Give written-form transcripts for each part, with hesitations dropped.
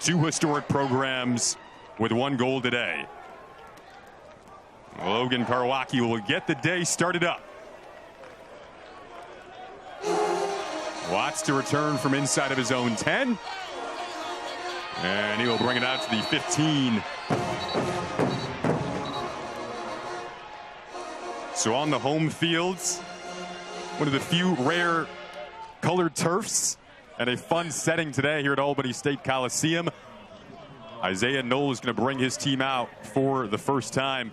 two historic programs with one goal today. Logan Karwacki will get the day started up. Watts to return from inside of his own 10. And he will bring it out to the 15. So on the home fields, one of the few rare colored turfs and a fun setting today here at Albany State Coliseum. Isaiah Knoll is going to bring his team out for the first time.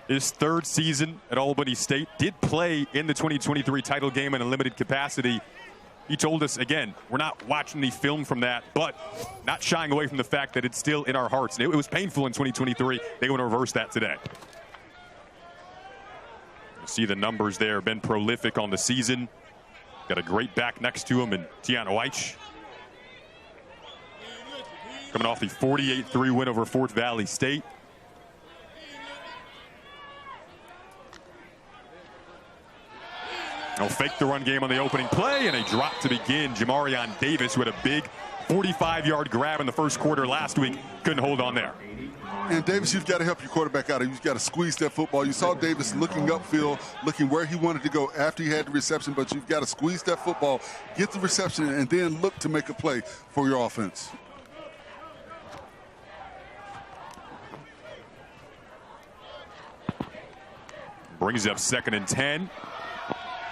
His third season at Albany State, did play in the 2023 title game in a limited capacity. He told us, again, we're not watching the film from that, but not shying away from the fact that it's still in our hearts. And it was painful in 2023. They want to reverse that today. You see the numbers there, been prolific on the season. Got a great back next to him in Tiana Weich. Coming off the 48-3 win over Fort Valley State. He'll fake the run game on the opening play, and a drop to begin. Jamarion Davis, who had a big 45-yard grab in the first quarter last week, couldn't hold on there. And Davis, you've got to help your quarterback out. You've got to squeeze that football. You saw Davis looking upfield, looking where he wanted to go after he had the reception, but you've got to squeeze that football, get the reception, and then look to make a play for your offense. Brings up 2nd and 10.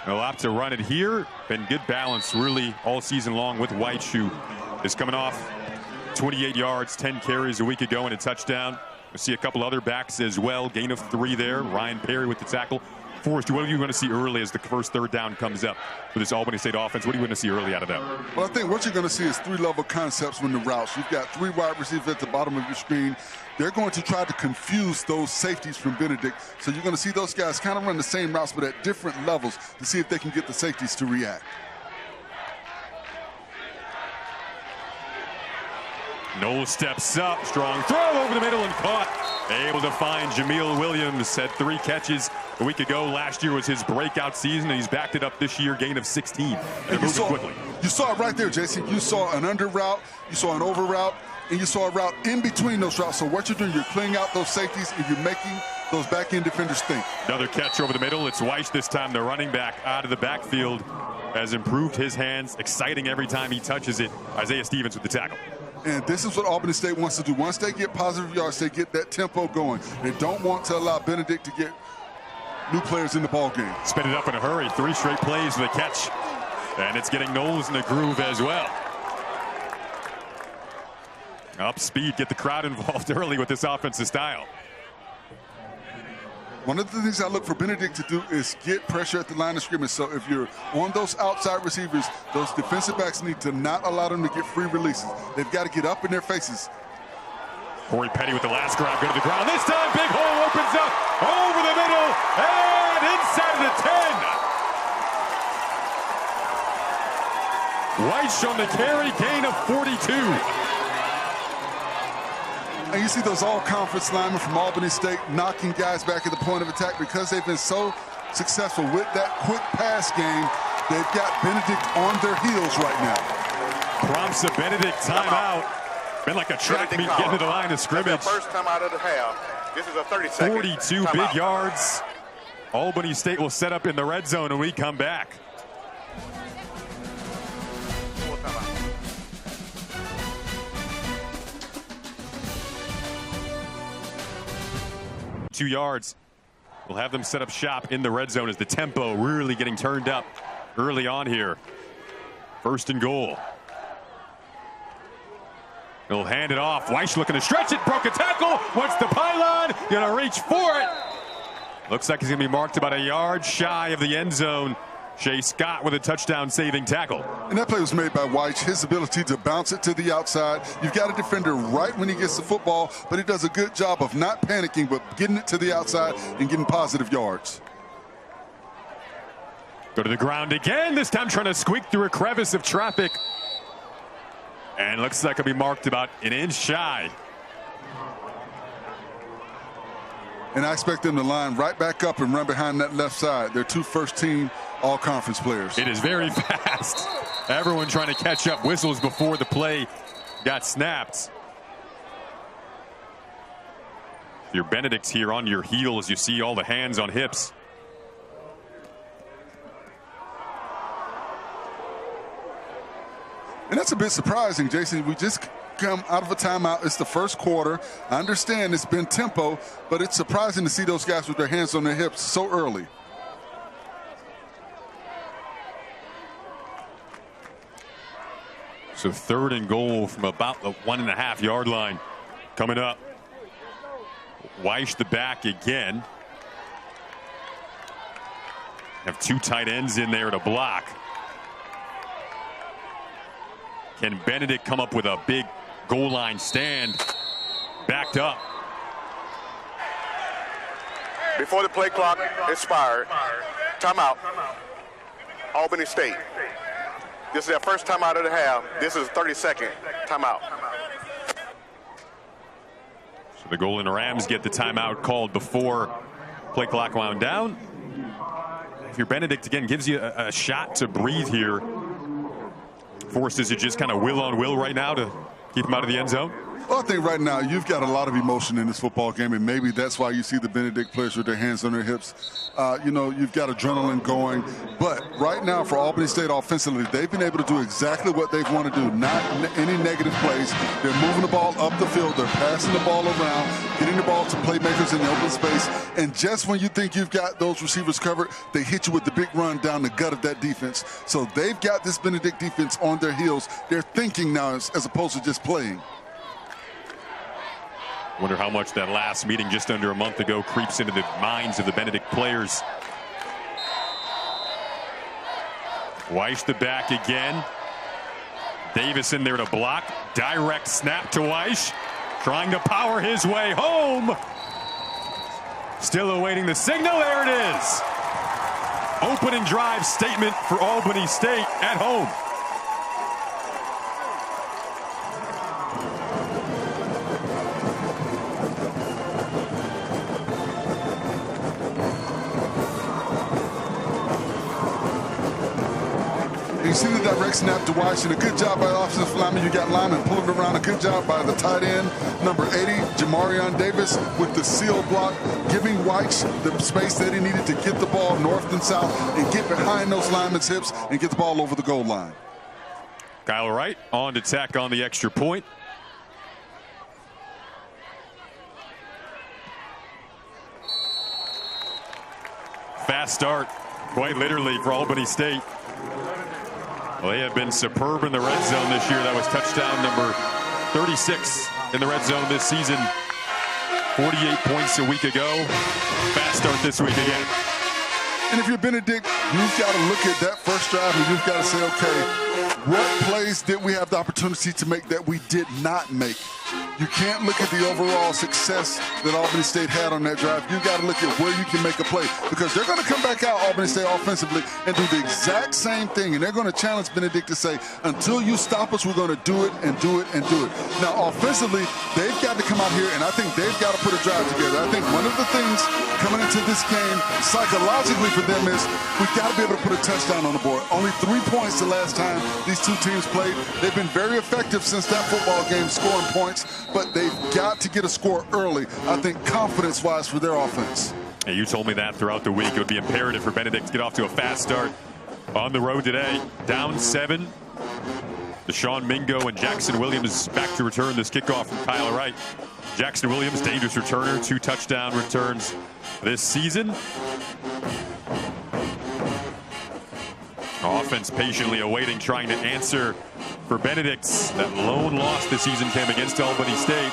They'll have to run it here. Been good balance really all season long with Weich, who is coming off 28 yards, 10 carries a week ago and a touchdown. We'll see a couple other backs as well. Gain of 3 there. Ryan Perry with the tackle. Forrest, what do you want to see early as the first third down comes up for this Albany State offense? What do you want to see early out of them? Well, I think what you're going to see is 3-level concepts when the routes. You've got 3 wide receivers at the bottom of your screen. They're going to try to confuse those safeties from Benedict. So you're going to see those guys kind of run the same routes, but at different levels to see if they can get the safeties to react. Knoll steps up, strong throw over the middle and caught. Able to find Jameel Williams. Had 3 catches a week ago. Last year was his breakout season, and he's backed it up this year, gain of 16. And moving quickly. You saw it right there, Jason. You saw an under route, you saw an over route, and you saw a route in between those routes. So what you're doing, you're cleaning out those safeties, and you're making those back-end defenders think. Another catch over the middle. It's Weich this time, the running back out of the backfield. Has improved his hands. Exciting every time he touches it. Isaiah Stevens with the tackle. And this is what Albany State wants to do. Once they get positive yards, they get that tempo going. They don't want to allow Benedict to get new players in the ball game. Spin it up in a hurry. 3 straight plays with a catch. And it's getting Knowles in the groove as well. Up speed, get the crowd involved early with this offensive style. One of the things I look for Benedict to do is get pressure at the line of scrimmage. So if you're on those outside receivers, those defensive backs need to not allow them to get free releases. They've got to get up in their faces. Corey Petty with the last grab, go to the ground. This time, big hole opens up over the middle and inside the 10. Weich on the carry, gain of 42. And you see those all-conference linemen from Albany State knocking guys back at the point of attack because they've been so successful with that quick pass game. They've got Benedict on their heels right now. Prompts a Benedict timeout. Been like a track meet getting to the line of scrimmage. First time out of the half. This is a 30-second 42 big yards. Albany State will set up in the red zone when we come back. Two yards. We'll have them set up shop in the red zone as the tempo really getting turned up early on here. 1st and goal. He'll hand it off. Weich looking to stretch it. Broke a tackle. Wants the pylon. Gonna reach for it. Looks like he's gonna be marked about a yard shy of the end zone. Shea Scott with a touchdown saving tackle. And that play was made by Weich. His ability to bounce it to the outside. You've got a defender right when he gets the football, but he does a good job of not panicking, but getting it to the outside and getting positive yards. Go to the ground again, this time trying to squeak through a crevice of traffic. And looks like it'll be marked about an inch shy. And I expect them to line right back up and run behind that left side. They're 2 first-team all-conference players. It is very fast. Everyone trying to catch up. Whistles before the play got snapped. Your Benedict's here on your heels. You see all the hands on hips. And that's a bit surprising, Jason. We just come out of a timeout. It's the first quarter. I understand it's been tempo, but it's surprising to see those guys with their hands on their hips so early. So 3rd and goal from about the 1.5 yard line coming up. Weish the back again. Have 2 tight ends in there to block. Can Benedict come up with a big goal line stand? Backed up. Before the play clock expired, timeout. Albany State. This is their first timeout of the half. This is a 30-second timeout. So the Golden Rams get the timeout called before play clock wound down. If you're Benedict, again, gives you a shot to breathe here. Forces you just kind of will on will right now to keep him out of the end zone. Well, I think right now you've got a lot of emotion in this football game, and maybe that's why you see the Benedict players with their hands on their hips. You know, you've got adrenaline going. But right now for Albany State offensively, they've been able to do exactly what they've wanted to do. Not any negative plays. They're moving the ball up the field. They're passing the ball around, getting the ball to playmakers in the open space. And just when you think you've got those receivers covered, they hit you with the big run down the gut of that defense. So they've got this Benedict defense on their heels. They're thinking now as opposed to just playing. Wonder how much that last meeting just under a month ago creeps into the minds of the Benedict players. Weish the back again. Davis in there to block. Direct snap to Weish. Trying to power his way home. Still awaiting the signal. There it is. Opening drive statement for Albany State at home. You see the direct snap to Weish, and a good job by the offensive lineman. You got lineman pulling around. A good job by the tight end, number 80, Jamarion Davis, with the seal block, giving Weish the space that he needed to get the ball north and south and get behind those linemen's hips and get the ball over the goal line. Kyle Wright on to tack on the extra point. Fast start, quite literally, for Albany State. Well, they have been superb in the red zone this year. That was touchdown number 36 in the red zone this season. 48 points a week ago. Fast start this week again. And if you're Benedict, you've got to look at that first drive and you've got to say, okay, what plays did we have the opportunity to make that we did not make? You can't look at the overall success that Albany State had on that drive. You got to look at where you can make a play, because they're going to come back out, Albany State offensively, and do the exact same thing. And they're going to challenge Benedict to say, until you stop us, we're going to do it and do it and do it. Now, offensively, they've got to come out here, and I think they've got to put a drive together. I think one of the things coming into this game psychologically for them is we've got to be able to put a touchdown on the board. Only 3 points the last time these two teams played. They've been very effective since that football game, scoring points, but they've got to get a score early, I think, confidence-wise for their offense. Hey, you told me that throughout the week. It would be imperative for Benedict to get off to a fast start on the road today. Down 7. Deshaun Mingo and Jackson Williams back to return this kickoff from Kyle Wright. Jackson Williams, dangerous returner, 2 touchdown returns this season. Offense patiently awaiting, trying to answer for Benedict's. That lone loss this season came against Albany State.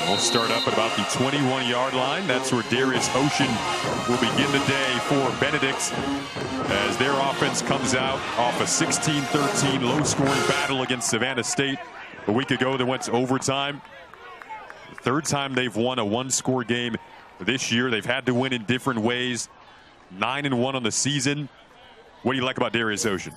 We'll start up at about the 21-yard line. That's where Darius Ocean will begin the day for Benedict, as their offense comes out off a 16-13 low-scoring battle against Savannah State a week ago that went to overtime. The 3rd time they've won a 1-score game this year. They've had to win in different ways. 9-1 on the season. What do you like about Darius Ocean?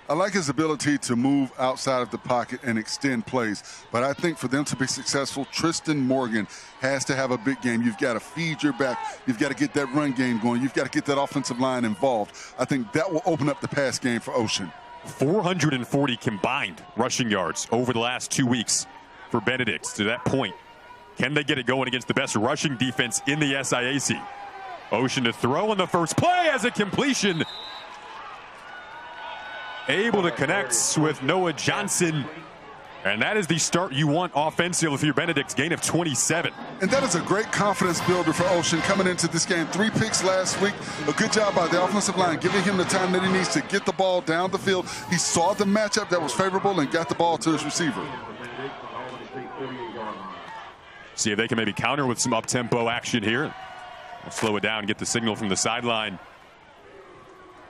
I like his ability to move outside of the pocket and extend plays. But I think for them to be successful, Tristan Morgan has to have a big game. You've got to feed your back. You've got to get that run game going. You've got to get that offensive line involved. I think that will open up the pass game for Ocean. 440 combined rushing yards over the last 2 weeks for Benedict. To that point, Can they get it going against the best rushing defense in the SIAC? Ocean to throw on the first play as a completion. Able to connect with Noah Johnson. And that is the start you want offensively for your Benedict's gain of 27. And that is a great confidence builder for Ocean coming into this game. 3 picks last week. A good job by the offensive line, giving him the time that he needs to get the ball down the field. He saw the matchup that was favorable and got the ball to his receiver. See if they can maybe counter with some up-tempo action here. We'll slow it down and get the signal from the sideline.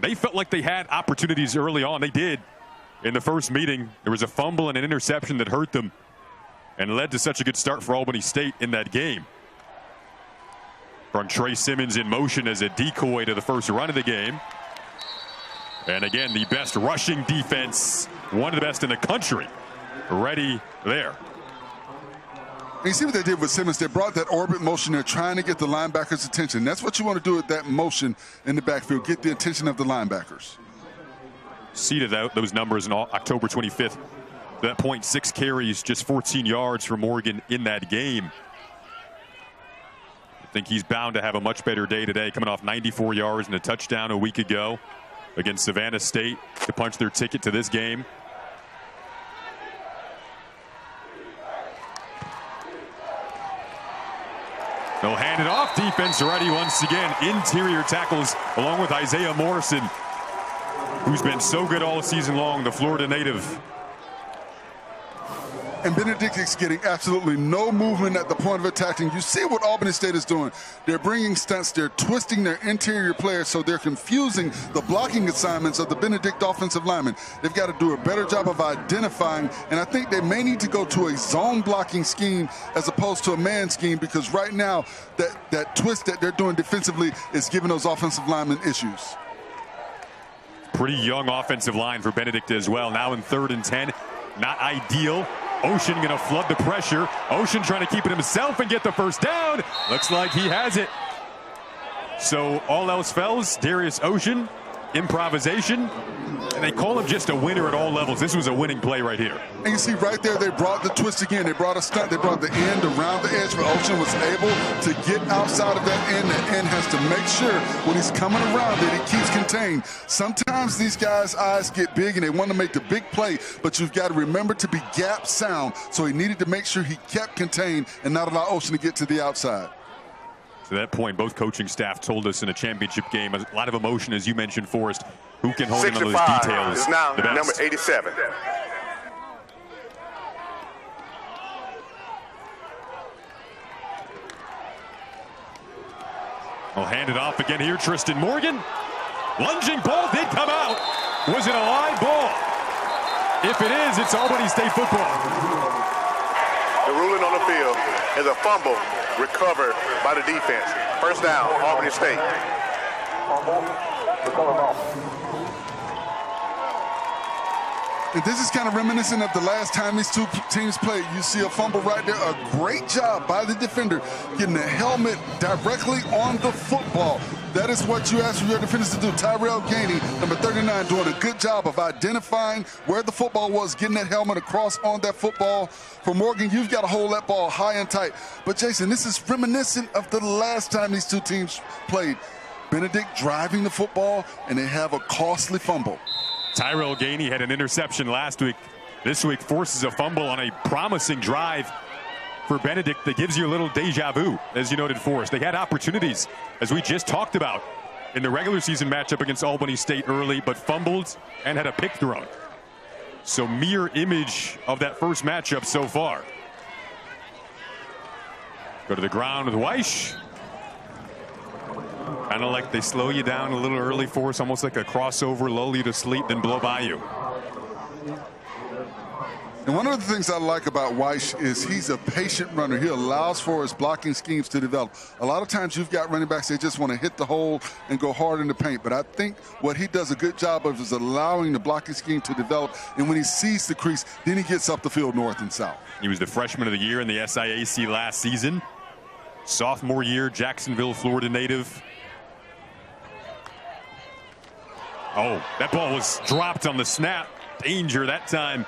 They felt like they had opportunities early on. They did. In the first meeting, there was a fumble and an interception that hurt them and led to such a good start for Albany State in that game. From Trey Simmons in motion as a decoy to the first run of the game. And again, the best rushing defense, one of the best in the country, ready there. And you see what they did with Simmons. They brought that orbit motion. They're trying to get the linebackers' attention. That's what you want to do with that motion in the backfield, get the attention of the linebackers. Seeded out those numbers on October 25th. That point, 6 carries, just 14 yards for Morgan in that game. I think he's bound to have a much better day today, coming off 94 yards and a touchdown a week ago against Savannah State to punch their ticket to this game. They'll hand it off. Defense ready once again. Interior tackles along with Isaiah Morrison, who's been so good all season long, the Florida native. And Benedict is getting absolutely no movement at the point of attacking. You see what Albany State is doing. They're bringing stunts. They're twisting their interior players, so they're confusing the blocking assignments of the Benedict offensive linemen. They've got to do a better job of identifying, and I think they may need to go to a zone blocking scheme as opposed to a man scheme, because right now that twist that they're doing defensively is giving those offensive linemen issues. Pretty young offensive line for Benedict as well. Now in 3rd and 10. Not ideal. Ocean going to flood the pressure. Ocean trying to keep it himself and get the first down. Looks like he has it. So all else fails. Darius Ocean, improvisation. And they call him just a winner at all levels. This was a winning play right here. And you see right there, they brought the twist again. They brought a stunt. They brought the end around the edge, where Ocean was able to get outside of that end. The end has to make sure when he's coming around that he keeps contained. Sometimes these guys' eyes get big and they want to make the big play, but you've got to remember to be gap sound. So he needed to make sure he kept contained and not allow Ocean to get to the outside. To that point, both coaching staff told us in a championship game, a lot of emotion, as you mentioned, Forrest. Who can hone in on those details is now the best? Number 87. We'll hand it off again here. Tristan Morgan. Lunging ball did come out. Was it a live ball? If it is, it's Albany State football. The ruling on the field is a fumble recovered by the defense. First down, Albany State. And this is kind of reminiscent of the last time these two teams played. You see a fumble right there. A great job by the defender getting the helmet directly on the football. That is what you ask for your defenders to do. Tyrell Gainey, number 39, doing a good job of identifying where the football was, getting that helmet across on that football. For Morgan, you've got to hold that ball high and tight. But, Jason, this is reminiscent of the last time these two teams played. Benedict driving the football, and they have a costly fumble. Tyrell Gainey had an interception last week. This week forces a fumble on a promising drive for Benedict that gives you a little deja vu, as you noted, Forrest. They had opportunities, as we just talked about, in the regular season matchup against Albany State early, but fumbled and had a pick thrown. So mirror image of that first matchup so far. Go to the ground with Weish. Kind of like they slow you down a little early for us, almost like a crossover, lull you to sleep, then blow by you. And one of the things I like about Weish is he's a patient runner. He allows for his blocking schemes to develop. A lot of times you've got running backs, they just want to hit the hole and go hard in the paint. But I think what he does a good job of is allowing the blocking scheme to develop. And when he sees the crease, then he gets up the field north and south. He was the freshman of the year in the SIAC last season. Sophomore year, Jacksonville, Florida native. Oh, that ball was dropped on the snap. Danger that time.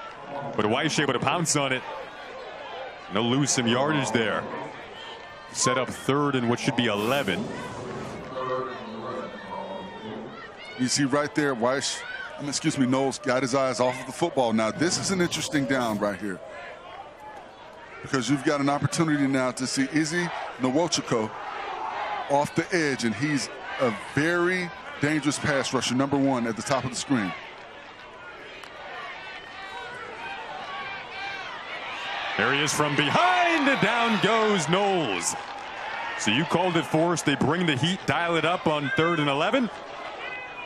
But Weish able to pounce on it. And they'll lose some yardage there. set up third and what should be 11. You see right there, Knowles got his eyes off of the football. Now, this is an interesting down right here, because you've got an opportunity now to see Izzy Nwochukwu off the edge, and he's a very dangerous pass rusher, number 1 at the top of the screen. There he is from behind, and down goes Knowles. So you called it for us. They bring the heat, dial it up on 3rd and 11.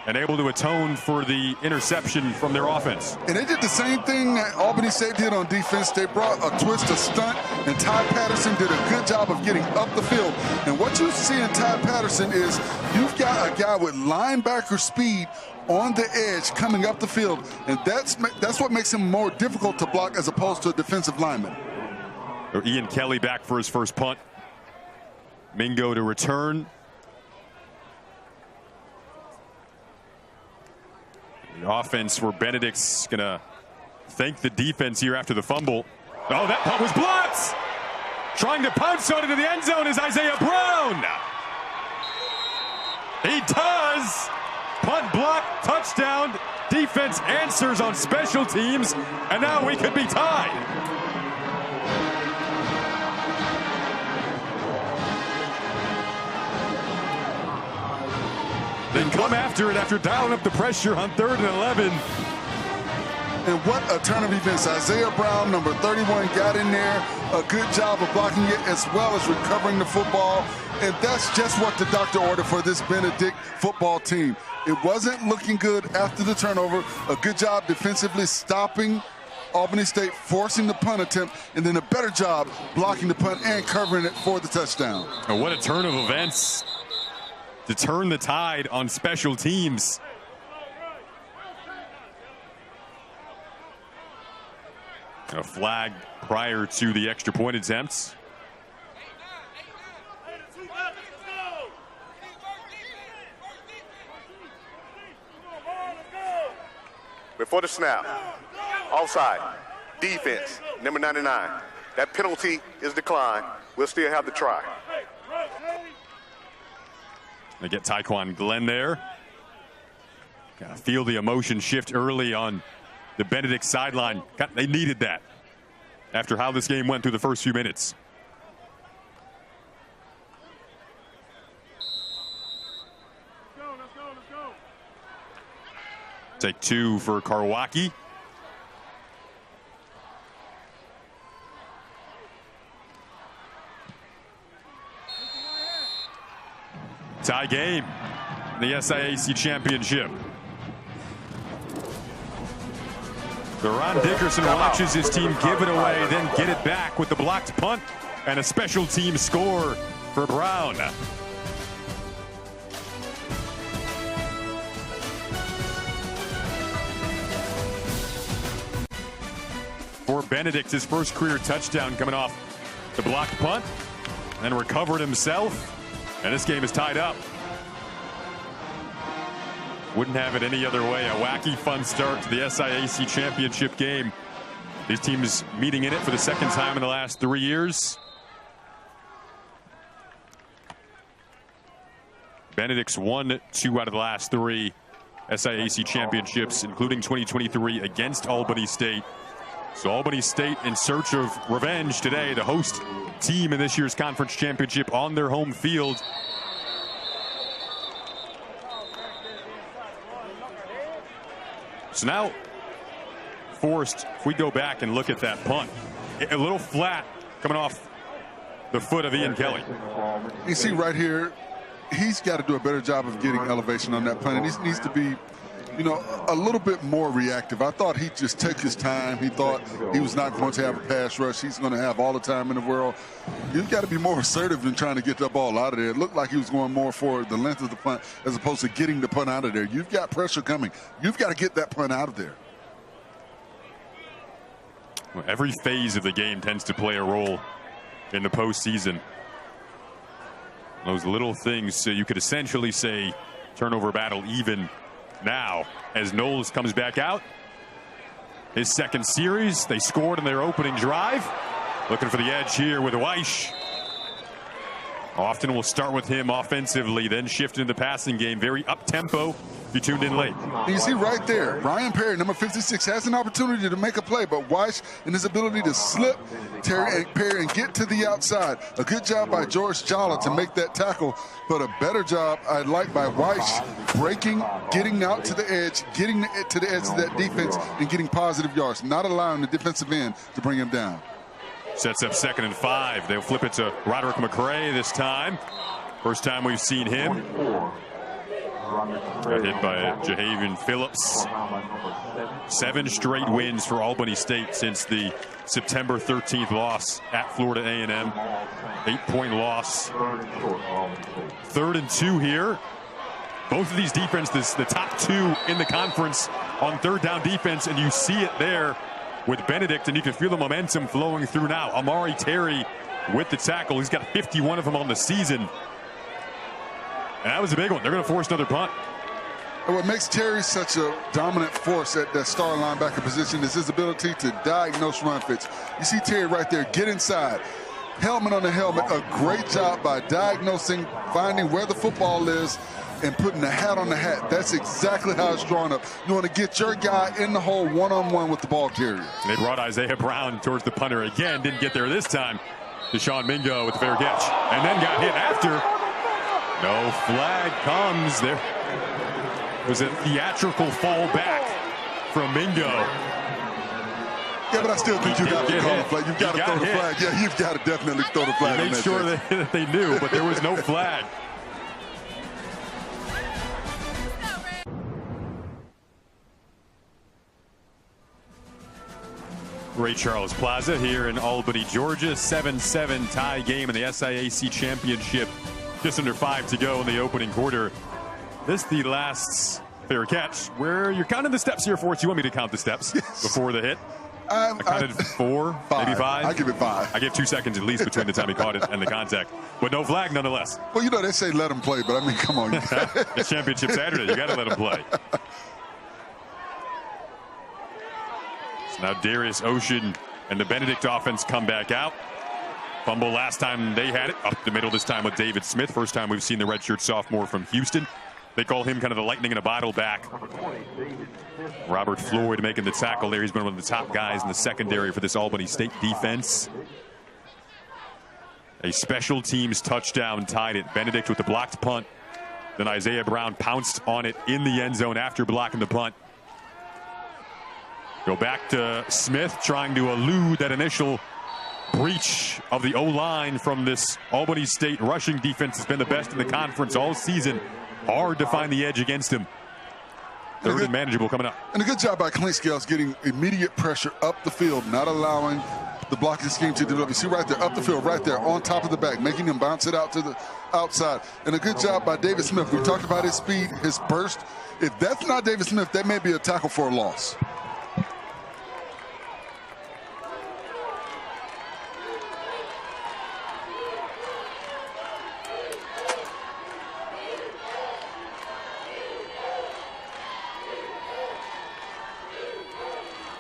And able to atone for the interception from their offense. And they did the same thing that Albany State did on defense. They brought a twist, a stunt, and Ty Patterson did a good job of getting up the field. And what you see in Ty Patterson is you've got a guy with linebacker speed on the edge coming up the field. And that's what makes him more difficult to block as opposed to a defensive lineman. Ian Kelly back for his first punt. Mingo to return. The offense where Benedict's going to thank the defense here after the fumble. Oh, that punt was blocked! Trying to pounce on it to the end zone is Isaiah Brown. He does! Punt block, touchdown. Defense answers on special teams, and now we could be tied. Then come after it after dialing up the pressure on 3rd and 11. And what a turn of events. Isaiah Brown, number 31, got in there. A good job of blocking it as well as recovering the football. And that's just what the doctor ordered for this Benedict football team. It wasn't looking good after the turnover. A good job defensively stopping Albany State, forcing the punt attempt, and then a better job blocking the punt and covering it for the touchdown. Oh, what a turn of events to turn the tide on special teams. A flag prior to the extra point attempts. Before the snap, offside, defense, number 99. That penalty is declined. We'll still have the try. They get Tyquan Glenn there. Gotta feel the emotion shift early on the Benedict sideline. They needed that after how this game went through the first few minutes. Let's go. Take 2 for Karwacki. Tie game in the SIAC Championship. Ron Dickerson watches his team give it away, then get it back with the blocked punt and a special team score for Brown. For Benedict, his first career touchdown coming off the blocked punt, and then recovered himself. And this game is tied up. Wouldn't have it any other way. A wacky, fun start to the SIAC Championship game. These teams meeting in it for the second time in the last 3 years. Benedict's won 2 out of the last 3 SIAC championships, including 2023 against Albany State. So Albany State in search of revenge today, the host team in this year's conference championship on their home field. So now, Forrest, if we go back and look at that punt, a little flat coming off the foot of Ian Kelly. You see right here, he's got to do a better job of getting elevation on that punt, and he needs to be, a little bit more reactive. I thought he'd just take his time. He thought he was not going to have a pass rush. He's going to have all the time in the world. You've got to be more assertive than trying to get the ball out of there. It looked like he was going more for the length of the punt as opposed to getting the punt out of there. You've got pressure coming. You've got to get that punt out of there. Well, every phase of the game tends to play a role in the postseason. Those little things, so you could essentially say turnover battle even now as Knowles comes back out. His second series, they scored in their opening drive. Looking for the edge here with Weish. Often we'll start with him offensively, then shift into the passing game. Very up-tempo if you tuned in late. You see right there, Ryan Perry, number 56, has an opportunity to make a play, but Weiss and his ability to slip Perry and get to the outside. A good job by George Jala to make that tackle, but a better job, I like, by Weiss breaking, getting out to the edge, getting to the edge of that defense, and getting positive yards, not allowing the defensive end to bring him down. Sets up 2nd and 5. They'll flip it to Roderick McRae this time. First time we've seen him. Got hit by Jahavian Phillips. 7 straight wins for Albany State since the September 13th loss at Florida A&M. 8-point loss. 3rd and 2 here. Both of these defenses, the top 2 in the conference on 3rd down defense, and you see it there with Benedict, and you can feel the momentum flowing through now. Amari Terry with the tackle. He's got 51 of them on the season. And that was a big one. They're going to force another punt. And what makes Terry such a dominant force at that star linebacker position is his ability to diagnose run fits. You see Terry right there, get inside. Helmet on the helmet, a great job by diagnosing, finding where the football is, and putting the hat on the hat. That's exactly how it's drawn up. You want to get your guy in the hole one-on-one with the ball carrier. They brought Isaiah Brown towards the punter again. Didn't get there this time. Deshaun Mingo with the fair catch. And then got hit after. No flag comes. There was a theatrical fall back from Mingo. Yeah, but I still think you got to call the flag. You've got to throw the flag. Yeah, you've got to definitely throw the flag. He made sure that they knew, but there was no flag. Ray Charles Plaza here in Albany, Georgia. 7-7 tie game in the SIAC Championship. Just under 5 to go in the opening quarter. This the last fair catch where you're counting the steps here for us. You want me to count the steps before the hit? I counted 4, maybe 5. I give it 5. I give 2 seconds at least between the time he caught it and the contact. But no flag nonetheless. Well, you know, they say let him play, but I mean, come on. It's Championship Saturday. You got to let him play. So now Darius Ocean and the Benedict offense come back out. Fumble last time they had it. Up the middle this time with David Smith. First time we've seen the redshirt sophomore from Houston. They call him kind of the lightning in a bottle back. Robert Floyd making the tackle there. He's been one of the top guys in the secondary for this Albany State defense. A special teams touchdown tied it. Benedict with the blocked punt. Then Isaiah Brown pounced on it in the end zone after blocking the punt. Go back to Smith trying to elude that initial breach of the O-line from this Albany State rushing defense. Has been the best in the conference all season. Hard to find the edge against him. 3rd and manageable coming up. And a good job by Clint Scales getting immediate pressure up the field, not allowing the blocking scheme to develop. You see right there, up the field, right there, on top of the back, making him bounce it out to the outside. And a good job by David Smith. We talked about his speed, his burst. If that's not David Smith, that may be a tackle for a loss.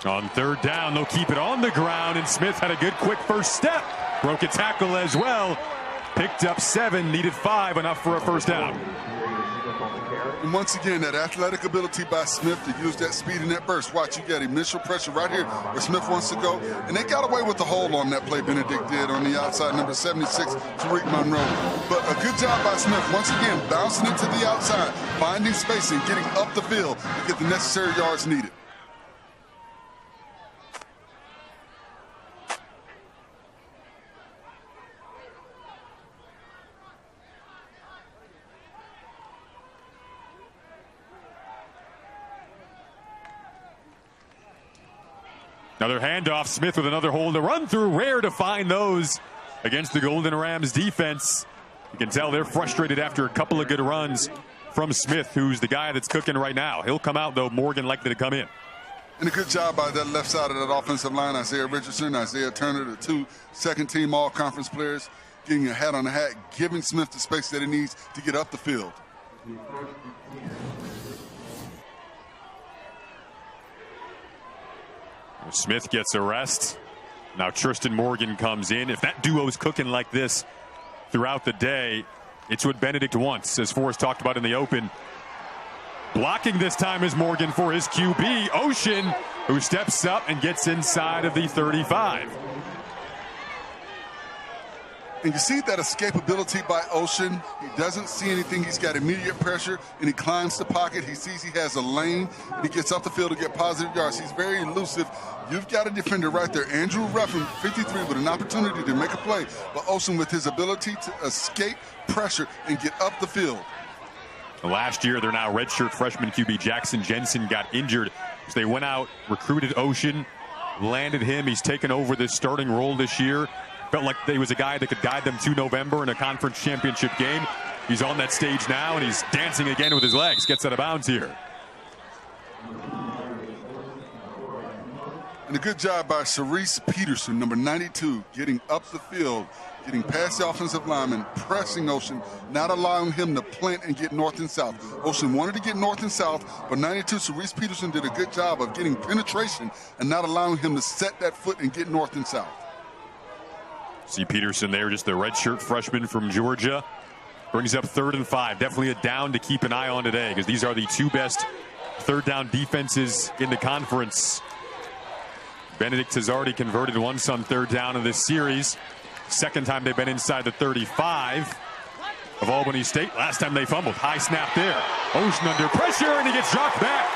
On 3rd down, they'll keep it on the ground, and Smith had a good quick first step. Broke a tackle as well. Picked up 7, needed 5, enough for a first down. And once again, that athletic ability by Smith to use that speed and that burst. Watch, you got initial pressure right here where Smith wants to go. And they got away with the hold on that play Benedict did on the outside, number 76, Tariq Monroe. But a good job by Smith, once again, bouncing it to the outside, finding space and getting up the field to get the necessary yards needed. Another handoff. Smith with another hole to run through. Rare to find those against the Golden Rams defense. You can tell they're frustrated after a couple of good runs from Smith, who's the guy that's cooking right now. He'll come out, though. Morgan likely to come in. And a good job by that left side of that offensive line. Isaiah Richardson, Isaiah Turner, the 2 second-team all-conference players, getting a hat on the hat, giving Smith the space that he needs to get up the field. Smith gets a rest. Now Tristan Morgan comes in. If that duo's cooking like this throughout the day. It's what Benedict wants, as Forrest talked about in the open. Blocking this time is Morgan for his QB, Ocean, who steps up and gets inside of the 35. And you see that escapability by Ocean. He doesn't see anything. He's got immediate pressure, and he climbs the pocket. He sees he has a lane, and he gets up the field to get positive yards. He's very elusive. You've got a defender right there, Andrew Ruffin, 53, with an opportunity to make a play. But Ocean, with his ability to escape pressure and get up the field. Last year, their now redshirt freshman QB Jackson Jensen got injured. So they went out, recruited Ocean, landed him. He's taken over this starting role this year. Felt like he was a guy that could guide them to November in a conference championship game. He's on that stage now, and he's dancing again with his legs. Gets out of bounds here. And a good job by Cerise Peterson, number 92, getting up the field, getting past the offensive lineman, pressing Ocean, not allowing him to plant and get north and south. Ocean wanted to get north and south, but 92, Cerise Peterson did a good job of getting penetration and not allowing him to set that foot and get north and south. See Peterson there, just the redshirt freshman from Georgia. Brings up 3rd and 5. Definitely a down to keep an eye on today, because these are the two best third down defenses in the conference. Benedict has already converted once on 3rd down in this series. Second time they've been inside the 35 of Albany State. Last time they fumbled. High snap there. Ocean under pressure, and he gets dropped back.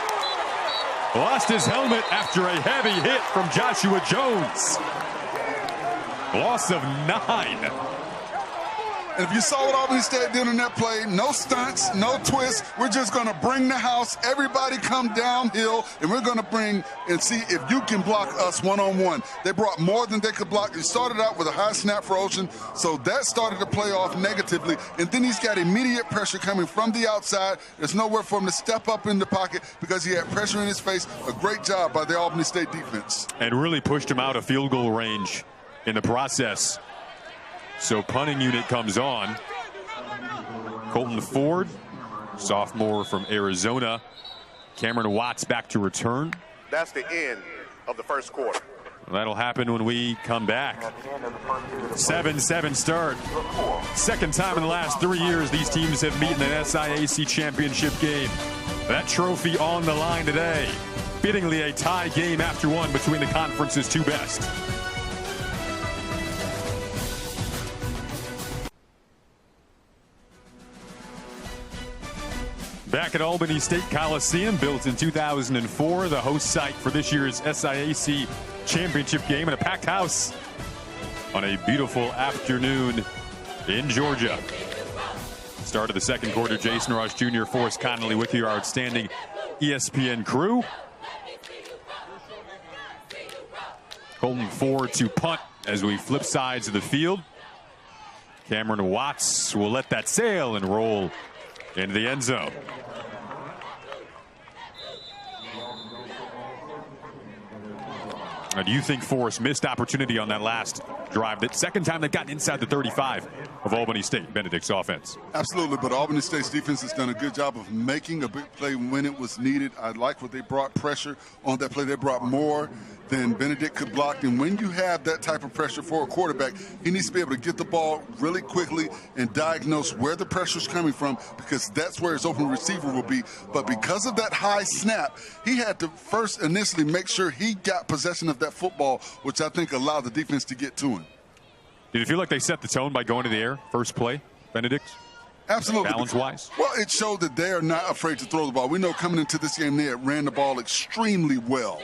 Lost his helmet after a heavy hit from Joshua Jones. Loss of 9. And if you saw what Albany State did in that play, no stunts, no twists. We're just going to bring the house. Everybody come downhill, and we're going to bring and see if you can block us one-on-one. They brought more than they could block. It started out with a high snap for Ocean, so that started to play off negatively. And then he's got immediate pressure coming from the outside. There's nowhere for him to step up in the pocket because he had pressure in his face. A great job by the Albany State defense. And really pushed him out of field goal range in the process. So punting unit comes on. Colton Ford, sophomore from Arizona. Cameron Watts back to return. That's the end of the first quarter. That'll happen when we come back. 7-7 start. Second time in the last 3 years these teams have met in an SIAC championship game. That trophy on the line today. Fittingly a tie game after one between the conference's two best. Back at Albany State Coliseum, built in 2004, the host site for this year's SIAC championship game, and a packed house on a beautiful afternoon in Georgia. Start of the second quarter, Jason Ross Jr., Forrest Connolly with you, our outstanding ESPN crew. Colton Ford to punt as we flip sides of the field. Cameron Watts will let that sail and roll into the end zone. Now, do you think Forrest missed opportunity on that last drive? That second time they've gotten inside the 35 of Albany State, Benedict's offense. Absolutely, but Albany State's defense has done a good job of making a big play when it was needed. I like what they brought pressure on that play. They brought more than Benedict could block. And when you have that type of pressure for a quarterback, he needs to be able to get the ball really quickly and diagnose where the pressure is coming from, because that's where his open receiver will be. But because of that high snap, he had to first initially make sure he got possession of that football, which I think allowed the defense to get to him. Did you feel like they set the tone by going to the air first play, Benedict? Absolutely. Balance-wise? Well, it showed that they are not afraid to throw the ball. We know coming into this game, they had ran the ball extremely well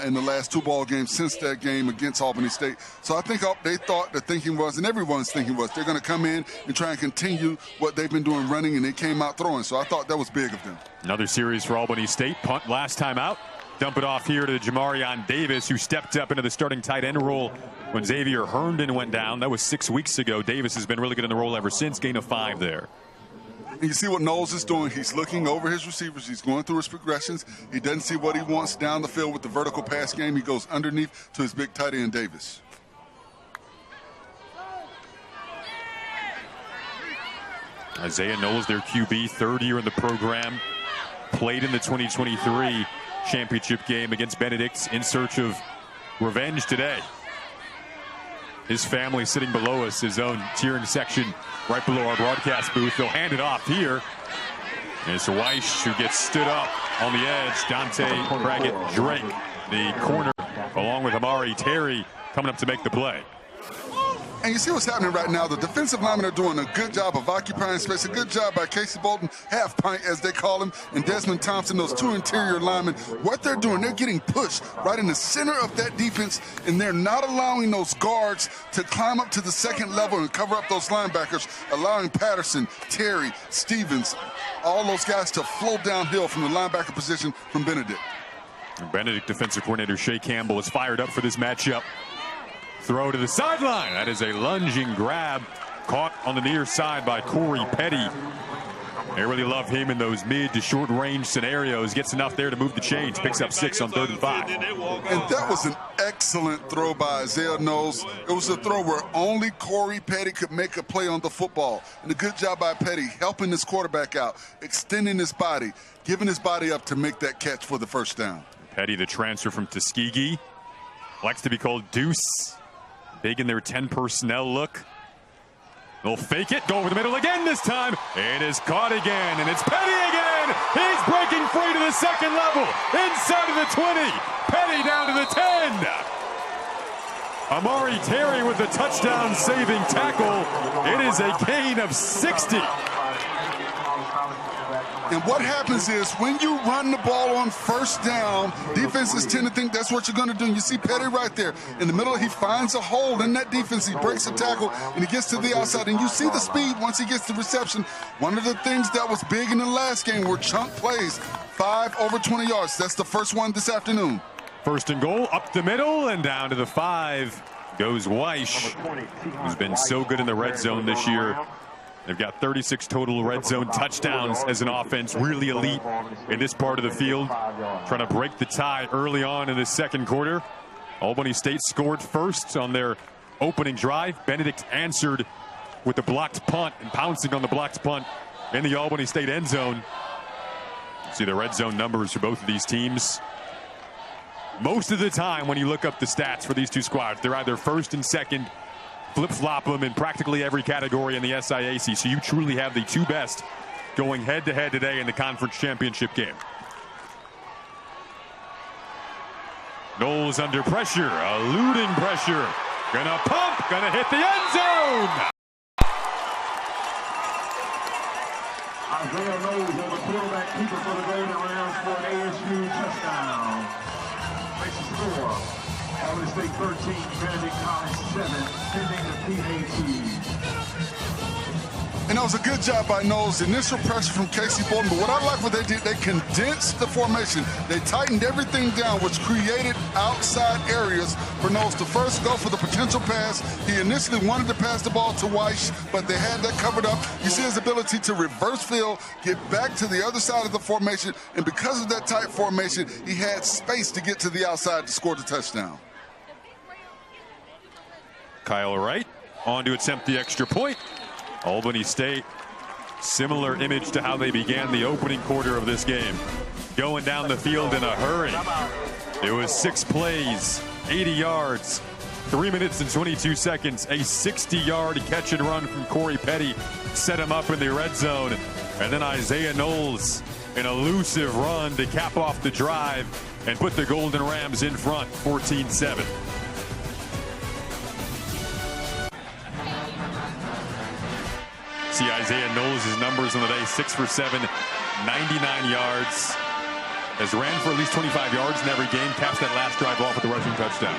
in the last two ball games since that game against Albany State. So I think they thought the thinking was, and everyone's thinking was, they're going to come in and try and continue what they've been doing running, and they came out throwing. So I thought that was big of them. Another series for Albany State. Punt last time out. Dump it off here to Jamarion Davis, who stepped up into the starting tight end role when Xavier Herndon went down. That was 6 weeks ago. Davis has been really good in the role ever since. Gain of 5 there. And you see what Knowles is doing. He's looking over his receivers. He's going through his progressions. He doesn't see what he wants down the field with the vertical pass game. He goes underneath to his big tight end, Davis. Isaiah Knowles, their QB, third year in the program, played in the 2023 championship game against Benedict, in search of revenge today. his family sitting below us, his own cheering section right below our broadcast booth. They'll hand it off here. And it's Weish who gets stood up on the edge. Dante Braggett Drake, the corner, along with Amari Terry, coming up to make the play. And you see what's happening right now. The defensive linemen are doing a good job of occupying space. A good job by Casey Bolton, half pint as they call him, and Desmond Thompson, those two interior linemen. What they're doing, they're getting pushed right in the center of that defense, and they're not allowing those guards to climb up to the second level and cover up those linebackers, allowing Patterson, Terry, Stevens, all those guys to flow downhill from the linebacker position from Benedict. Benedict defensive coordinator Shea Campbell is fired up for this matchup. Throw to the sideline. That is a lunging grab caught on the near side by Corey Petty. They really love him in those mid to short range scenarios. Gets enough there to move the chains. Picks up 6 on 3rd and 5. And that was an excellent throw by Isaiah Knowles. It was a throw where only Corey Petty could make a play on the football. And a good job by Petty helping his quarterback out, extending his body, giving his body up to make that catch for the first down. Petty, the transfer from Tuskegee, likes to be called Deuce. Big in their 10 personnel look. They'll fake it, go over the middle again this time. It is caught again, and it's Petty again. He's breaking free to the second level. Inside of the 20. Petty down to the 10. Amari Terry with the touchdown saving tackle. It is a gain of 60. And what happens is when you run the ball on first down, defenses tend to think that's what you're going to do. And you see Petty right there in the middle. He finds a hole in that defense. He breaks the tackle and he gets to the outside. And you see the speed once he gets the reception. One of the things that was big in the last game were chunk plays. 5 over 20 yards. That's the first one this afternoon. First and goal, up the middle and down to the 5 goes Weish, who's been so good in the red zone this year. They've got 36 total red zone touchdowns as an offense, really elite in this part of the field. Trying to break the tie early on in the second quarter. Albany State scored first on their opening drive. Benedict answered with the blocked punt and pouncing on the blocked punt in the Albany State end zone. See the red zone numbers for both of these teams. Most of the time when you look up the stats for these two squads, they're either first and second, flip-flop them in practically every category in the SIAC. So you truly have the two best going head-to-head today in the conference championship game. Knowles under pressure, eluding pressure. Gonna pump, gonna hit the end zone. Isaiah Knowles on the quarterback keeper for the Golden Rams for an ASU touchdown. Makes the score. Albany State 13, Benedict Tigers 7, pending the PAT. And that was a good job by Knowles. Initial pressure from Casey Bolton. But what I like what they did, they condensed the formation. They tightened everything down, which created outside areas for Knowles to first go for the potential pass. He initially wanted to pass the ball to Weish, but they had that covered up. You see his ability to reverse field, get back to the other side of the formation. And because of that tight formation, he had space to get to the outside to score the touchdown. Kyle Wright on to attempt the extra point. Albany State, similar image to how they began the opening quarter of this game. Going down the field in a hurry. It was 6 plays, 80 yards, 3 minutes and 22 seconds. A 60-yard catch and run from Corey Petty set him up in the red zone. And then Isaiah Knowles, an elusive run to cap off the drive and put the Golden Rams in front, 14-7. See Isaiah Knowles' numbers on the day, 6 for 7, 99 yards. Has ran for at least 25 yards in every game. Caps that last drive off with the rushing touchdown.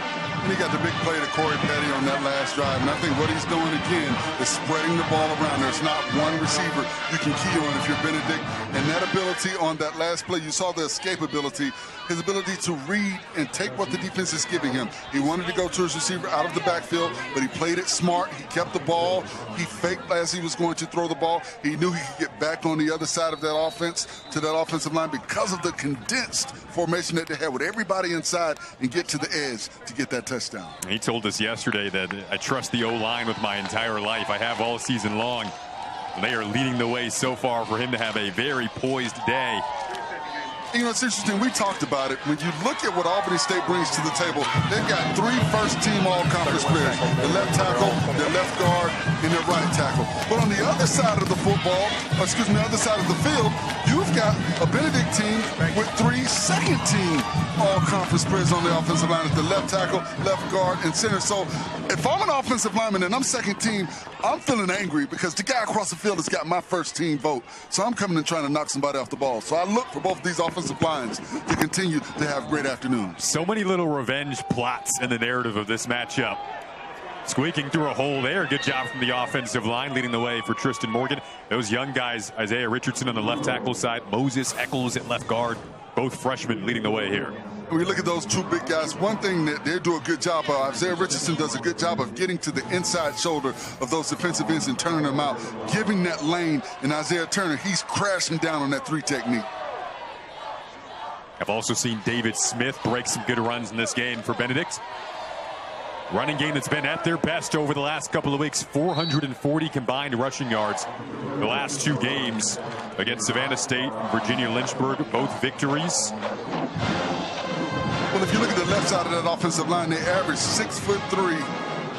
He got the big play to Corey Petty on that last drive. And I think what he's doing again is spreading the ball around. There's not one receiver you can key on if you're Benedict. And that ability on that last play, you saw the escape ability, his ability to read and take what the defense is giving him. He wanted to go to his receiver out of the backfield, but he played it smart. He kept the ball. He faked as he was going to throw the ball. He knew he could get back on the other side of that offense to that offensive line because of the condensed formation that they had with everybody inside and get to the edge to get that touchdown. He told us yesterday that I trust the O-line with my entire life. I have all season long. And they are leading the way so far for him to have a very poised day. You know, it's interesting. We talked about it. When you look at what Albany State brings to the table, they've got 3 first-team all-conference players: the left tackle, the left guard, and the right tackle. But on the other side of the football, or excuse me, the other side of the field, you've got a Benedict team with 3 second-team all-conference players on the offensive line at the left tackle, left guard, and center. So if I'm an offensive lineman and I'm second team, I'm feeling angry because the guy across the field has got my first-team vote. So I'm coming and trying to knock somebody off the ball. So I look for both of these offensive lines to continue to have great afternoons. So many little revenge plots in the narrative of this matchup. Squeaking through a hole there. Good job from the offensive line, leading the way for Tristan Morgan. Those young guys, Isaiah Richardson on the left tackle side, Moses Eccles at left guard, both freshmen leading the way here. When you look at those 2 big guys, one thing that they do a good job of, Isaiah Richardson does a good job of getting to the inside shoulder of those defensive ends and turning them out, giving that lane. And Isaiah Turner, he's crashing down on that 3 technique. I've also seen David Smith break some good runs in this game for Benedict. Running game that's been at their best over the last couple of weeks. 440 combined rushing yards the last 2 games against Savannah State and Virginia Lynchburg, both victories. Well, if you look at the left side of that offensive line, they average 6'3",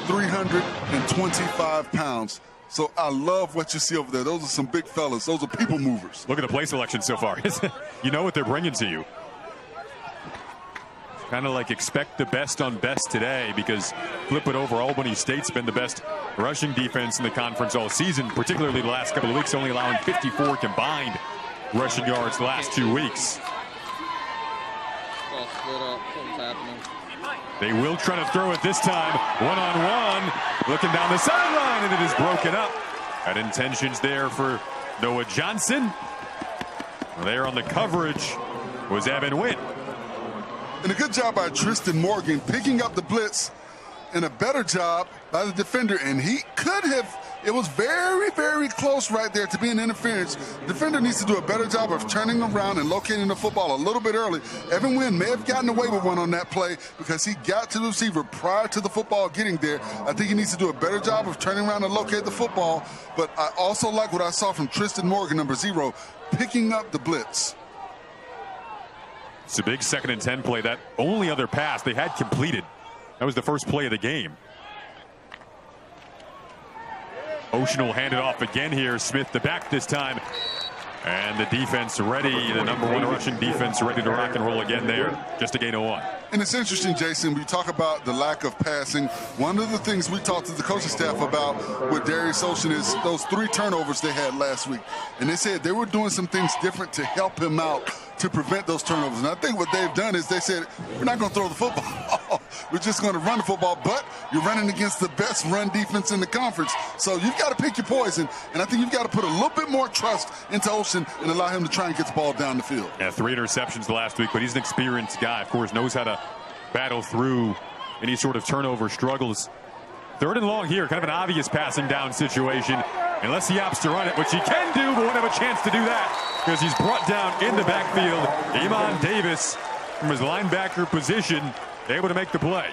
325 pounds. So I love what you see over there. Those are some big fellas. Those are people movers. Look at the play selection so far. You know what they're bringing to you. Kind of like expect the best on best today, because flip it over, Albany State's been the best rushing defense in the conference all season, particularly the last couple of weeks, only allowing 54 combined rushing yards the last 2 weeks. They will try to throw it this time. One-on-one, looking down the sideline, and it is broken up. Had intentions there for Noah Johnson. There on the coverage was Evan Witt. And a good job by Tristan Morgan picking up the blitz, and a better job by the defender. And he could have, it was very, very close right there to be an interference. The defender needs to do a better job of turning around and locating the football a little bit early. Evan Wynn may have gotten away with one on that play because he got to the receiver prior to the football getting there. I think he needs to do a better job of turning around and locate the football. But I also like what I saw from Tristan Morgan, number 0, picking up the blitz. It's a big 2nd and 10 play. That only other pass they had completed. That was the first play of the game. Ocean will hand it off again here. Smith the back this time. And the defense ready, the number 1 rushing defense ready to rock and roll again there. Just a gain of 1. And it's interesting, Jason, we talk about the lack of passing. One of the things we talked to the coaching staff about with Darius Ocean is those 3 turnovers they had last week. And they said they were doing some things different to help him out to prevent those turnovers. And I think what they've done is they said, we're not going to throw the football. We're just going to run the football. But you're running against the best run defense in the conference. So you've got to pick your poison. And I think you've got to put a little bit more trust into Ocean and allow him to try and get the ball down the field. Yeah, 3 interceptions last week, but he's an experienced guy. Of course, knows how to battle through any sort of turnover struggles. 3rd and long here, kind of an obvious passing down situation. Unless he opts to run it, which he can do, but won't have a chance to do that because he's brought down in the backfield. Iman Davis from his linebacker position, able to make the play.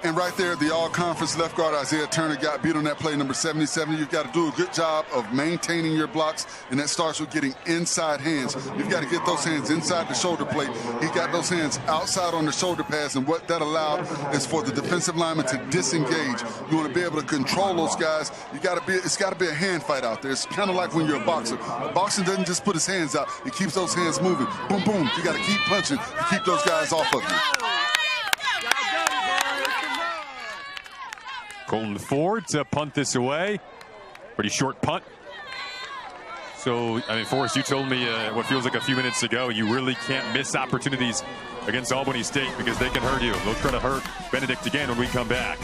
And right there, the all-conference left guard, Isaiah Turner, got beat on that play, number 77. You've got to do a good job of maintaining your blocks, and that starts with getting inside hands. You've got to get those hands inside the shoulder plate. He got those hands outside on the shoulder pass, and what that allowed is for the defensive lineman to disengage. You want to be able to control those guys. It's got to be a hand fight out there. It's kind of like when you're a boxer. Boxing doesn't just put his hands out. It keeps those hands moving. Boom, boom. You got to keep punching to keep those guys off of you. Colton Ford to punt this away. Pretty short punt. So, I mean, Forrest, you told me what feels like a few minutes ago, you really can't miss opportunities against Albany State because they can hurt you. They'll try to hurt Benedict again when we come back.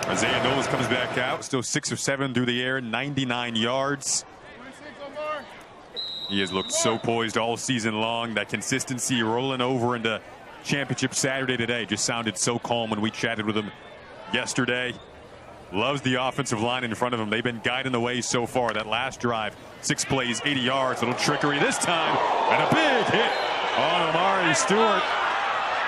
Isaiah Knowles comes back out, still 6 of 7 through the air, 99 yards. He has looked so poised all season long. That consistency rolling over into Championship Saturday today just sounded so calm when we chatted with him yesterday. Loves the offensive line in front of him. They've been guiding the way so far. That last drive, 6 plays, 80 yards. Little trickery this time, and a big hit on Amari Stewart.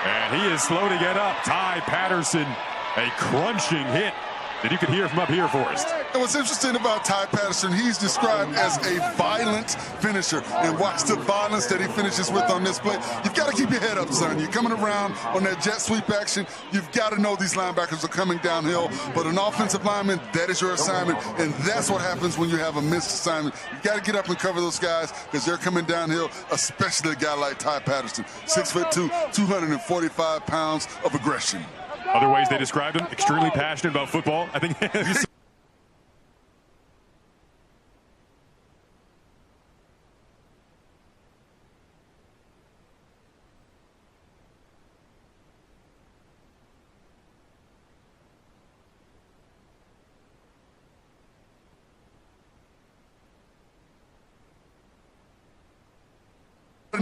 And he is slow to get up. Ty Patterson, a crunching hit that you could hear from up here, Forrest. What's interesting about Ty Patterson, he's described as a violent finisher. And watch the violence that he finishes with on this play. You've got to keep your head up, son. You're coming around on that jet sweep action. You've got to know these linebackers are coming downhill. But an offensive lineman, that is your assignment. And that's what happens when you have a missed assignment. You've got to get up and cover those guys because they're coming downhill, especially a guy like Ty Patterson. 6'2", 245 pounds of aggression. Other ways they described him, extremely passionate about football. I think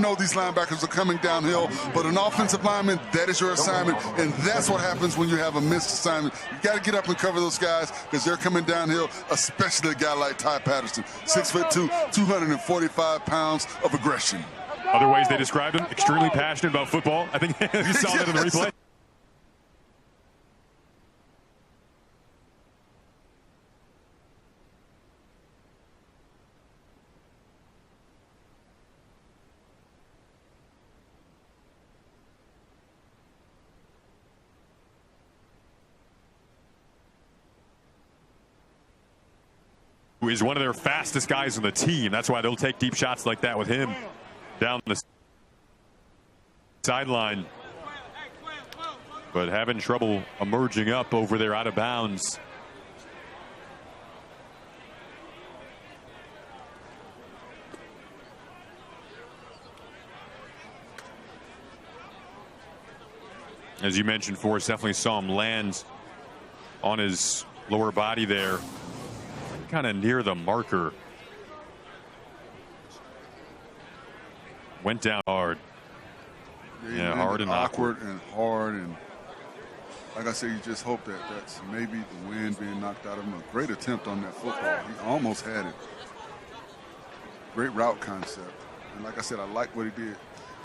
know these linebackers are coming downhill, but an offensive lineman, that is your assignment, and that's what happens when you have a missed assignment. You got to get up and cover those guys because they're coming downhill, especially a guy like Ty Patterson, 6'2", 245 pounds of aggression. Other ways they described him, extremely passionate about football. I think you saw that in the replay. Who is one of their fastest guys on the team. That's why they'll take deep shots like that with him down the sideline. But having trouble emerging up over there out of bounds. As you mentioned, Forrest, definitely saw him land on his lower body there, kind of near the marker. Went down hard. Yeah, hard and awkward. And hard, and like I said, you just hope that that's maybe the wind being knocked out of him. A great attempt on that football. He almost had it. Great route concept. And like I said, I like what he did.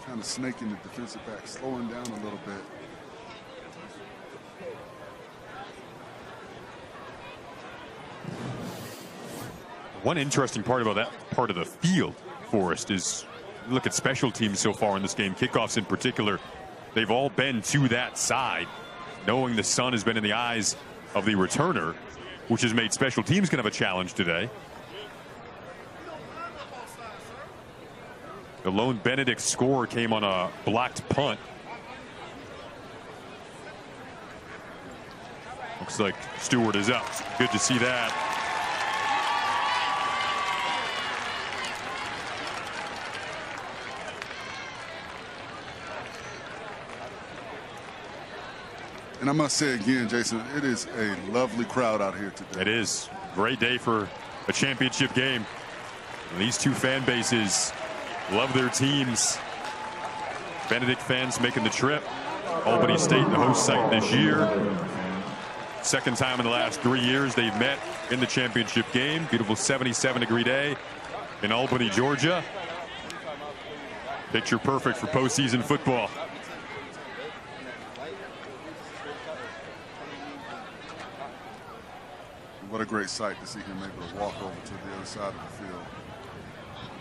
Kind of snaking the defensive back, slowing down a little bit. One interesting part about that part of the field, Forrest, is look at special teams so far in this game, kickoffs in particular. They've all been to that side, knowing the sun has been in the eyes of the returner, which has made special teams kind of a challenge today. The lone Benedict score came on a blocked punt. Looks like Stewart is up. Good to see that. And I must say again, Jason, it is a lovely crowd out here today. It is. Great day for a championship game. And these two fan bases love their teams. Benedict fans making the trip. Albany State, the host site this year. Second time in the last 3 years they've met in the championship game. Beautiful 77-degree day in Albany, Georgia. Picture perfect for postseason football. What a great sight to see him able to walk over to the other side of the field.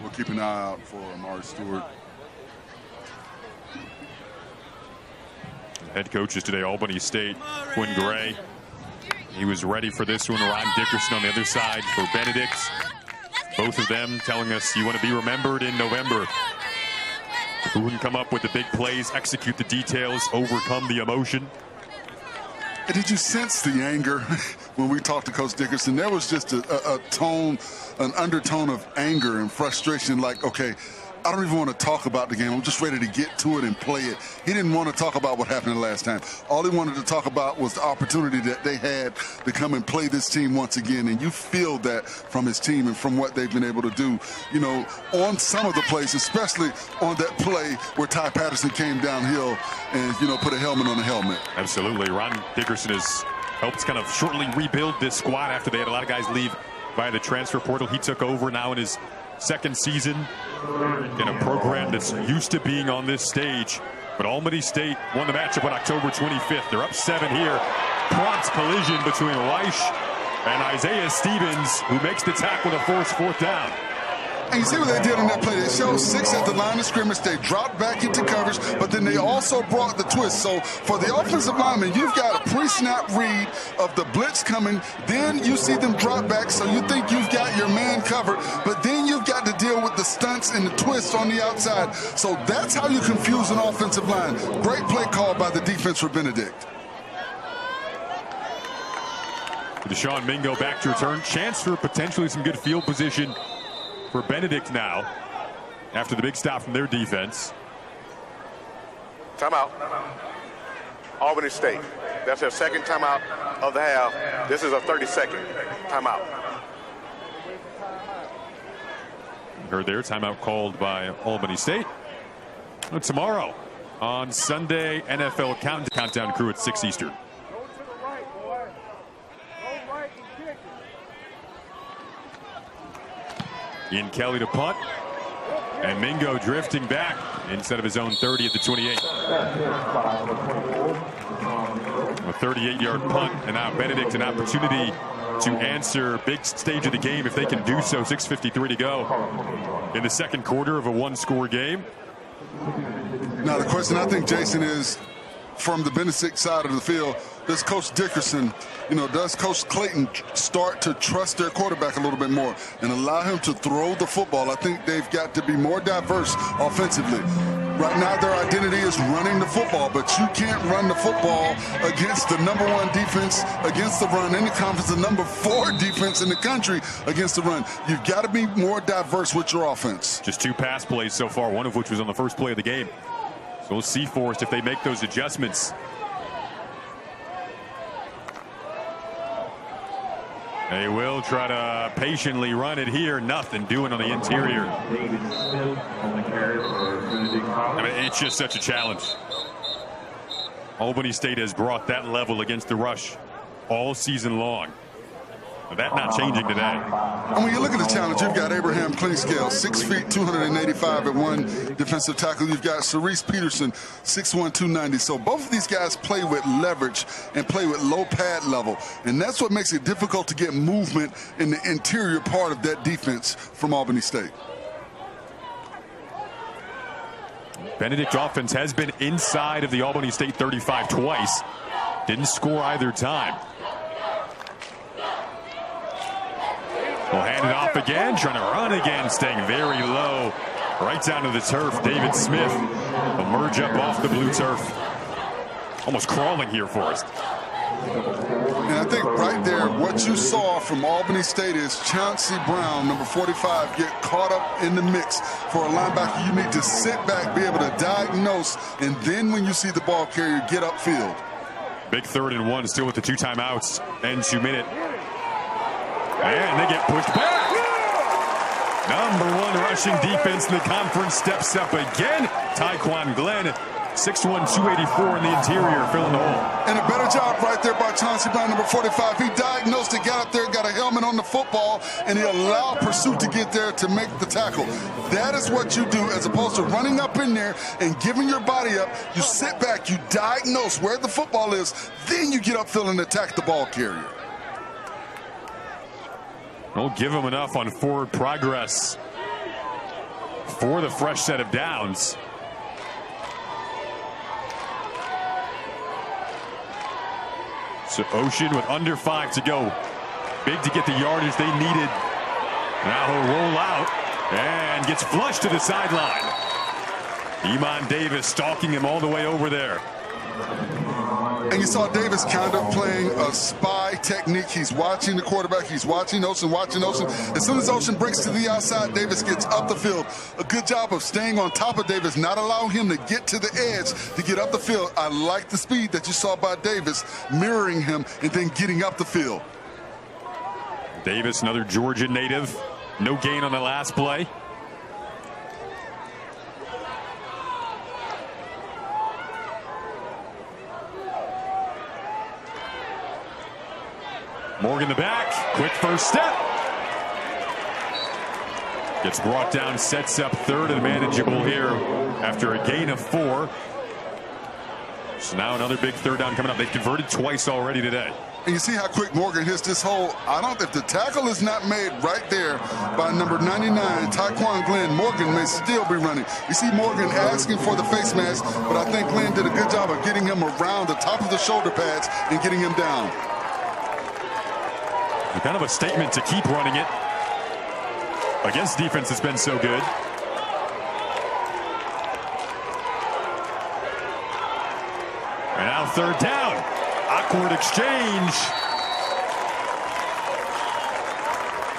We'll keep an eye out for Amari Stewart. Head coaches today, Albany State, Quinn Gray. He was ready for this one. Ron Dickerson on the other side for Benedict. Both of them telling us you want to be remembered in November. Who can come up with the big plays, execute the details, overcome the emotion. And did you sense the anger when we talked to Coach Dickerson? There was just a tone, an undertone of anger and frustration, like, okay, I don't even want to talk about the game. I'm just ready to get to it and play it. He didn't want to talk about what happened the last time. All he wanted to talk about was the opportunity that they had to come and play this team once again. And you feel that from his team and from what they've been able to do, you know, on some of the plays, especially on that play where Ty Patterson came downhill and, you know, put a helmet on a helmet. Absolutely. Ron Dickerson has helped kind of shortly rebuild this squad after they had a lot of guys leave via the transfer portal. He took over now in his second season in a program that's used to being on this stage. But Albany State won the matchup on October 25th. They're up 7 here. prompt collision between Weish and Isaiah Stevens, who makes the tackle to force 4th down. And you see what they did on that play. They showed 6 at the line of scrimmage. They dropped back into coverage, but then they also brought the twist. So for the offensive lineman, you've got a pre-snap read of the blitz coming. Then you see them drop back, so you think you've got your man covered. But then you've got to deal with the stunts and the twists on the outside. So that's how you confuse an offensive line. Great play call by the defense for Benedict. Deshaun Mingo back to return. Chance for potentially some good field position for Benedict now, after the big stop from their defense. Timeout. Albany State. That's their 2nd timeout of the half. This is a 30-second timeout. Heard there, timeout called by Albany State. Tomorrow on Sunday, NFL countdown crew at 6 Eastern. Ian Kelly to punt, and Mingo drifting back instead of his own 30 at the 28. A 38-yard punt, and now Benedict an opportunity to answer big stage of the game if they can do so. 6:53 to go in the 2nd quarter of a 1-score game. Now the question, I think, Jason, is from the Benedict side of the field, does Coach Dickerson, does Coach Clayton start to trust their quarterback a little bit more and allow him to throw the football? I think they've got to be more diverse offensively. Right now their identity is running the football, but you can't run the football against the #1 defense against the run in the conference, the #4 defense in the country against the run. You've got to be more diverse with your offense. Just 2 pass plays so far, one of which was on the first play of the game. So we'll see, Forrest, if they make those adjustments. They will try to patiently run it here. Nothing doing on the interior. I mean, it's just such a challenge. Albany State has brought that level against the rush all season long. That not changing today. And when you look at the challenge, you've got Abraham Klingscale, 6 feet, 285 at 1 defensive tackle. You've got Cerise Peterson, 6'1", 290. So both of these guys play with leverage and play with low pad level. And that's what makes it difficult to get movement in the interior part of that defense from Albany State. Benedict offense has been inside of the Albany State 35 twice. Didn't score either time. We'll hand it off again, trying to run again, staying very low, right down to the turf. David Smith will merge up off the blue turf. Almost crawling here for us. And I think right there, what you saw from Albany State is Chauncey Brown, number 45, get caught up in the mix. For a linebacker, you need to sit back, be able to diagnose, and then when you see the ball carrier, get upfield. Big 3rd and 1, still with the 2 timeouts and 2 minute. And they get pushed back. #1 rushing defense in the conference steps up again. Tyquan Glenn, 6'1", 284 in the interior, filling the hole. And a better job right there by Chauncey Brown, number 45. He diagnosed it, got up there, got a helmet on the football, and he allowed pursuit to get there to make the tackle. That is what you do, as opposed to running up in there and giving your body up. You sit back, you diagnose where the football is, then you get upfield and attack the ball carrier. Don't give them enough on forward progress for the fresh set of downs. So Ocean with under 5 to go. Big to get the yardage they needed. Now he'll roll out and gets flushed to the sideline. Iman Davis stalking him all the way over there. And you saw Davis kind of playing a spy technique. He's watching the quarterback. He's watching Ocean, watching Ocean. As soon as Ocean breaks to the outside, Davis gets up the field. A good job of staying on top of Davis, not allowing him to get to the edge to get up the field. I like the speed that you saw by Davis, mirroring him and then getting up the field. Davis, another Georgia native. No gain on the last play. Morgan the back, quick first step. Gets brought down, sets up 3rd and manageable here after a gain of 4. So now another big third down coming up. They've converted twice already today. And you see how quick Morgan hits this hole. If the tackle is not made right there by number 99, Tyquan Glenn, Morgan may still be running. You see Morgan asking for the face mask, but I think Glenn did a good job of getting him around the top of the shoulder pads and getting him down. Kind of a statement to keep running it against defense that's been so good. And now third down. Awkward exchange.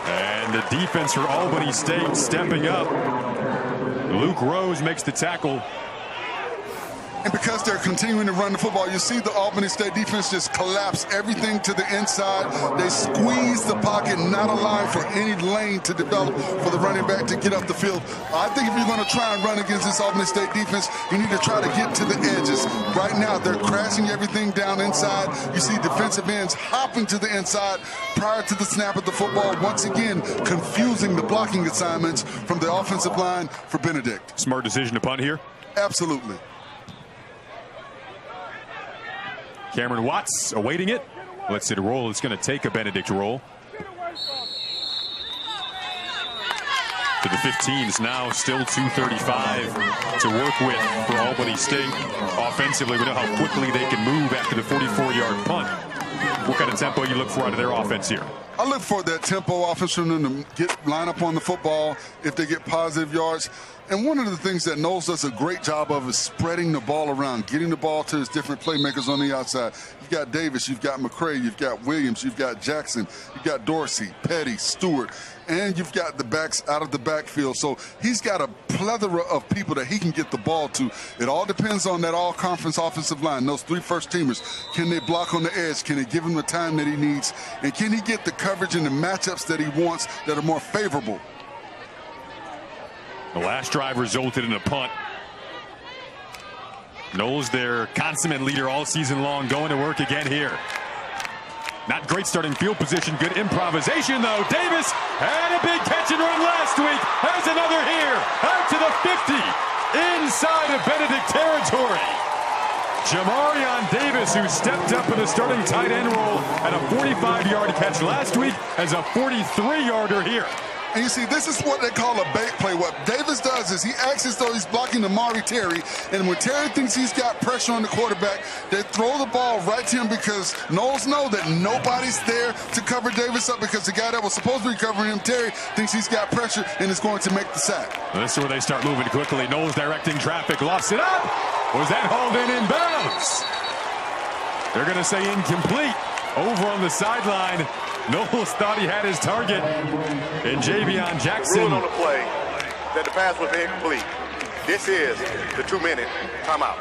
And the defense for Albany State stepping up. Luke Rose makes the tackle. And because they're continuing to run the football, you see the Albany State defense just collapse everything to the inside. They squeeze the pocket, not allowing for any lane to develop for the running back to get up the field. I think if you're going to try and run against this Albany State defense, you need to try to get to the edges. Right now, they're crashing everything down inside. You see defensive ends hopping to the inside prior to the snap of the football, once again confusing the blocking assignments from the offensive line for Benedict. Smart decision to punt here. Absolutely. Cameron Watts awaiting it. Let's see the roll. It's going to take a Benedict roll. To the 15 is now still 2:35 to work with for Albany State. Offensively, we know how quickly they can move after the 44-yard punt. What kind of tempo you look for out of their offense here? I look for that tempo offense from them to line up on the football if they get positive yards. And one of the things that Knowles does a great job of is spreading the ball around, getting the ball to his different playmakers on the outside. You've got Davis, you've got McCray, you've got Williams, you've got Jackson, you've got Dorsey, Petty, Stewart, and you've got the backs out of the backfield. So he's got a plethora of people that he can get the ball to. It all depends on that all-conference offensive line, those three first-teamers. Can they block on the edge? Can they give him the time that he needs? And can he get the coverage and the matchups that he wants that are more favorable? The last drive resulted in a punt. Knowles, their consummate leader all season long, going to work again here. Not great starting field position. Good improvisation, though. Davis had a big catch and run last week. Has another here. Out to the 50. Inside of Benedict territory. Jamarion Davis, who stepped up in the starting tight end role at a 45-yard catch last week, has a 43-yarder here. And you see, this is what they call a bait play. What Davis does is he acts as though he's blocking Amari Terry, and when Terry thinks he's got pressure on the quarterback, they throw the ball right to him because Knowles know that nobody's there to cover Davis up because the guy that was supposed to be covering him, Terry, thinks he's got pressure and is going to make the sack. Well, this is where they start moving quickly. Knowles directing traffic, lost it up. Was that hauled in bounds? They're going to say incomplete. Over on the sideline, Knowles thought he had his target. And Javion Jackson. Ruling on the play that the pass was incomplete. This is the 2-minute timeout.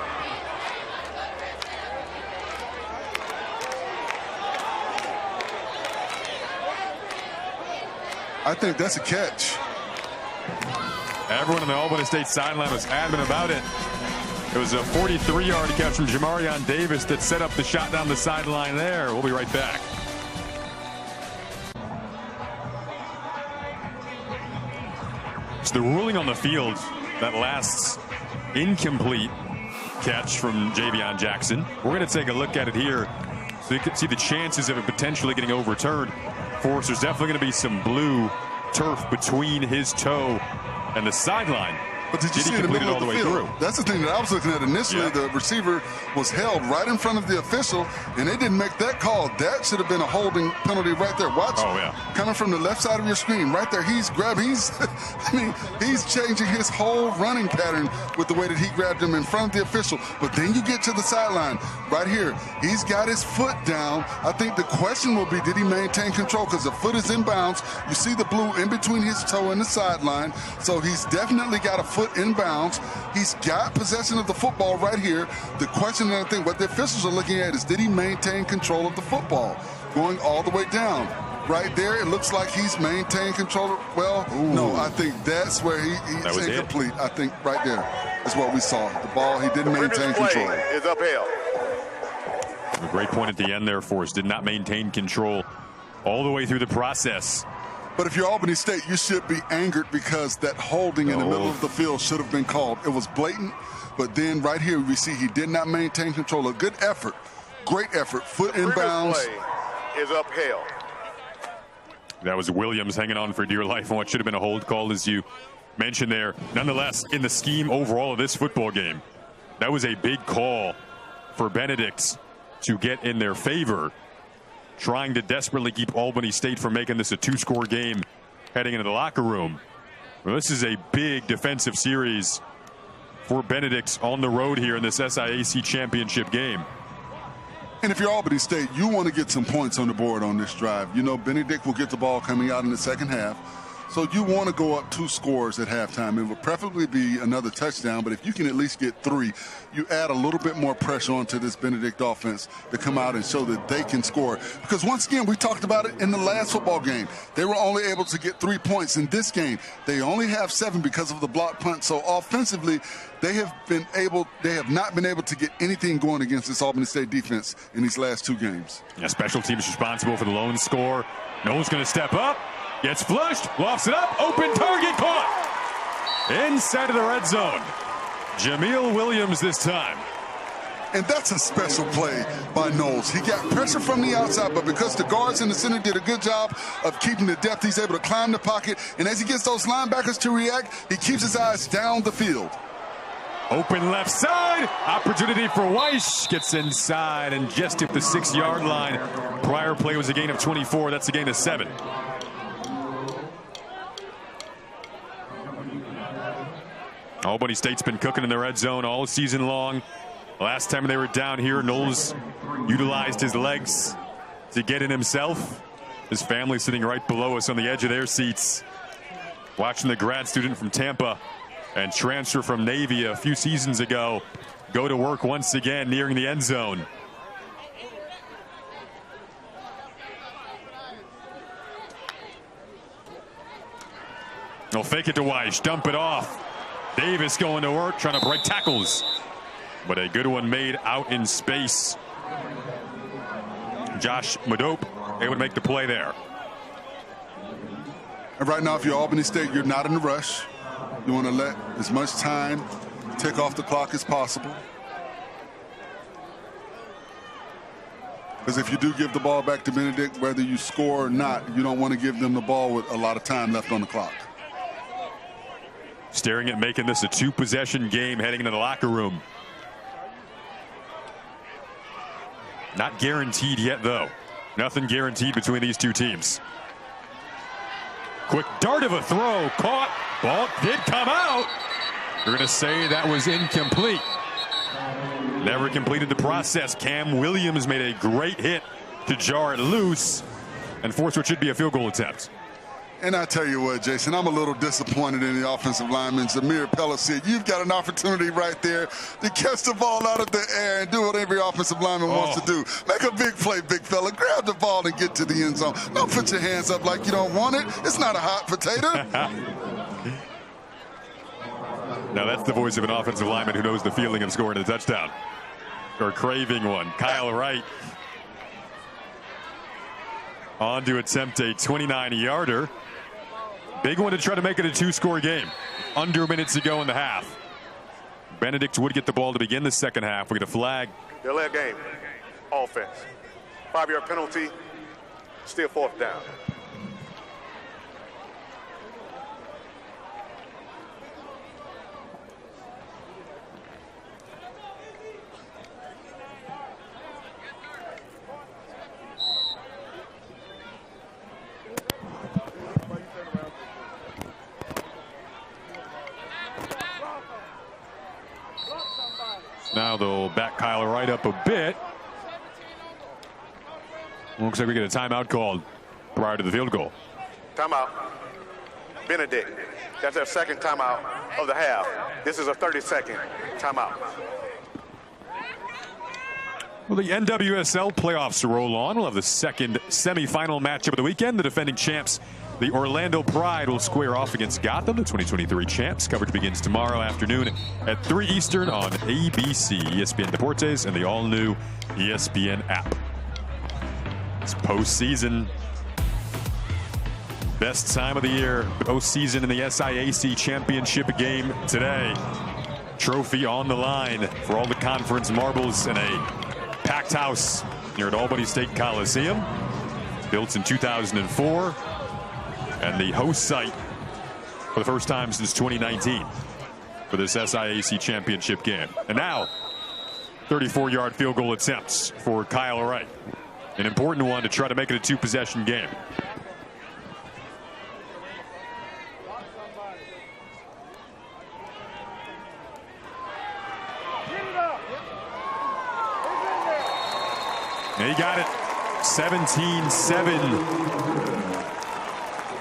I think that's a catch. Everyone on the Albany State sideline was adamant about it. It was a 43-yard catch from Jamarion Davis that set up the shot down the sideline there. We'll be right back. So the ruling on the field, that last incomplete catch from Javion Jackson. We're going to take a look at it here so you can see the chances of it potentially getting overturned. For us, there's definitely going to be some blue turf between his toe and the sideline. But did you see in the middle of the field? That's the thing that I was looking at initially. Yeah. The receiver was held right in front of the official, and they didn't make that call. That should have been a holding penalty right there. Watch. Oh, yeah. Coming from the left side of your screen, right there. He's changing his whole running pattern with the way that he grabbed him in front of the official. But then you get to the sideline right here. He's got his foot down. I think the question will be, did he maintain control? Because the foot is in bounds. You see the blue in between his toe and the sideline. So he's definitely got a foot in bounds. He's got possession of the football right here. The question, and I think what the officials are looking at is, did he maintain control of the football going all the way down? Right there, it looks like he's maintained control. Well, no, I think that's where he's incomplete. I think right there is what we saw. The ball, he didn't maintain control. Is upheld. A great point at the end there for us. Did not maintain control all the way through the process. But if you're Albany State, you should be angered because that holding in the middle of the field should have been called. It was blatant, but then right here we see he did not maintain control. A good effort, great effort, foot inbounds. Play is upheld. That was Williams hanging on for dear life on what should have been a hold call, as you mentioned there. Nonetheless, in the scheme overall of this football game, that was a big call for Benedict to get in their favor, trying to desperately keep Albany State from making this a two-score game heading into the locker room. Well, this is a big defensive series for Benedict on the road here in this SIAC Championship game. And if you're Albany State, you want to get some points on the board on this drive. You know, Benedict will get the ball coming out in the second half. So you want to go up 2 scores at halftime. It would preferably be another touchdown, but if you can at least get 3, you add a little bit more pressure onto this Benedict offense to come out and show that they can score. Because once again, we talked about it in the last football game. They were only able to get 3 points. In this game, they only have 7 because of the block punt. So offensively, they have not been able to get anything going against this Albany State defense in these last 2 games. Yeah, special teams responsible for the lone score. No one's going to step up. Gets flushed, lofts it up, open target caught. Inside of the red zone. Jameel Williams this time. And that's a special play by Knowles. He got pressure from the outside, but because the guards in the center did a good job of keeping the depth, he's able to climb the pocket. And as he gets those linebackers to react, he keeps his eyes down the field. Open left side. Opportunity for Weiss. Gets inside and just at the 6-yard line. Prior play was a gain of 24. That's a gain of 7. Albany State's been cooking in the red zone all season long. Last time they were down here, Knowles utilized his legs to get in himself. His family sitting right below us on the edge of their seats, watching the grad student from Tampa and transfer from Navy a few seasons ago go to work once again nearing the end zone. They'll fake it to Weiss, dump it off. Davis going to work, trying to break tackles. But a good one made out in space. Josh Madope able to make the play there. And right now, if you're Albany State, you're not in a rush. You want to let as much time tick off the clock as possible. Because if you do give the ball back to Benedict, whether you score or not, you don't want to give them the ball with a lot of time left on the clock. Staring at making this a 2-possession game heading into the locker room. Not guaranteed yet, though. Nothing guaranteed between these 2 teams. Quick dart of a throw. Caught. Ball did come out. You're going to say that was incomplete. Never completed the process. Cam Williams made a great hit to jar it loose and force what should be a field goal attempt. And I tell you what, Jason, I'm a little disappointed in the offensive lineman, Zamir Pellissier. You've got an opportunity right there to catch the ball out of the air and do what every offensive lineman wants to do. Make a big play, big fella. Grab the ball and get to the end zone. Don't put your hands up like you don't want it. It's not a hot potato. Now that's the voice of an offensive lineman who knows the feeling of scoring a touchdown. Or craving one. Kyle Wright on to attempt a 29-yarder. Big one to try to make it a 2-score game. Under minutes to go in the half. Benedict would get the ball to begin the second half. We get a flag. Delay game. Offense. 5-yard penalty. Still 4th down. Now they'll back Kyle Wright up a bit. Looks like we get a timeout called prior to the field goal. Timeout. Benedict. That's their second timeout of the half. This is a 30-second timeout. Well, the NWSL playoffs roll on. We'll have the second semifinal matchup of the weekend. The defending champs, the Orlando Pride, will square off against Gotham, the 2023 champs. Coverage begins tomorrow afternoon at 3 Eastern on ABC, ESPN Deportes, and the all-new ESPN app. It's postseason. Best time of the year, postseason in the SIAC Championship game today. Trophy on the line for all the conference marbles in a packed house here at Albany State Coliseum. Built in 2004 and the host site for the first time since 2019 for this SIAC Championship game. And now 34-yard field goal attempts for Kyle Wright. An important one to try to make it a two-possession game. He got it. 17-7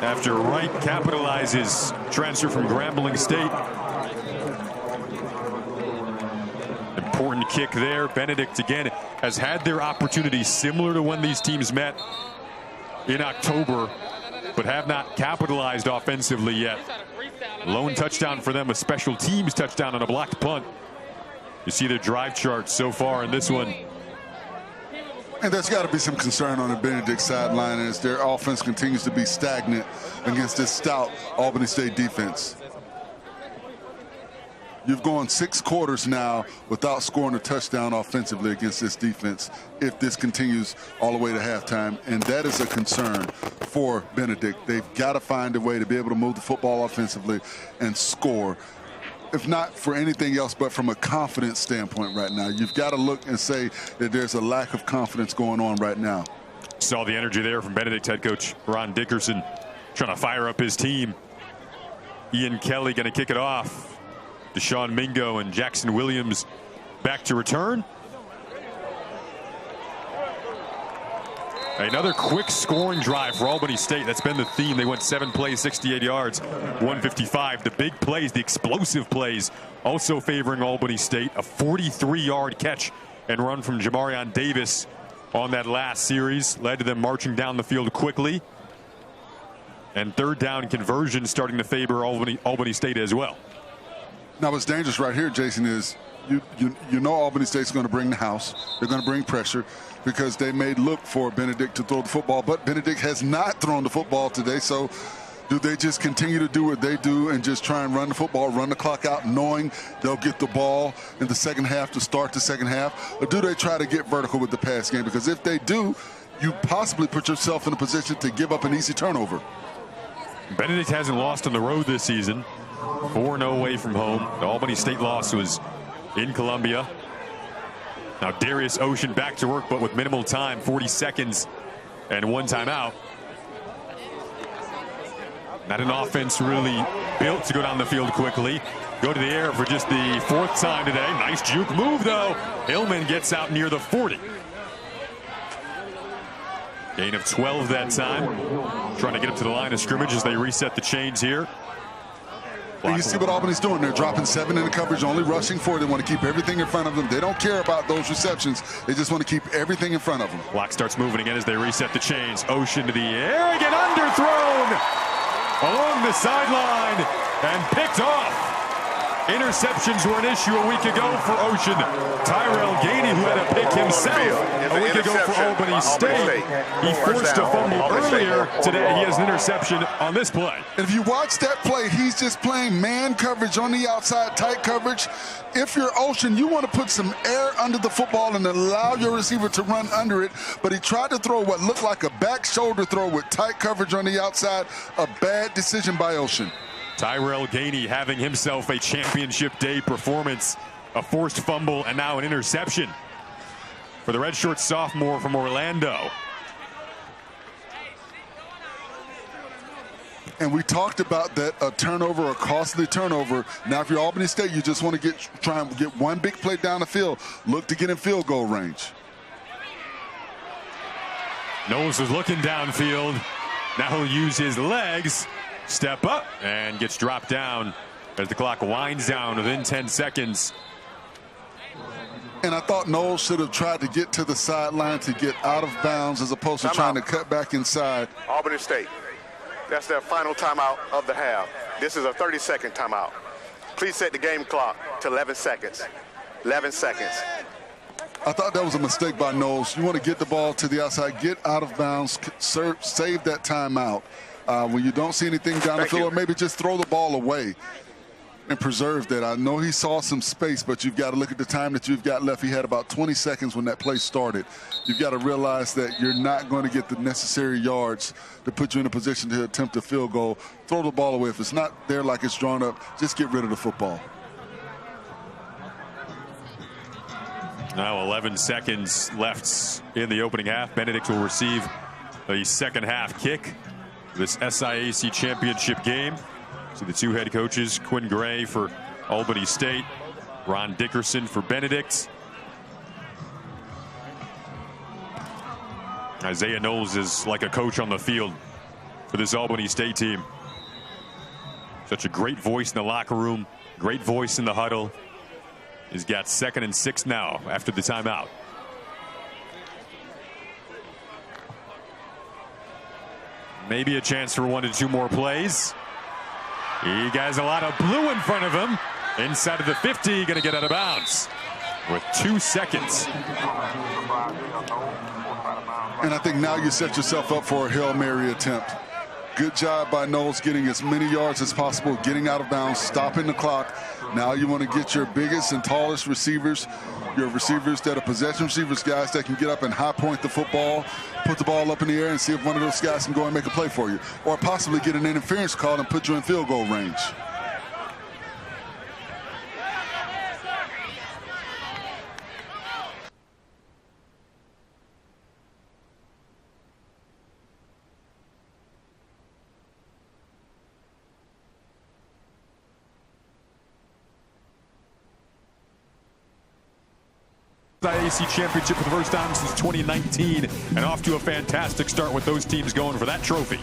after Wright capitalizes transfer from Grambling State. Important kick there. Benedict again has had their opportunities similar to when these teams met in October, but have not capitalized offensively yet. Lone touchdown for them, a special teams touchdown on a blocked punt. You see their drive chart so far in this one. And there's got to be some concern on the Benedict sideline as their offense continues to be stagnant against this stout Albany State defense. You've gone 6 quarters now without scoring a touchdown offensively against this defense if this continues all the way to halftime, and that is a concern for Benedict. They've got to find a way to be able to move the football offensively and score, if not for anything else, but from a confidence standpoint right now. You've got to look and say that there's a lack of confidence going on right now. Saw the energy there from Benedict head coach Ron Dickerson trying to fire up his team. Ian Kelly going to kick it off. Deshaun Mingo and Jackson Williams back to return. Another quick scoring drive for Albany State. That's been the theme. They went 7 plays, 68 yards, 155. The big plays, the explosive plays, also favoring Albany State. A 43-yard catch and run from Jamarion Davis on that last series led to them marching down the field quickly. And third down conversion starting to favor Albany State as well. Now, what's dangerous right here, Jason, is you know Albany State's going to bring the house. They're going to bring pressure because they may look for Benedict to throw the football, but Benedict has not thrown the football today. So do they just continue to do what they do and just try and run the football, run the clock out, knowing they'll get the ball in the second half to start the second half? Or do they try to get vertical with the pass game? Because if they do, you possibly put yourself in a position to give up an easy turnover. Benedict hasn't lost on the road this season. 4-0 away from home. The Albany State loss was in Columbia. Now Darius Ocean back to work, but with minimal time, 40 seconds and 1 timeout. Not an offense really built to go down the field quickly. Go to the air for just the 4th time today. Nice juke move though. Hillman gets out near the 40. Gain of 12 that time. Trying to get up to the line of scrimmage as they reset the chains here. And you see what Albany's doing. They're dropping 7 in the coverage, only rushing 4. They want to keep everything in front of them. They don't care about those receptions. They just want to keep everything in front of them. Block starts moving again as they reset the chains. Ocean to the air again, underthrown along the sideline and picked off. Interceptions were an issue a week ago for Ocean. Tyrell Gainey, who had a pick himself a week ago for Albany State. He forced a fumble earlier. Today he has an interception on this play. And if you watch that play, he's just playing man coverage on the outside, tight coverage. If you're Ocean, you want to put some air under the football and allow your receiver to run under it. But he tried to throw what looked like a back shoulder throw with tight coverage on the outside. A bad decision by Ocean. Tyrell Gainey having himself a championship day performance. A forced fumble and now an interception for the redshirt sophomore from Orlando. And we talked about that, a turnover, a costly turnover. Now, if you're Albany State, you just want to try and get one big play down the field. Look to get in field goal range. Knowles was looking downfield. Now he'll use his legs. Step up and gets dropped down as the clock winds down within 10 seconds. And I thought Knowles should have tried to get to the sideline to get out of bounds as opposed to trying to cut back inside. Albany State, that's their final timeout of the half. This is a 30-second timeout. Please set the game clock to 11 seconds. 11 seconds. I thought that was a mistake by Knowles. You want to get the ball to the outside, get out of bounds, save that timeout. When you don't see anything down the field, or maybe just throw the ball away and preserve that. I know he saw some space, but you've got to look at the time that you've got left. He had about 20 seconds when that play started. You've got to realize that you're not going to get the necessary yards to put you in a position to attempt a field goal. Throw the ball away. If it's not there like it's drawn up, just get rid of the football. Now 11 seconds left in the opening half. Benedict will receive the second half kick. This SIAC Championship game. So the two head coaches, Quinn Gray for Albany State, Ron Dickerson for Benedict. Isaiah Knowles is like a coach on the field for this Albany State team. Such a great voice in the locker room, great voice in the huddle. He's got 2nd and 6 now after the timeout. Maybe a chance for 1 to 2 more plays. He has a lot of blue in front of him. Inside of the 50, going to get out of bounds with 2 seconds. And I think now you set yourself up for a Hail Mary attempt. Good job by Knowles getting as many yards as possible, getting out of bounds, stopping the clock. Now you want to get your biggest and tallest receivers, your receivers that are possession receivers, guys that can get up and high point the football, put the ball up in the air and see if one of those guys can go and make a play for you, or possibly get an interference call and put you in field goal range. SIAC Championship for the first time since 2019, and off to a fantastic start with those teams going for that trophy.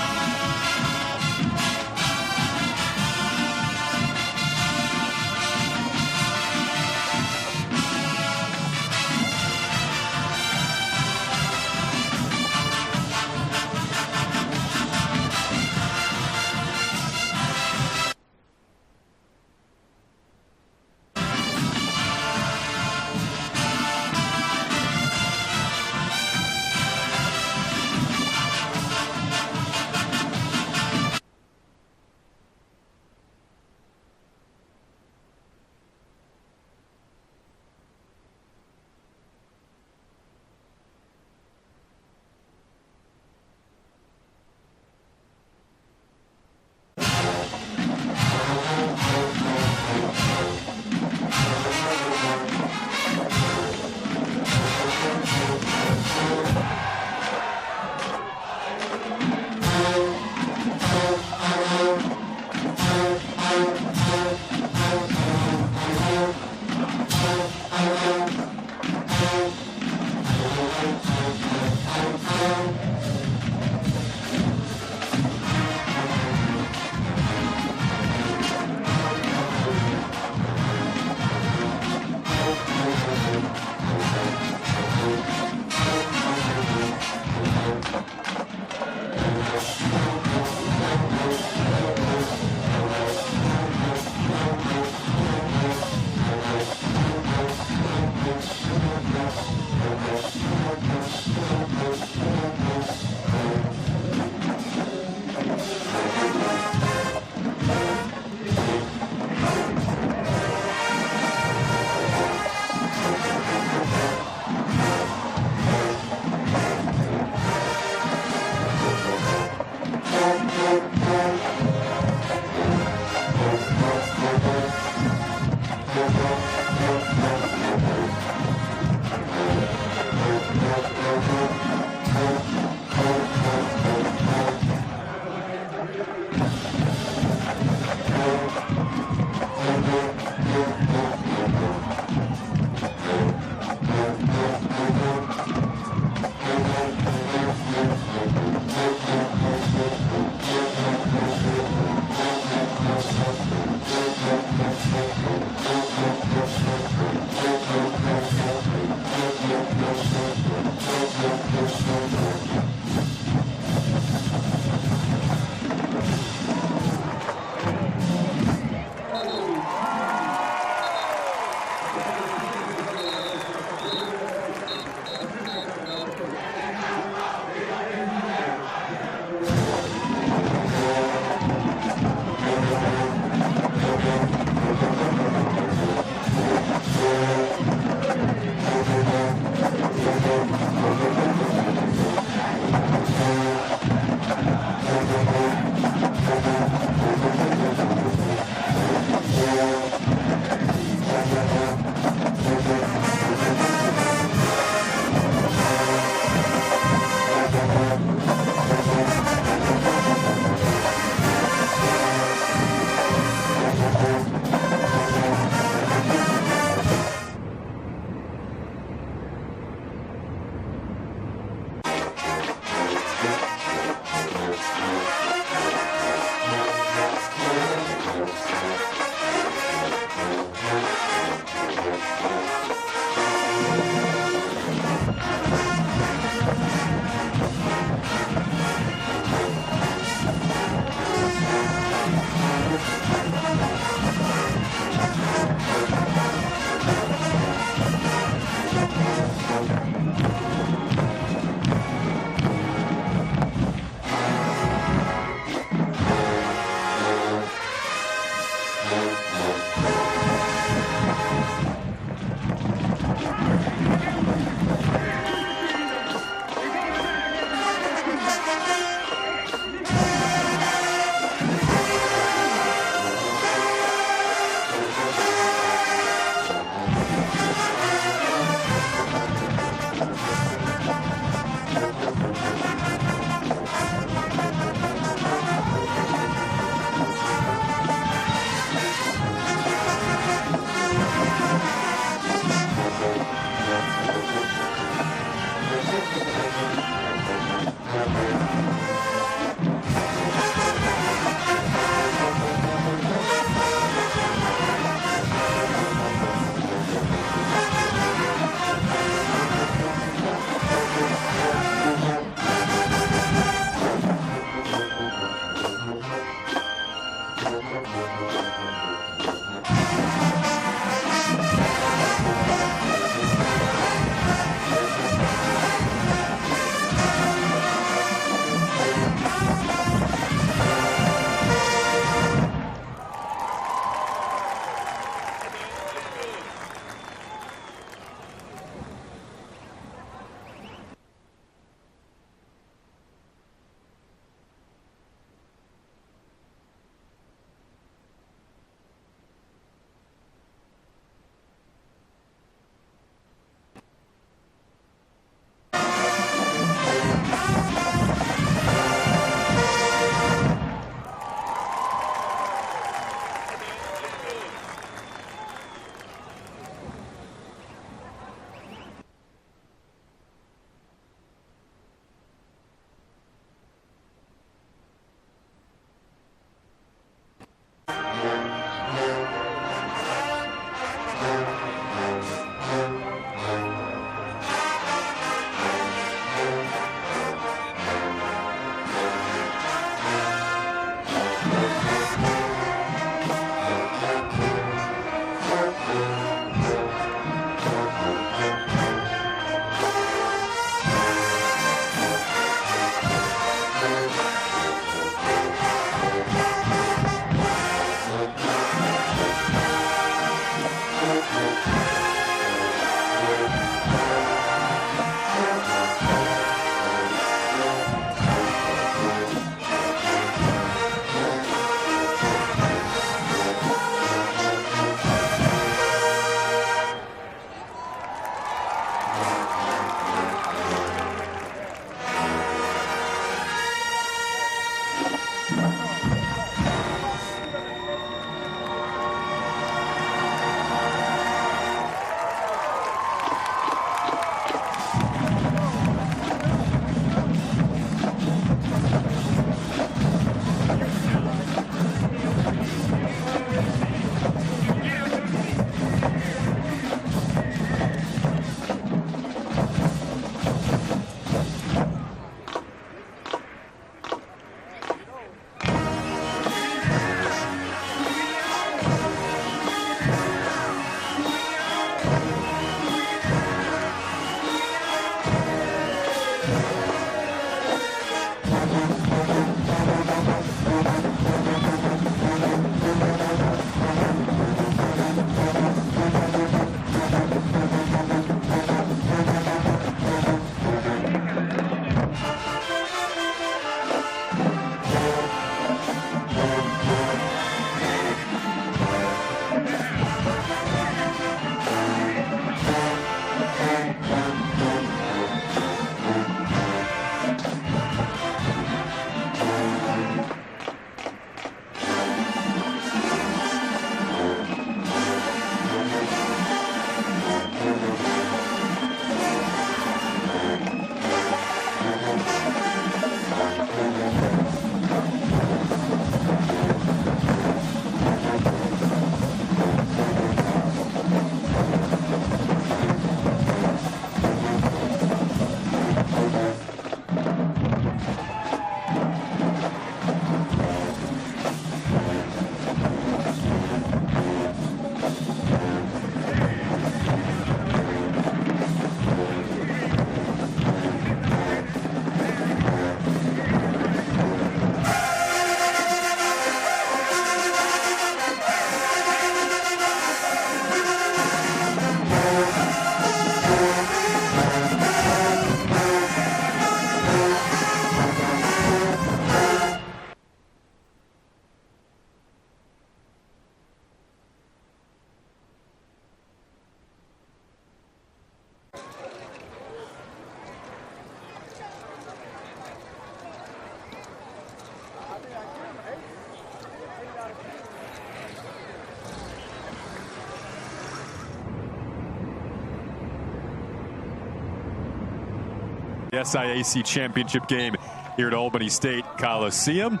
The SIAC Championship game here at Albany State Coliseum.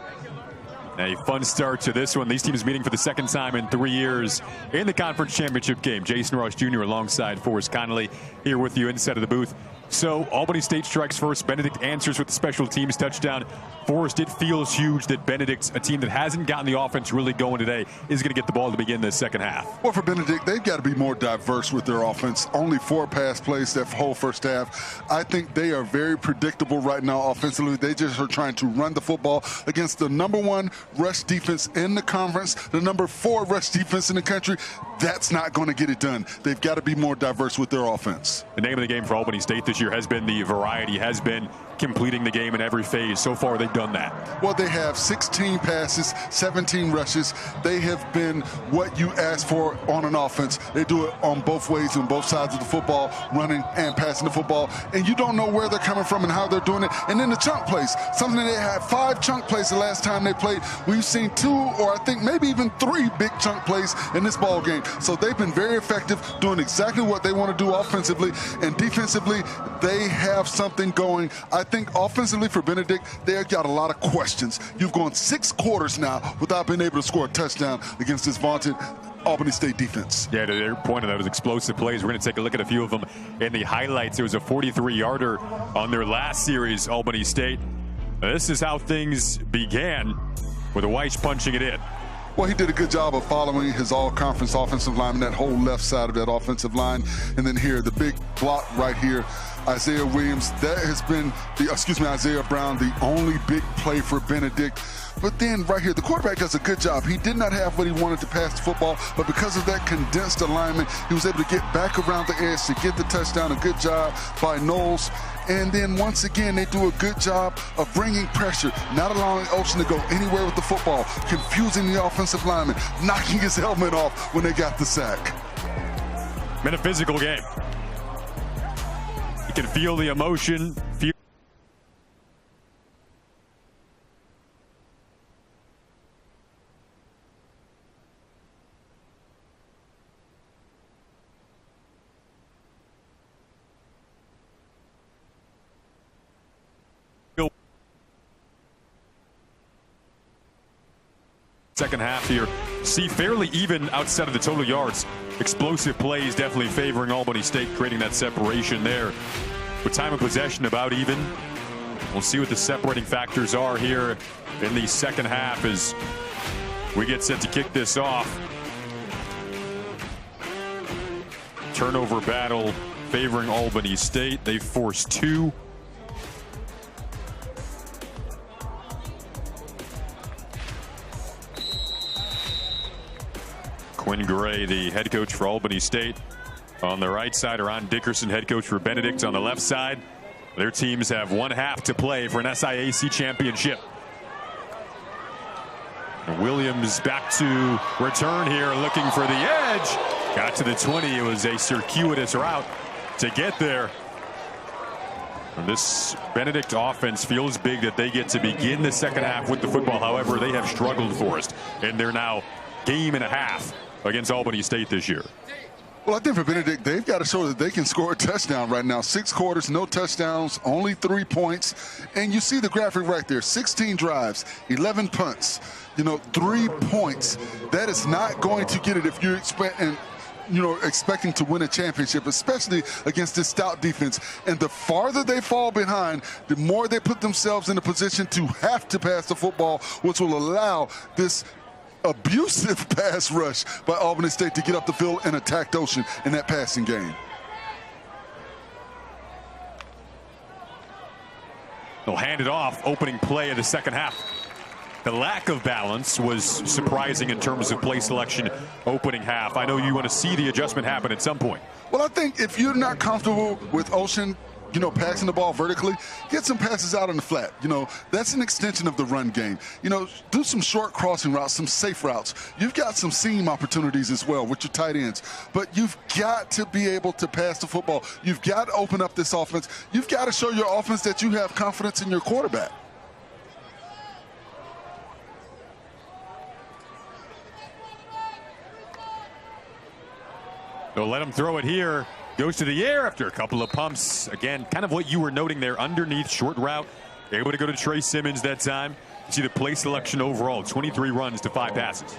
A fun start to this one. These teams meeting for the second time in 3 years in the conference championship game. Jason Ross Jr. alongside Forrest Connolly here with you inside of the booth. So Albany State strikes first. Benedict answers with the special teams touchdown. Forrest, it feels huge that Benedict, a team that hasn't gotten the offense really going today, is going to get the ball to begin the second half. Well, for Benedict, they've got to be more diverse with their offense. Only 4 pass plays that whole first half. I think they are very predictable right now offensively. They just are trying to run the football against the #1 rush defense in the conference, the #4 rush defense in the country. That's not going to get it done. They've got to be more diverse with their offense. The name of the game for Albany State this year has been the variety, has been completing the game in every phase. So far, they've done that. Well, they have 16 passes, 17 rushes. They have been what you ask for on an offense. They do it on both ways, on both sides of the football, running and passing the football. And you don't know where they're coming from and how they're doing it. And then the chunk plays. Something they had 5 chunk plays the last time they played. We've seen 2 or I think maybe even 3 big chunk plays in this ball game. So they've been very effective doing exactly what they want to do offensively. And defensively, they have something going. I think offensively for Benedict, they've got a lot of questions. You've gone 6 quarters now without being able to score a touchdown against this vaunted Albany State defense. Yeah, to their point of those explosive plays, we're going to take a look at a few of them in the highlights. It was a 43-yarder on their last series, Albany State. This is how things began with a Weiss punching it in. Well, he did a good job of following his all-conference offensive lineman, that whole left side of that offensive line. And then here, the big block right here, Isaiah Williams, that has been Isaiah Brown, the only big play for Benedict. But then right here, the quarterback does a good job. He did not have what he wanted to pass the football, but because of that condensed alignment, he was able to get back around the edge to get the touchdown. A good job by Knowles. And then once again, they do a good job of bringing pressure, not allowing Ocean to go anywhere with the football, confusing the offensive lineman, knocking his helmet off when they got the sack. Been a physical game. You can feel the emotion. Second half here, see fairly even outside of the total yards. Explosive plays definitely favoring Albany State, creating that separation there. With time of possession about even. We'll see what the separating factors are here in the second half as we get set to kick this off. Turnover battle favoring Albany State. They forced 2. Quinn Gray, the head coach for Albany State, on the right side. Ron Dickerson, head coach for Benedict, on the left side. Their teams have 1 half to play for an SIAC championship. And Williams back to return here, looking for the edge. Got to the 20. It was a circuitous route to get there. And this Benedict offense feels big that they get to begin the second half with the football. However, they have struggled, Forrest, and they're now game and a half against Albany State this year. Well, I think for Benedict, they've got to show that they can score a touchdown right now. 6 quarters, no touchdowns, only 3 points. And you see the graphic right there, 16 drives, 11 punts, 3 points. That is not going to get it if you're expecting to win a championship, especially against this stout defense. And the farther they fall behind, the more they put themselves in a position to have to pass the football, which will allow this abusive pass rush by Albany State to get up the field and attack Ocean in that passing game. They'll hand it off, opening play of the second half. The lack of balance was surprising in terms of play selection opening half. I know you want to see the adjustment happen at some point. Well, I think if you're not comfortable with Ocean passing the ball vertically, get some passes out on the flat. That's an extension of the run game. Do some short crossing routes, some safe routes. You've got some seam opportunities as well with your tight ends. But you've got to be able to pass the football. You've got to open up this offense. You've got to show your offense that you have confidence in your quarterback. They'll let him throw it here. Goes to the air after a couple of pumps. Again, kind of what you were noting there, underneath, short route. Able to go to Trey Simmons that time. See the play selection overall, 23 runs to 5 passes.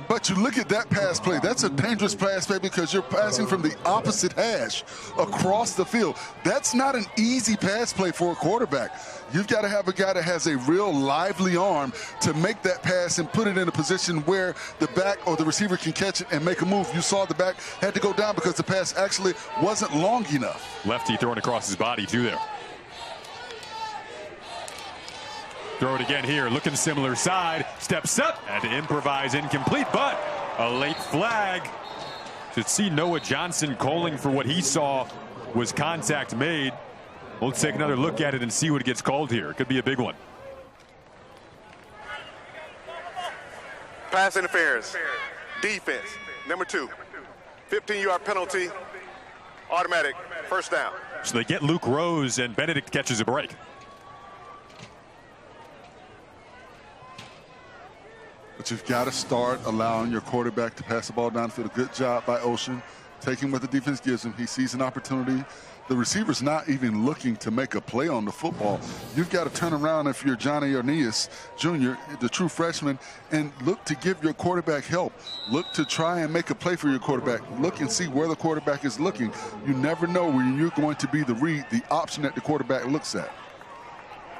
But you look at that pass play, that's a dangerous pass play because you're passing from the opposite hash across the field. That's not an easy pass play for a quarterback. You've got to have a guy that has a real lively arm to make that pass and put it in a position where the back or the receiver can catch it and make a move. You saw the back had to go down because the pass actually wasn't long enough. Lefty throwing across his body too there. Throw it again here, looking similar side, steps up, had to improvise, incomplete, but a late flag. To see Noah Johnson calling for what he saw was contact made. We'll take another look at it and see what gets called here. It could be a big one. Pass interference. Defense, number 2. 15-yard penalty, automatic, first down. So they get Luke Rose, and Benedict catches a break. But you've got to start allowing your quarterback to pass the ball downfield. A good job by Ocean, taking what the defense gives him. He sees an opportunity. The receiver's not even looking to make a play on the football. You've got to turn around if you're Johnny Orneas Jr., the true freshman, and look to give your quarterback help. Look to try and make a play for your quarterback. Look and see where the quarterback is looking. You never know when you're going to be the option that the quarterback looks at.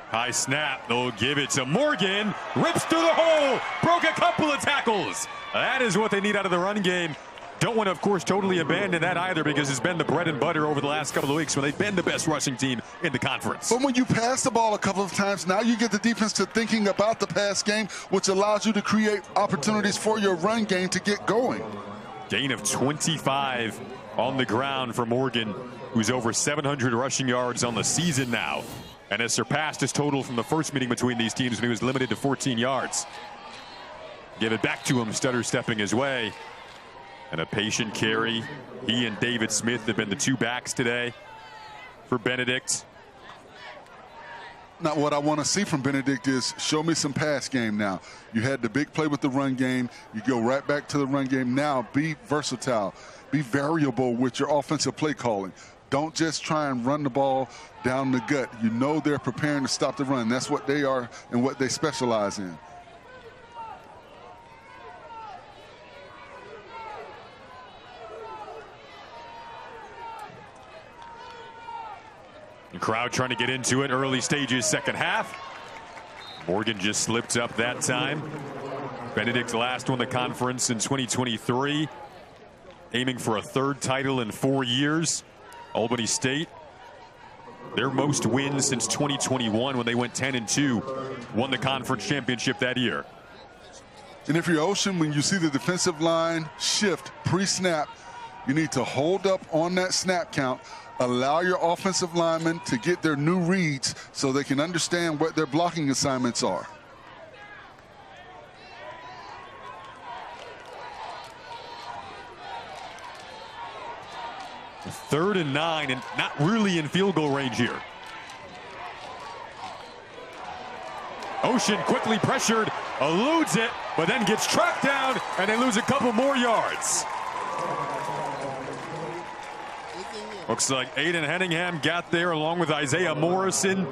High snap, they'll give it to Morgan, rips through the hole, broke a couple of tackles. That is what they need out of the run game. Don't want to, of course, totally abandon that either because it's been the bread and butter over the last couple of weeks when they've been the best rushing team in the conference. But when you pass the ball a couple of times, now you get the defense to thinking about the pass game, which allows you to create opportunities for your run game to get going. Gain of 25 on the ground for Morgan, who's over 700 rushing yards on the season now, and has surpassed his total from the first meeting between these teams when he was limited to 14 yards. Give it back to him, stutter stepping his way. And a patient carry. He and David Smith have been the two backs today for Benedict. Now, what I want to see from Benedict is show me some pass game now. You had the big play with the run game. You go right back to the run game. Now be versatile. Be variable with your offensive play calling. Don't just try and run the ball down the gut. You know they're preparing to stop the run. That's what they are and what they specialize in. The crowd trying to get into it early stages, second half. Morgan just slipped up that time. Benedict's last won the conference in 2023. Aiming for a third title in 4 years. Albany State, their most wins since 2021 when they went 10-2, won the conference championship that year. And if you're Ocean, when you see the defensive line shift pre-snap, you need to hold up on that snap count, allow your offensive linemen to get their new reads so they can understand what their blocking assignments are. Third and 9, and not really in field goal range here. Ocean quickly pressured, eludes it, but then gets tracked down, and they lose a couple more yards. Looks like Aiden Henningham got there along with Isaiah Morrison.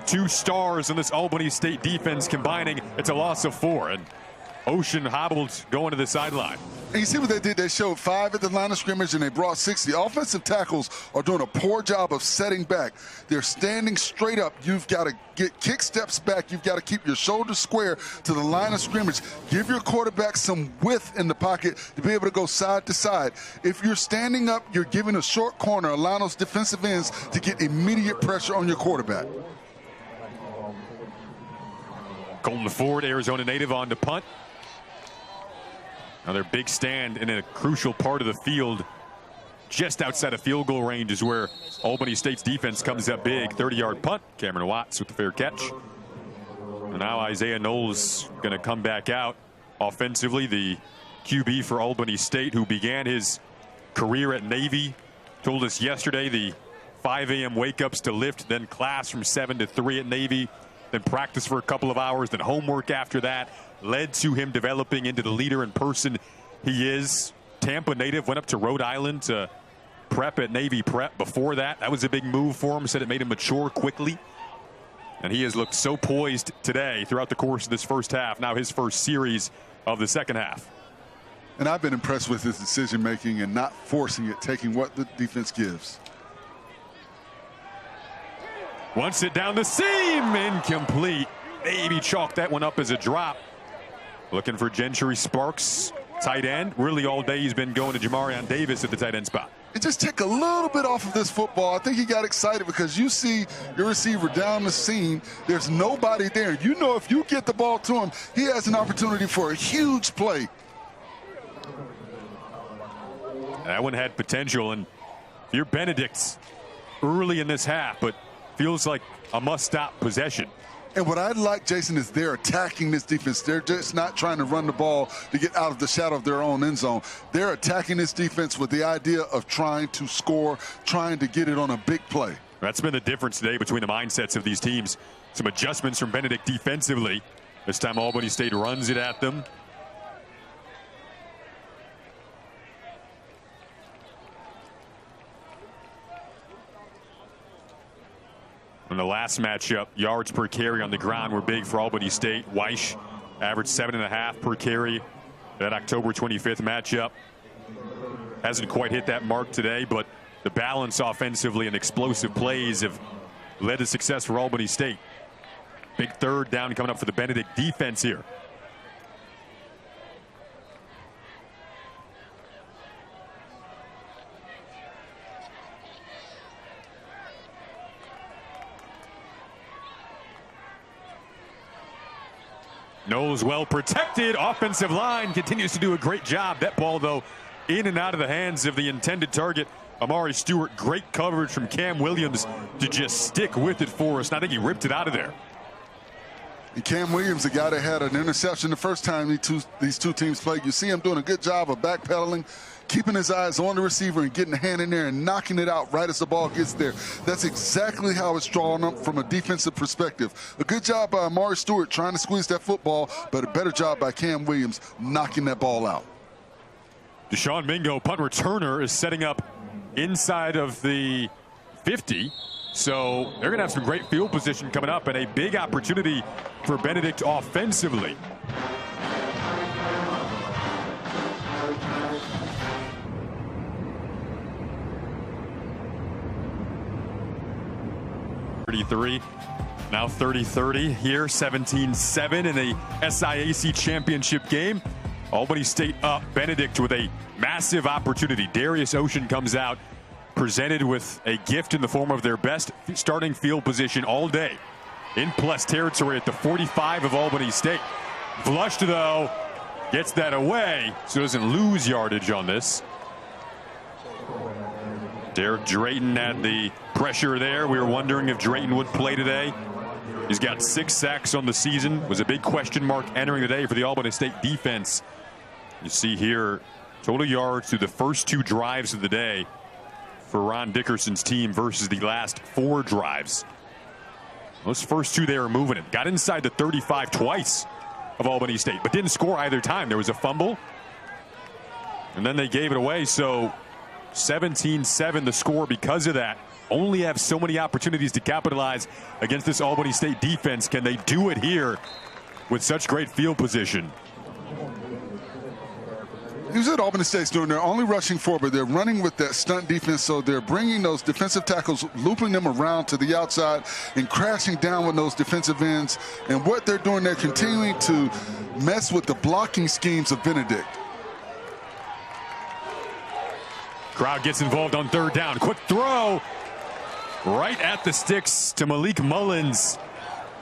2 stars in this Albany State defense combining. It's a loss of 4, and Ocean hobbled going to the sideline. And you see what they did? They showed 5 at the line of scrimmage and they brought 6. The offensive tackles are doing a poor job of setting back. They're standing straight up. You've got to get kick steps back. You've got to keep your shoulders square to the line of scrimmage. Give your quarterback some width in the pocket to be able to go side to side. If you're standing up, you're giving a short corner, allowing those defensive ends to get immediate pressure on your quarterback. Colton Ford, Arizona native, on to punt. Another big stand in a crucial part of the field. Just outside of field goal range is where Albany State's defense comes up big. 30-yard punt. Cameron Watts with the fair catch. And now Isaiah Knowles going to come back out offensively. The QB for Albany State, who began his career at Navy, told us yesterday the 5 a.m. wake-ups to lift, then class from 7 to 3 at Navy, then practice for a couple of hours, then homework after that, led to him developing into the leader in person he is. Tampa native, went up to Rhode Island to prep at Navy Prep before that. That was a big move for him. Said it made him mature quickly. And he has looked so poised today throughout the course of this first half. Now his first series of the second half. And I've been impressed with his decision making and not forcing it, taking what the defense gives. Wants it down the seam, incomplete. Maybe chalk that one up as a drop. Looking for Gentry Sparks, tight end. Really all day he's been going to Jamarion Davis at the tight end spot. And just take a little bit off of this football. I think he got excited because you see your receiver down the seam. There's nobody there. You know if you get the ball to him, he has an opportunity for a huge play. That one had potential, and you're Benedict's early in this half, but feels like a must-stop possession. And what I like, Jason, is they're attacking this defense. They're just not trying to run the ball to get out of the shadow of their own end zone. They're attacking this defense with the idea of trying to score, trying to get it on a big play. That's been the difference today between the mindsets of these teams. Some adjustments from Benedict defensively. This time Albany State runs it at them. In the last matchup, yards per carry on the ground were big for Albany State. Weish averaged 7.5 per carry. That October 25th matchup hasn't quite hit that mark today, but the balance offensively and explosive plays have led to success for Albany State. Big third down coming up for the Benedict defense here. Knowles well protected. Offensive line continues to do a great job. That ball, though, in and out of the hands of the intended target, Amari Stewart. Great coverage from Cam Williams to just stick with it for us. And I think he ripped it out of there. And Cam Williams, the guy that had an interception the first time these two teams played. You see him doing a good job of backpedaling, keeping his eyes on the receiver and getting a hand in there and knocking it out right as the ball gets there. That's exactly how it's drawn up from a defensive perspective. A good job by Amari Stewart trying to squeeze that football, but a better job by Cam Williams knocking that ball out. Deshaun Mingo, punt returner, is setting up inside of the 50. So they're going to have some great field position coming up and a big opportunity for Benedict offensively. Now 30-30 here, 17-7 in the SIAC Championship game. Albany State up, Benedict with a massive opportunity. Darius Ocean comes out, presented with a gift in the form of their best starting field position all day. In plus territory at the 45 of Albany State. Flushed, though, gets that away, so doesn't lose yardage on this. Derek Drayton had the pressure there. We were wondering if Drayton would play today. He's got 6 sacks on the season. Was a big question mark entering the day for the Albany State defense. You see here total yards through the first 2 drives of the day for Ron Dickerson's team versus the last 4 drives. Those first 2 they were moving it. Got inside the 35 twice of Albany State, but didn't score either time. There was a fumble, and then they gave it away. So 17-7 the score because of that. Only have so many opportunities to capitalize against this Albany State defense. Can they do it here with such great field position? Here's what Albany State's doing. They're only rushing forward, but they're running with that stunt defense, so they're bringing those defensive tackles, looping them around to the outside and crashing down with those defensive ends. And what they're doing, they're continuing to mess with the blocking schemes of Benedict. Crowd gets involved on third down. Quick throw right at the sticks to Malik Mullins.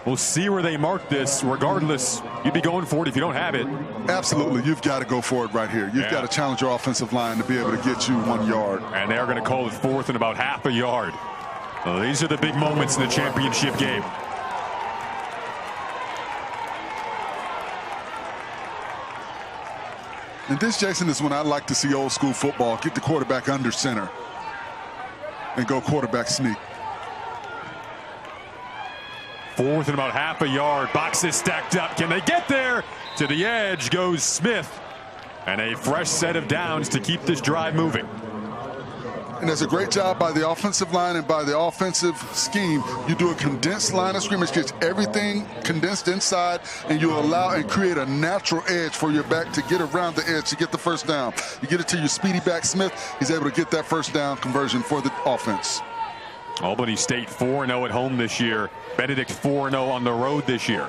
We'll see where they mark this. Regardless, you'd be going for it if you don't have it. Absolutely. You've got to go for it right here. You've got to challenge your offensive line to be able to get you 1 yard. And they're going to call it 4th and about half a yard. Well, these are the big moments in the championship game. And this, Jason, is when I like to see old school football. Get the quarterback under center and go quarterback sneak. 4th and about half a yard. Boxes stacked up. Can they get there? To the edge goes Smith. And a fresh set of downs to keep this drive moving. And it's a great job by the offensive line and by the offensive scheme. You do a condensed line of scrimmage, gets everything condensed inside, and you allow and create a natural edge for your back to get around the edge to get the first down. You get it to your speedy back Smith. He's able to get that first down conversion for the offense. Albany State 4-0 at home this year. Benedict 4-0 on the road this year.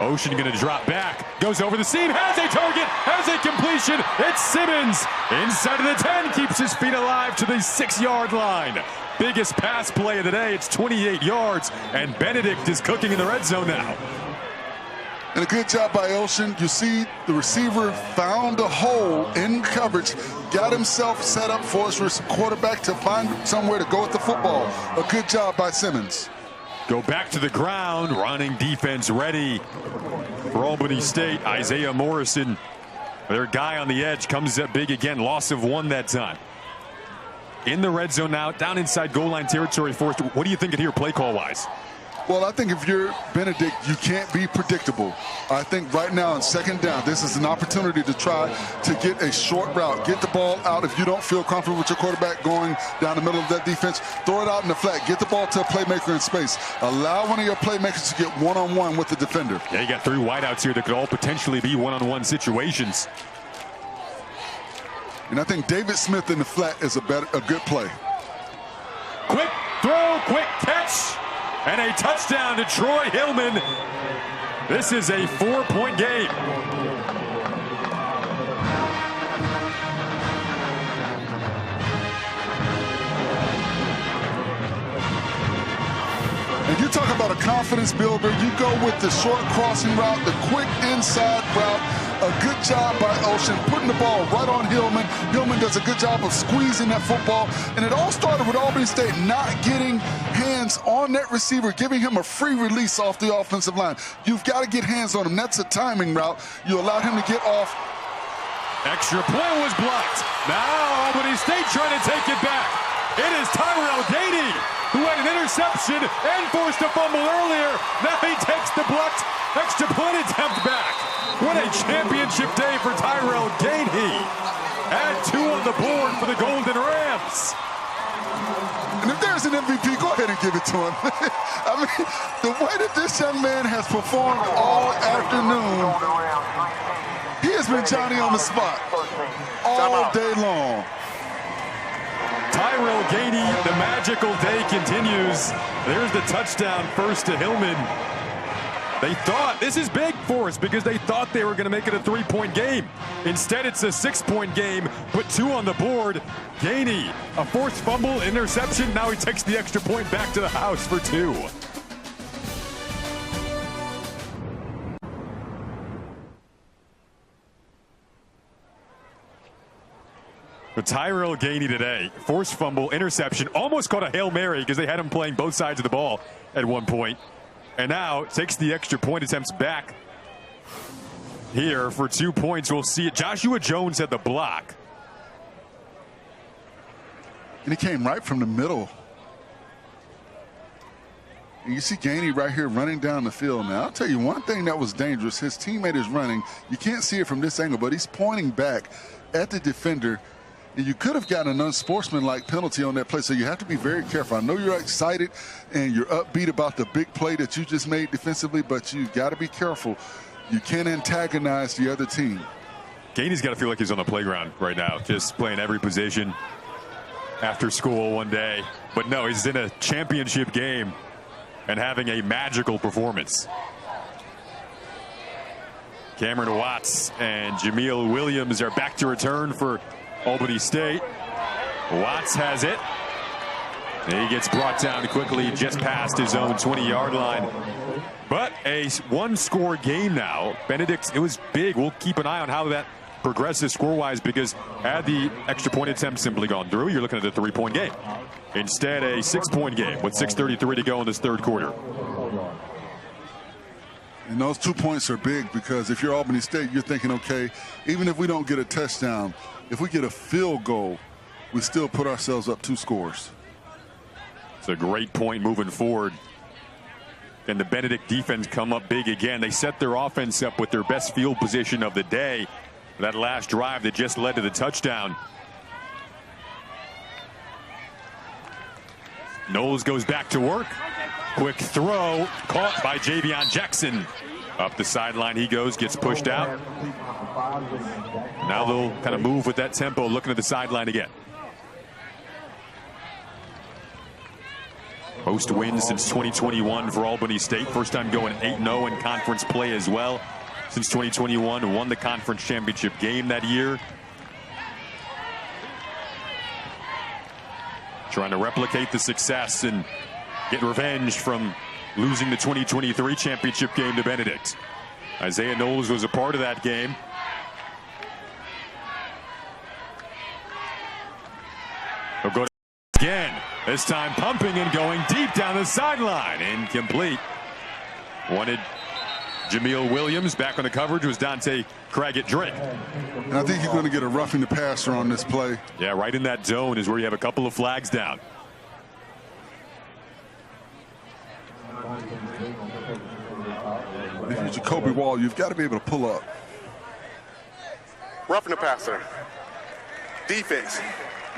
Ocean going to drop back, goes over the seam, has a target, has a completion. It's Simmons inside of the 10, keeps his feet alive to the 6-yard line. Biggest pass play of the day. It's 28 yards, and Benedict is cooking in the red zone now. And a good job by Ocean. You see the receiver found a hole in coverage, got himself set up for his quarterback to find somewhere to go with the football. A good job by Simmons. Go back to the ground, running defense ready for Albany State. Isaiah Morrison, their guy on the edge, comes up big again. Loss of 1 that time. In the red zone now, down inside goal line territory for us. What do you think of here play call wise? Well, I think if you're Benedict, you can't be predictable. I think right now on second down, this is an opportunity to try to get a short route, get the ball out. If you don't feel comfortable with your quarterback going down the middle of that defense, throw it out in the flat, get the ball to a playmaker in space. Allow one of your playmakers to get one-on-one with the defender. Yeah, you got 3 wideouts here that could all potentially be one-on-one situations. And I think David Smith in the flat is a good play. Quick throw, quick catch. And a touchdown to Troy Hillman. This is a 4-point game. And you talk about a confidence builder. You go with the short crossing route, the quick inside route. A good job by Ocean, putting the ball right on Hillman. Hillman does a good job of squeezing that football. And it all started with Albany State not getting hands on that receiver, giving him a free release off the offensive line. You've got to get hands on him. That's a timing route. You allowed him to get off. Extra point was blocked. Now Albany State trying to take it back. It is Tyrell Gainey, who had an interception and forced a fumble earlier. Now he takes the blocked extra point attempt back. What a championship day for Tyrell Gainey. Add 2 on the board for the Golden Rams. And if there's an MVP, go ahead and give it to him. I mean, the way that this young man has performed all afternoon, he has been Johnny on the spot all day long. Tyrell Gainey, the magical day continues. There's the touchdown first to Hillman. They thought this is big for us because they thought they were going to make it a 3-point game. Instead, it's a 6-point game. Put 2 on the board. Gainey, a forced fumble, interception. Now he takes the extra point back to the house for 2. But Tyrell Gainey today, forced fumble, interception, almost caught a Hail Mary because they had him playing both sides of the ball at one point. And now takes the extra point attempts back here for 2 points. We'll see it. Joshua Jones had the block. And he came right from the middle. And you see Gainey right here running down the field. Now, I'll tell you one thing that was dangerous. His teammate is running. You can't see it from this angle, but he's pointing back at the defender. And you could have gotten an unsportsmanlike penalty on that play, so you have to be very careful. I know you're excited and you're upbeat about the big play that you just made defensively, but you got to be careful. You can't antagonize the other team. Gainey's got to feel like he's on the playground right now, just playing every position after school one day. But no, he's in a championship game and having a magical performance. Cameron Watts and Jameel Williams are back to return for Albany State. Watts has it. He gets brought down quickly just past his own 20-yard line. But a 1-score game now. Benedict, it was big. We'll keep an eye on how that progresses score-wise, because had the extra point attempt simply gone through, you're looking at a 3-point game. Instead, a 6-point game with 6:33 to go in this third quarter. And those 2 points are big, because if you're Albany State, you're thinking, okay, even if we don't get a touchdown, if we get a field goal, we still put ourselves up 2 scores. It's a great point moving forward. And the Benedict defense come up big again. They set their offense up with their best field position of the day. That last drive that just led to the touchdown. Knowles goes back to work. Quick throw, caught by Javion Jackson. Up the sideline he goes, gets pushed out. Now they'll kind of move with that tempo, looking at the sideline again. Most wins since 2021 for Albany State. First time going 8-0 in conference play as well since 2021. Won the conference championship game that year. Trying to replicate the success and get revenge from losing the 2023 championship game to Benedict. Isaiah Knowles was a part of that game. He'll go again. This time pumping and going deep down the sideline. Incomplete. Wanted Jameel Williams. Back on the coverage was Dante Craggett-Drake. And I think he's going to get a roughing the passer on this play. Yeah, right in that zone is where you have a couple of flags down. If you're Jacoby Wall, you've got to be able to pull up. Roughing the passer. Defense,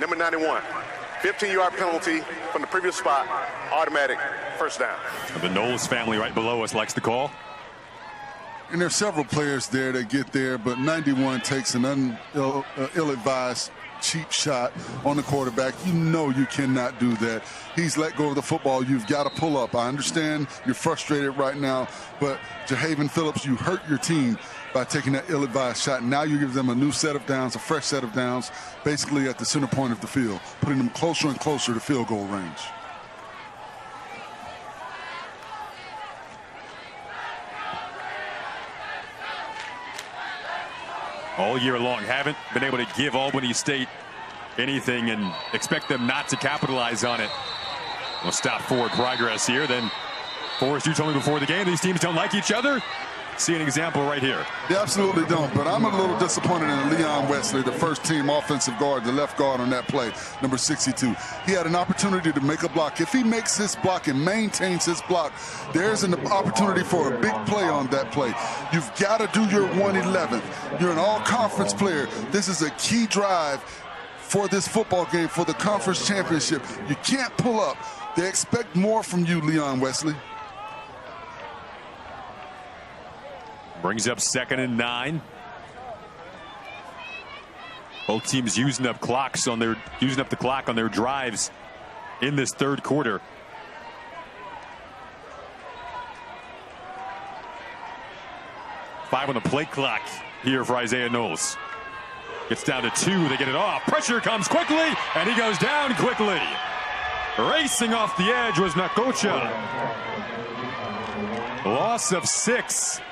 number 91. 15-yard penalty from the previous spot. Automatic first down. The Knowles family right below us likes the call. And there's several players there that get there, but 91 takes an ill-advised cheap shot on the quarterback. You know you cannot do that. He's let go of the football. You've got to pull up. I understand you're frustrated right now, but Jahaven Phillips, you hurt your team by taking that ill-advised shot. Now you give them a new set of downs, a fresh set of downs, basically at the center point of the field, putting them closer and closer to field goal range. All year long, haven't been able to give Albany State anything and expect them not to capitalize on it. We'll stop forward progress here. Then, Forrest, you told me before the game these teams don't like each other. See an example right here. They absolutely don't, but I'm a little disappointed in Leon Wesley, the first team offensive guard, the left guard on that play, number 62. He had an opportunity to make a block. If he makes his block and maintains his block, there's an opportunity for a big play on that play. You've got to do your 111th. You're an all-conference player. This is a key drive for this football game, for the conference championship. You can't pull up. They expect more from you, Leon Wesley. Brings up 2nd and 9. Both teams using up the clock on their drives in this third quarter. Five on the play clock here for Isaiah Knowles. Gets down to 2. They get it off. Pressure comes quickly, and he goes down quickly. Racing off the edge was Nakocha. Loss of 6.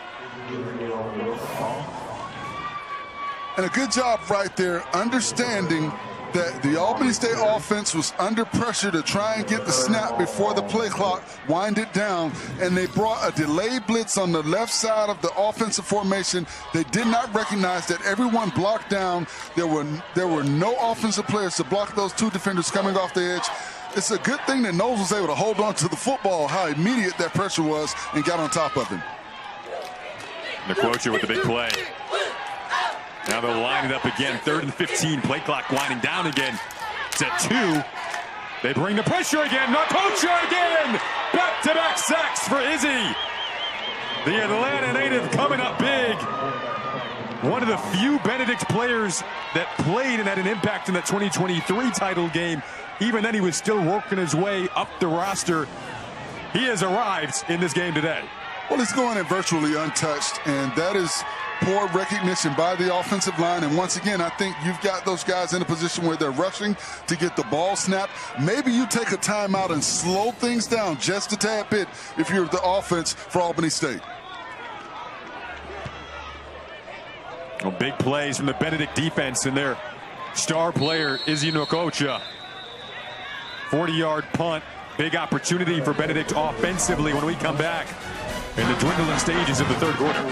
And a good job right there, understanding that the Albany State offense was under pressure to try and get the snap before the play clock wind it down, and they brought a delayed blitz on the left side of the offensive formation. They did not recognize that everyone blocked down. There were no offensive players to block those two defenders coming off the edge. It's a good thing that Knowles was able to hold on to the football, how immediate that pressure was, and got on top of him. Nakocha with the big play. Now they'll line it up again. 3rd and 15. Play clock winding down again. It's at 2. They bring the pressure again. Nakocha again. Back-to-back sacks for Izzy. The Atlanta native coming up big. One of the few Benedict players that played and had an impact in that 2023 title game. Even then, he was still working his way up the roster. He has arrived in this game today. Well, he's going in virtually untouched, and that is poor recognition by the offensive line. And once again, I think you've got those guys in a position where they're rushing to get the ball snapped. Maybe you take a timeout and slow things down just a tad bit if you're the offense for Albany State. Well, big plays from the Benedict defense and their star player, Izzy Nakocha. 40-yard punt. Big opportunity for Benedict offensively when we come back in the dwindling stages of the third quarter.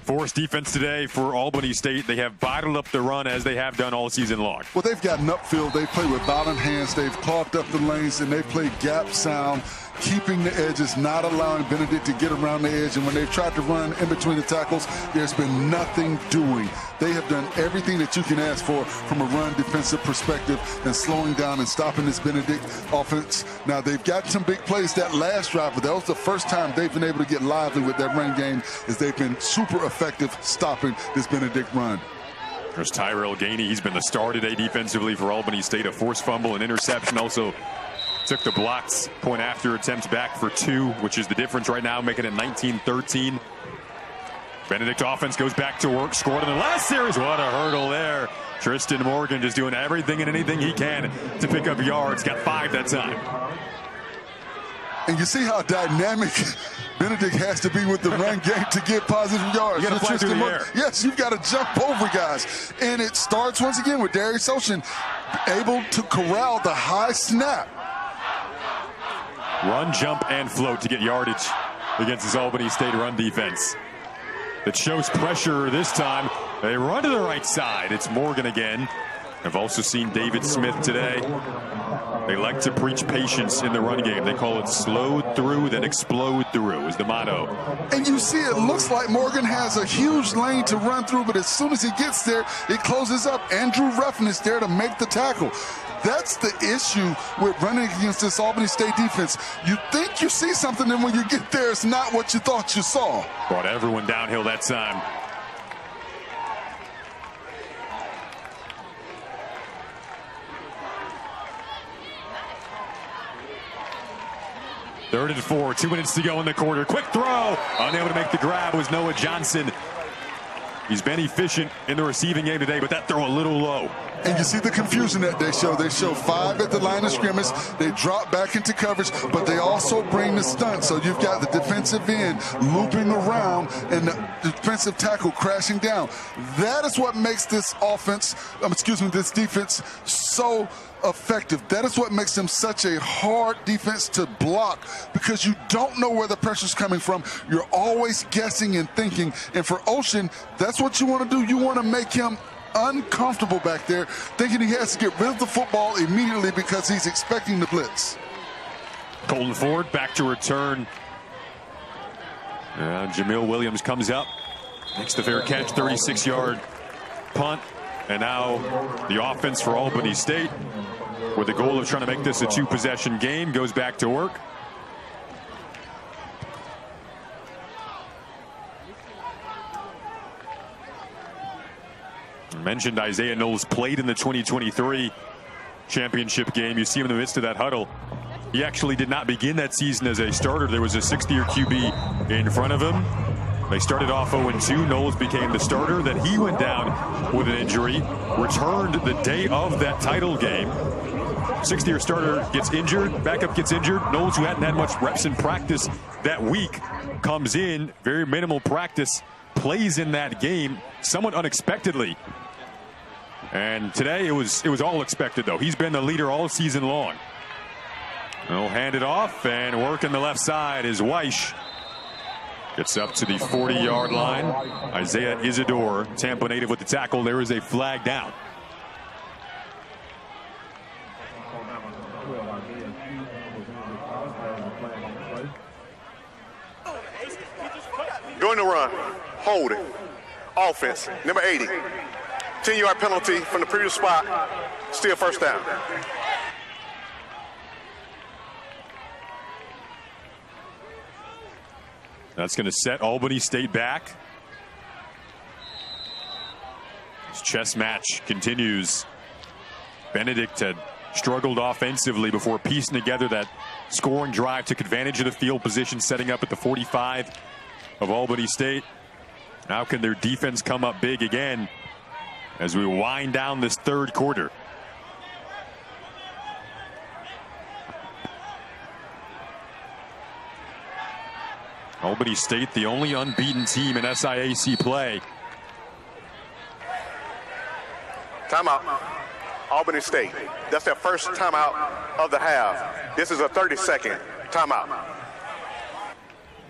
Forced defense today for Albany State. They have bottled up the run as they have done all season long. Well, they've got an upfield. They play with violent hands. They've clogged up the lanes, and they play gap sound, keeping the edges, not allowing Benedict to get around the edge. And when they've tried to run in between the tackles, there's been nothing doing. They have done everything that you can ask for from a run defensive perspective and slowing down and stopping this Benedict offense. Now, they've got some big plays that last drive, but that was the first time they've been able to get lively with that run game, as they've been super effective stopping this Benedict run. There's Tyrell Gainey. He's been the star today defensively for Albany State. A forced fumble, an interception. Also took the blocks point after attempts back for 2, which is the difference right now, making it 19-13. Benedict offense goes back to work, scored in the last series. What a hurdle there. Tristan Morgan just doing everything and anything he can to pick up yards. Got 5 that time. And you see how dynamic Benedict has to be with the run game to get positive yards. You got to fly through the air. Yes, you've got to jump over guys. And it starts once again with Darius Ocean able to corral the high snap. Run, jump, and float to get yardage against this Albany State run defense. That shows pressure this time. They run to the right side. It's Morgan again. I've also seen David Smith today. They like to preach patience in the run game. They call it slowed through, then explode through is the motto. And you see it looks like Morgan has a huge lane to run through, but as soon as he gets there, it closes up. Andrew Ruffin is there to make the tackle. That's the issue with running against this Albany State defense. You think you see something, and when you get there, it's not what you thought you saw. Brought everyone downhill that time. Third and 4, 2 minutes to go in the quarter. Quick throw, unable to make the grab was Noah Johnson. He's been efficient in the receiving game today, but that throw a little low. And you see the confusion that they show. They show 5 at the line of scrimmage. They drop back into coverage, but they also bring the stunt. So you've got the defensive end looping around and the defensive tackle crashing down. That is what makes this offense, this defense so effective. That is what makes them such a hard defense to block, because you don't know where the pressure's coming from. You're always guessing and thinking. And for Ocean, that's what you want to do. You want to make him uncomfortable back there, thinking he has to get rid of the football immediately because he's expecting the blitz. Colton Ford back to return. Jamil Williams comes up, makes the fair catch, 36-yard punt. And now the offense for Albany State, with the goal of trying to make this a 2-possession game, goes back to work. I mentioned Isaiah Knowles played in the 2023 championship game. You see him in the midst of that huddle. He actually did not begin that season as a starter. There was a 6th-year QB in front of him. They started off 0-2. Knowles became the starter. Then he went down with an injury, returned the day of that title game. 6th-year starter gets injured, backup gets injured. Knowles, who hadn't had much reps in practice that week, comes in, very minimal practice, plays in that game somewhat unexpectedly. And today it was all expected, though. He's been the leader all season long. They'll hand it off, and working the left side is Weish. Gets up to the 40-yard line. Isaiah Isidore, Tampa native, with the tackle. There is a flag down. During the run, hold it. Offense, number 80. 10-yard penalty from the previous spot. Still first down. That's going to set Albany State back. This chess match continues. Benedict had struggled offensively before piecing together that scoring drive, took advantage of the field position, setting up at the 45 of Albany State. How can their defense come up big again as we wind down this third quarter? Albany State, the only unbeaten team in SIAC play. Timeout. Albany State. That's their first timeout of the half. This is a 30-second timeout.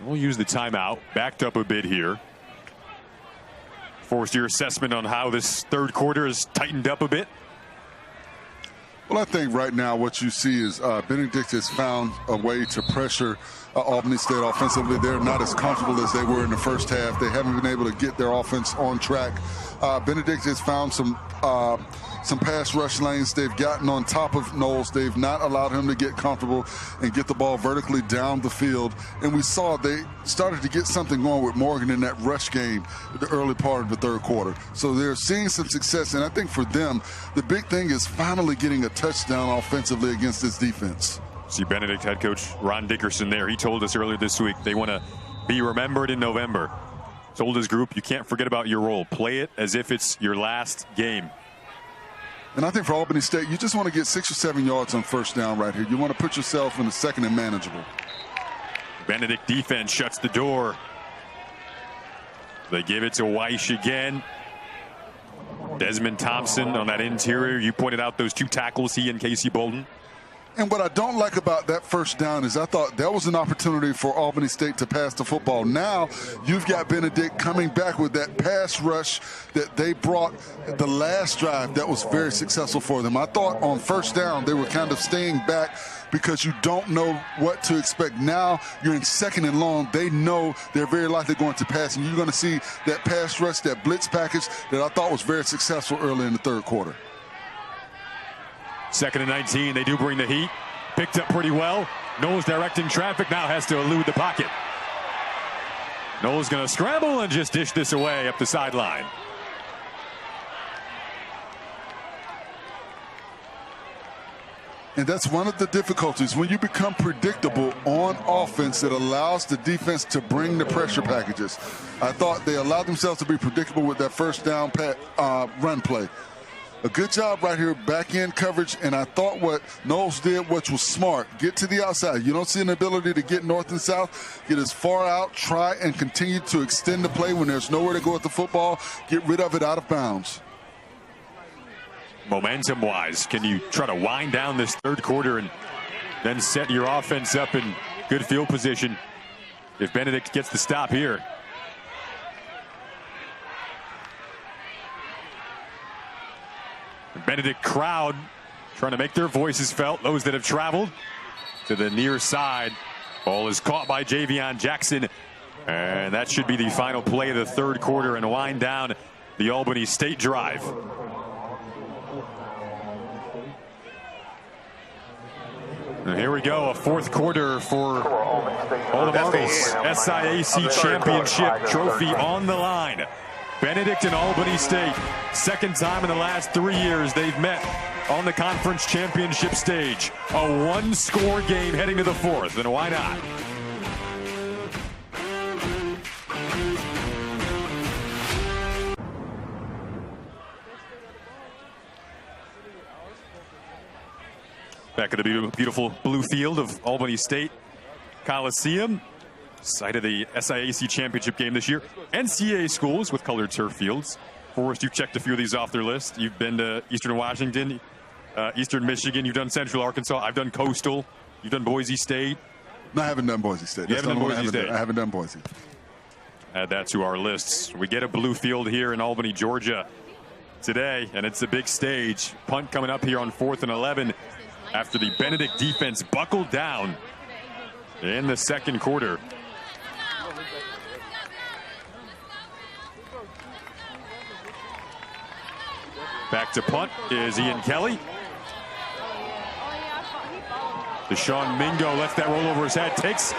We'll use the timeout. Backed up a bit here. Forrest, your assessment on how this third quarter has tightened up a bit? Well, I think right now what you see is Benedict has found a way to pressure Albany State offensively. They're not as comfortable as they were in the first half. They haven't been able to get their offense on track. Benedict has found some pass rush lanes. They've gotten on top of Knowles. They've not allowed him to get comfortable and get the ball vertically down the field. And we saw they started to get something going with Morgan in that rush game at the early part of the third quarter. So they're seeing some success. And I think for them, the big thing is finally getting a touchdown offensively against this defense. See Benedict head coach Ron Dickerson there. He told us earlier this week they want to be remembered in November. Told his group, you can't forget about your role. Play it as if it's your last game. And I think for Albany State, you just want to get 6 or 7 yards on first down right here. You want to put yourself in a second and manageable. Benedict defense shuts the door. They give it to Weish again. Desmond Thompson on that interior. You pointed out those 2 tackles, he and Casey Bolden. And what I don't like about that first down is I thought that was an opportunity for Albany State to pass the football. Now you've got Benedict coming back with that pass rush that they brought the last drive that was very successful for them. I thought on first down they were kind of staying back because you don't know what to expect. Now you're in second and long. They know they're very likely going to pass, and you're going to see that pass rush, that blitz package that I thought was very successful early in the third quarter. 2nd and 19, they do bring the heat. Picked up pretty well. Knowles directing traffic, now has to elude the pocket. Knowles going to scramble and just dish this away up the sideline. And that's one of the difficulties. When you become predictable on offense, it allows the defense to bring the pressure packages. I thought they allowed themselves to be predictable with that first down run play. A good job right here, back end coverage, and I thought what Knowles did, which was smart, get to the outside. You don't see an ability to get north and south, get as far out, try and continue to extend the play when there's nowhere to go with the football, get rid of it out of bounds. Momentum-wise, can you try to wind down this third quarter and then set your offense up in good field position if Benedict gets the stop here? The Benedict crowd trying to make their voices felt, those that have traveled to the near side. Ball is caught by Javion Jackson, and that should be the final play of the third quarter and wind down the Albany State drive. And here we go, a fourth quarter for All the Marbles. SIAC Championship trophy on the line. Benedict and Albany State, second time in the last 3 years they've met on the conference championship stage. A one-score game heading to the fourth, and why not? Back at the beautiful blue field of Albany State Coliseum, site of the SIAC Championship game this year. NCAA schools with colored turf fields. Forrest, you've checked a few of these off their list. You've been to Eastern Washington, Eastern Michigan. You've done Central Arkansas. I've done Coastal. You've done Boise State. No, I haven't done Boise State. You haven't done Boise State? I haven't done Boise. Add that to our lists. We get a blue field here in Albany, Georgia today, and it's a big stage. Punt coming up here on 4th and 11 after the Benedict defense buckled down in the second quarter. Back to punt is Ian Kelly. Deshaun Mingo lets that roll over his head, takes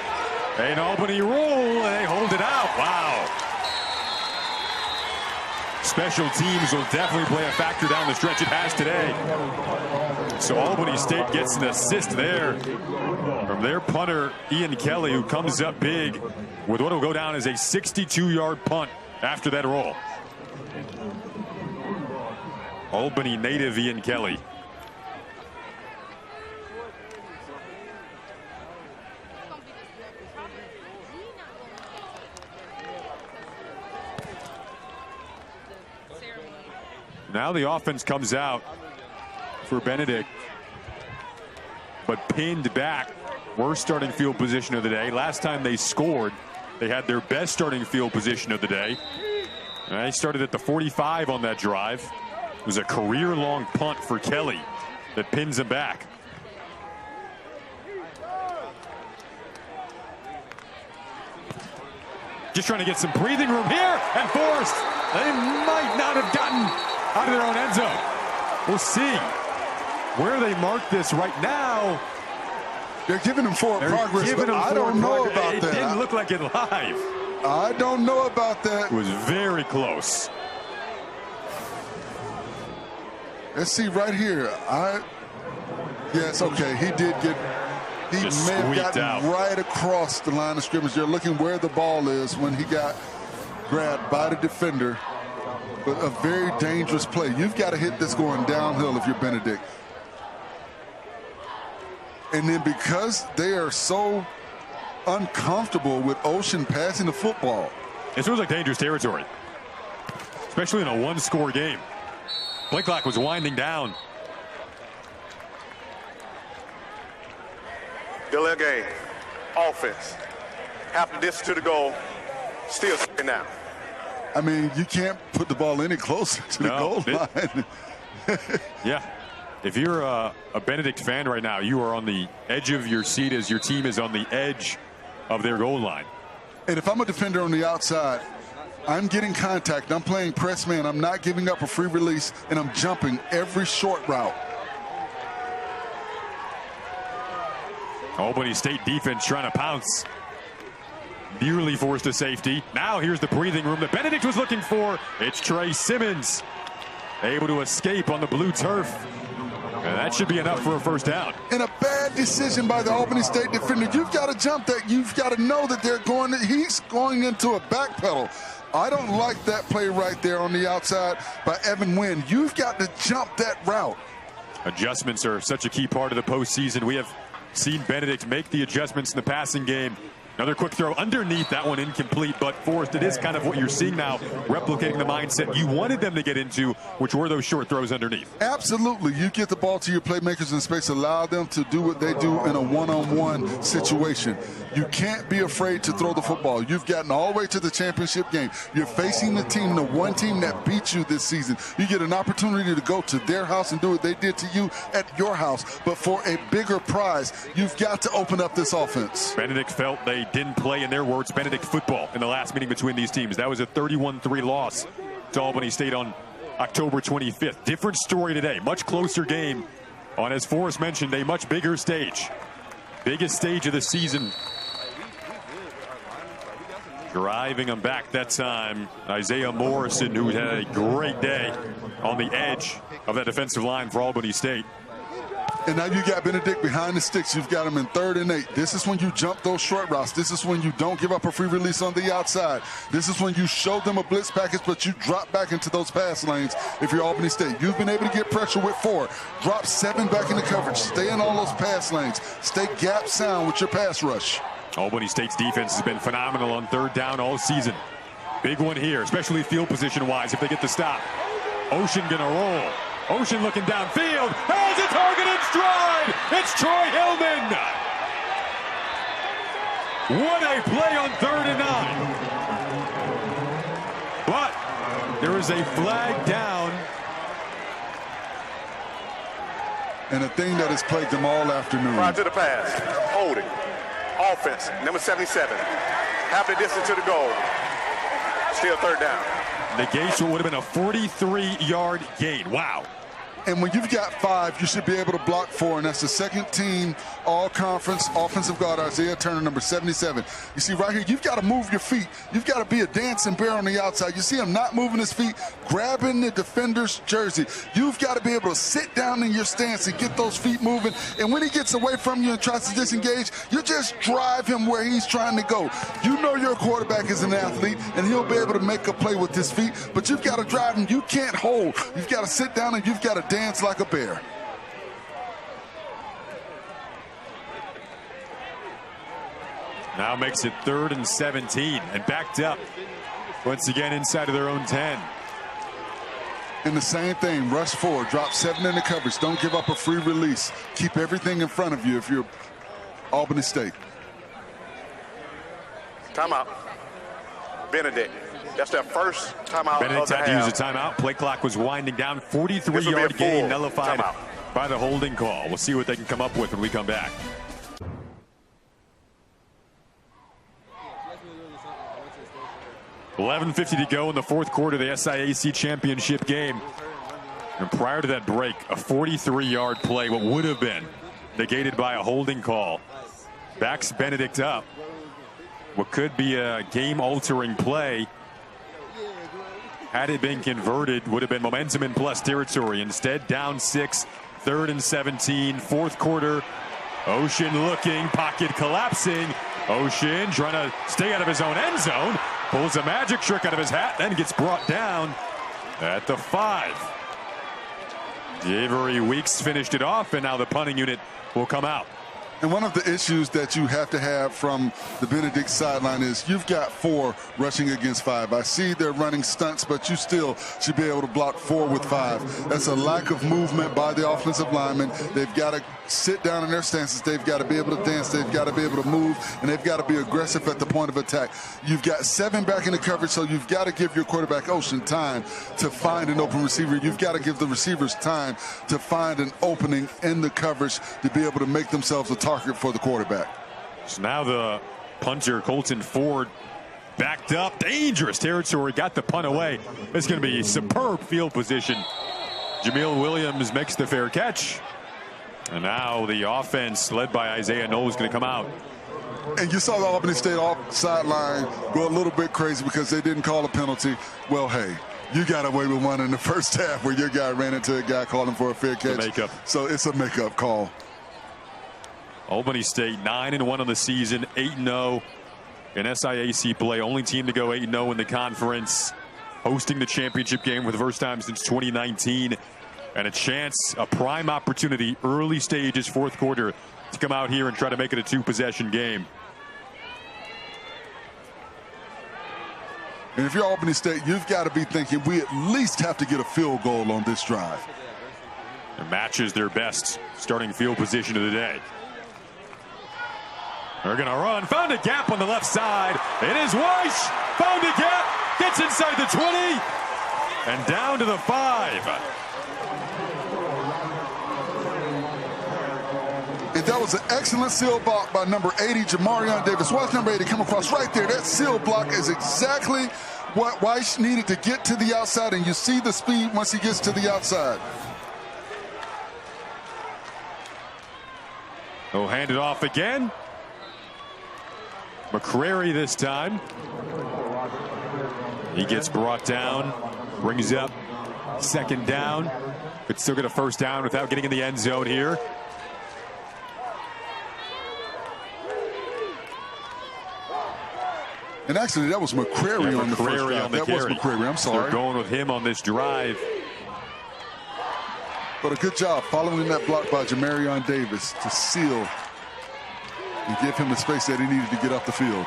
an Albany roll, and they hold it out. Wow. Special teams will definitely play a factor down the stretch. It has today. So Albany State gets an assist there from their punter, Ian Kelly, who comes up big with what will go down as a 62-yard punt after that roll. Albany native Ian Kelly. Now the offense comes out for Benedict, but pinned back. Worst starting field position of the day. Last time they scored, they had their best starting field position of the day. He started at the 45 on that drive. It was a career-long punt for Kelly that pins him back. Just trying to get some breathing room here, and forced. They might not have gotten out of their own end zone. We'll see where they mark this right now. They're giving him forward progress, but I don't know about that. It didn't look like it live. I don't know about that. It was very close. Let's see right here. Yes, okay. He did get. He Just may have squeaked gotten out right across the line of scrimmage. They're looking where the ball is when he got grabbed by the defender. But a very dangerous play. You've got to hit this going downhill if you're Benedict. And then because they are so uncomfortable with Ocean passing the football. It feels like dangerous territory, especially in a one-score game. Play clock was winding down. Still in the game. Offense. Half the distance to the goal. Still sitting now. I mean, you can't put the ball any closer to the goal line. Yeah. If you're a Benedict fan right now, you are on the edge of your seat as your team is on the edge of their goal line. And if I'm a defender on the outside, I'm getting contact. I'm playing press man. I'm not giving up a free release, and I'm jumping every short route. Albany State defense trying to pounce. Nearly forced a safety. Now here's the breathing room that Benedict was looking for. It's Trey Simmons able to escape on the blue turf. And that should be enough for a first down. And a bad decision by the Albany State defender. You've got to jump that. You've got to know that he's going into a back pedal. I don't like that play right there on the outside by Evan Wynn. You've got to jump that route. Adjustments are such a key part of the postseason. We have seen Benedict make the adjustments in the passing game. Another quick throw underneath, that one incomplete, but forced. It is kind of what you're seeing now, replicating the mindset you wanted them to get into, which were those short throws underneath. Absolutely. You get the ball to your playmakers in space, allow them to do what they do in a one-on-one situation. You can't be afraid to throw the football. You've gotten all the way to the championship game. You're facing the team, the one team that beat you this season. You get an opportunity to go to their house and do what they did to you at your house. But for a bigger prize, you've got to open up this offense. Benedict felt they didn't play, in their words, Benedict football in the last meeting between these teams. That was a 31-3 loss to Albany State on October 25th. Different story today. Much closer game on, as Forrest mentioned, a much bigger stage. Biggest stage of the season. Driving them back that time, Isaiah Morrison, who had a great day on the edge of that defensive line for Albany State. And now you got Benedict behind the sticks. You've got him in 3rd and 8. This is when you jump those short routes. This is when you don't give up a free release on the outside. This is when you show them a blitz package, but you drop back into those pass lanes if you're Albany State. You've been able to get pressure with 4. Drop 7 back into coverage. Stay in all those pass lanes. Stay gap sound with your pass rush. Albany State's defense has been phenomenal on 3rd down all season. Big one here, especially field position-wise if they get the stop. Ocean gonna roll. Ocean looking downfield, has a target in stride! It's Troy Hillman! What a play on 3rd and 9. But there is a flag down. And a thing that has plagued them all afternoon. Prior to the pass, holding, offense, number 77. Half the distance to the goal. Still 3rd down. Negates what would have been a 43-yard gain. Wow. And when you've got 5, you should be able to block 4, and that's the second team all-conference offensive guard, Isaiah Turner, number 77. You see right here, you've got to move your feet. You've got to be a dancing bear on the outside. You see him not moving his feet, grabbing the defender's jersey. You've got to be able to sit down in your stance and get those feet moving. And when he gets away from you and tries to disengage, you just drive him where he's trying to go. You know your quarterback is an athlete, and he'll be able to make a play with his feet, but you've got to drive him. You can't hold. You've got to sit down, and you've got to dance like a bear. Now makes it 3rd and 17 and backed up once again inside of their own 10. And the same thing, rush 4, drop 7 in the coverage. Don't give up a free release. Keep everything in front of you if you're Albany State. Timeout. Benedict. That's their first timeout. Benedict had to use a timeout. Play clock was winding down. 43-yard gain nullified by the holding call. We'll see what they can come up with when we come back. $11:50 to go in the fourth quarter of the SIAC Championship game. And prior to that break, a 43-yard play, what would have been negated by a holding call, backs Benedict up. What could be a game-altering play, had it been converted, would have been momentum in plus territory. Instead, down 6, 3rd and 17, fourth quarter. Ocean looking, pocket collapsing. Ocean trying to stay out of his own end zone. Pulls a magic trick out of his hat, then gets brought down at the 5. Avery Weeks finished it off, and now the punting unit will come out. And one of the issues that you have to have from the Benedict sideline is you've got 4 rushing against 5. I see they're running stunts, but you still should be able to block 4 with 5. That's a lack of movement by the offensive linemen. They've got to sit down in their stances. They've got to be able to dance. They've got to be able to move, and they've got to be aggressive at the point of attack. You've got 7 back in the coverage, so you've got to give your quarterback, Ocean, time to find an open receiver. You've got to give the receivers time to find an opening in the coverage to be able to make themselves a target for the quarterback. So now the punter, Colton Ford, backed up. Dangerous territory. Got the punt away. It's going to be superb field position. Jameel Williams makes the fair catch. And now the offense, led by Isaiah Knowles, is going to come out. And you saw the Albany State sideline go a little bit crazy because they didn't call a penalty. Well, hey, you got away with one in the first half where your guy ran into a guy calling for a fair catch. Makeup. So it's a makeup call. Albany State 9-1 on the season, 8-0 in SIAC play. Only team to go 8-0 in the conference. Hosting the championship game for the first time since 2019. And a chance, a prime opportunity, early stages, fourth quarter, to come out here and try to make it a 2-possession game. And if you're Albany State, you've got to be thinking we at least have to get a field goal on this drive. It matches their best starting field position of the day. They're going to run. Found a gap on the left side. It is Weiss. Found a gap. Gets inside the 20. And down to the 5. And that was an excellent seal block by number 80, Jamarion Davis. Watch number 80 come across right there. That seal block is exactly what Weiss needed to get to the outside. And you see the speed once he gets to the outside. He'll hand it off again. McCrary this time. He gets brought down, brings up second down, but still get a first down without getting in the end zone here. And actually, that was McCrary on the first drive. That was McCrary. I'm sorry. They're going with him on this drive. But a good job following that block by Jamarion Davis to seal and give him the space that he needed to get off the field.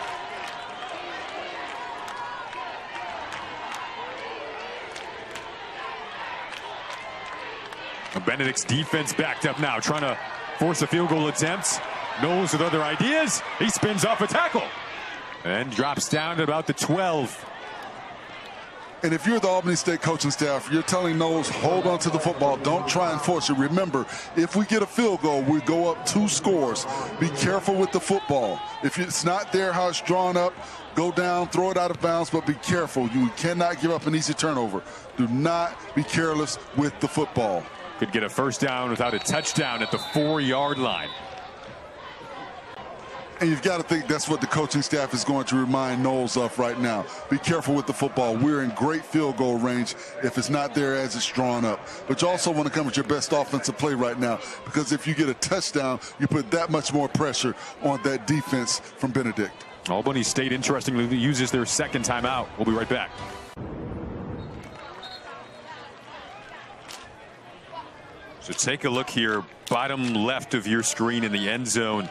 Benedict's defense backed up now, trying to force a field goal attempt. Knowles with other ideas. He spins off a tackle and drops down to about the 12. And if you're the Albany State coaching staff, you're telling Knowles, hold on to the football. Don't try and force it. Remember, if we get a field goal, we go up 2 scores. Be careful with the football. If it's not there how it's drawn up, go down, throw it out of bounds, but be careful. You cannot give up an easy turnover. Do not be careless with the football. Could get a first down without a touchdown at the 4-yard line. And you've got to think that's what the coaching staff is going to remind Knowles of right now. Be careful with the football. We're in great field goal range if it's not there as it's drawn up. But you also want to come with your best offensive play right now, because if you get a touchdown, you put that much more pressure on that defense from Benedict. Albany State, interestingly, uses their second timeout. We'll be right back. So take a look here, bottom left of your screen in the end zone.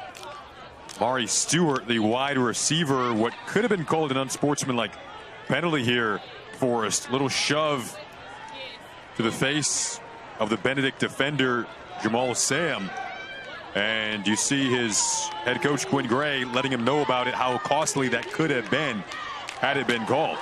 Mari Stewart, the wide receiver, what could have been called an unsportsmanlike penalty here, Forrest. Little shove to the face of the Benedict defender, Jamal Sam. And you see his head coach, Quinn Gray, letting him know about it, how costly that could have been had it been called.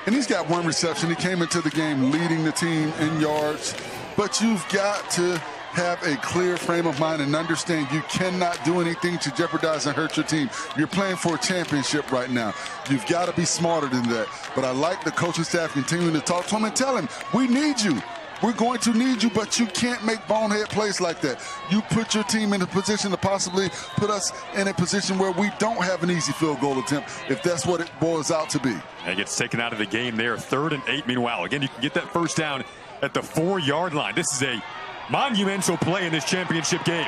And he's got 1 reception. He came into the game leading the team in yards. But you've got to have a clear frame of mind and understand you cannot do anything to jeopardize and hurt your team. You're playing for a championship right now. You've got to be smarter than that. But I like the coaching staff continuing to talk to him and tell him, we need you. We're going to need you, but you can't make bonehead plays like that. You put your team in a position to possibly put us in a position where we don't have an easy field goal attempt, if that's what it boils out to be. And gets taken out of the game there. 3rd and 8. Meanwhile, again, you can get that first down at the 4-yard line. This is a monumental play in this championship game.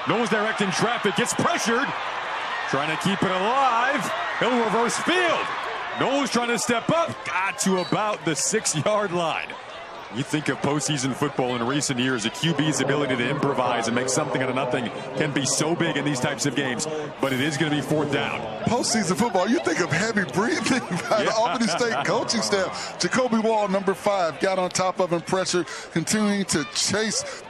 Knowles directing traffic, gets pressured, trying to keep it alive. He'll reverse field. Knowles trying to step up, got to about the 6-yard line. You think of postseason football in recent years, a QB's ability to improvise and make something out of nothing can be so big in these types of games, but it is going to be 4th down. Postseason football, you think of heavy breathing by the Albany State coaching staff. Jacoby Wall, number 5, got on top of him, pressure, continuing to chase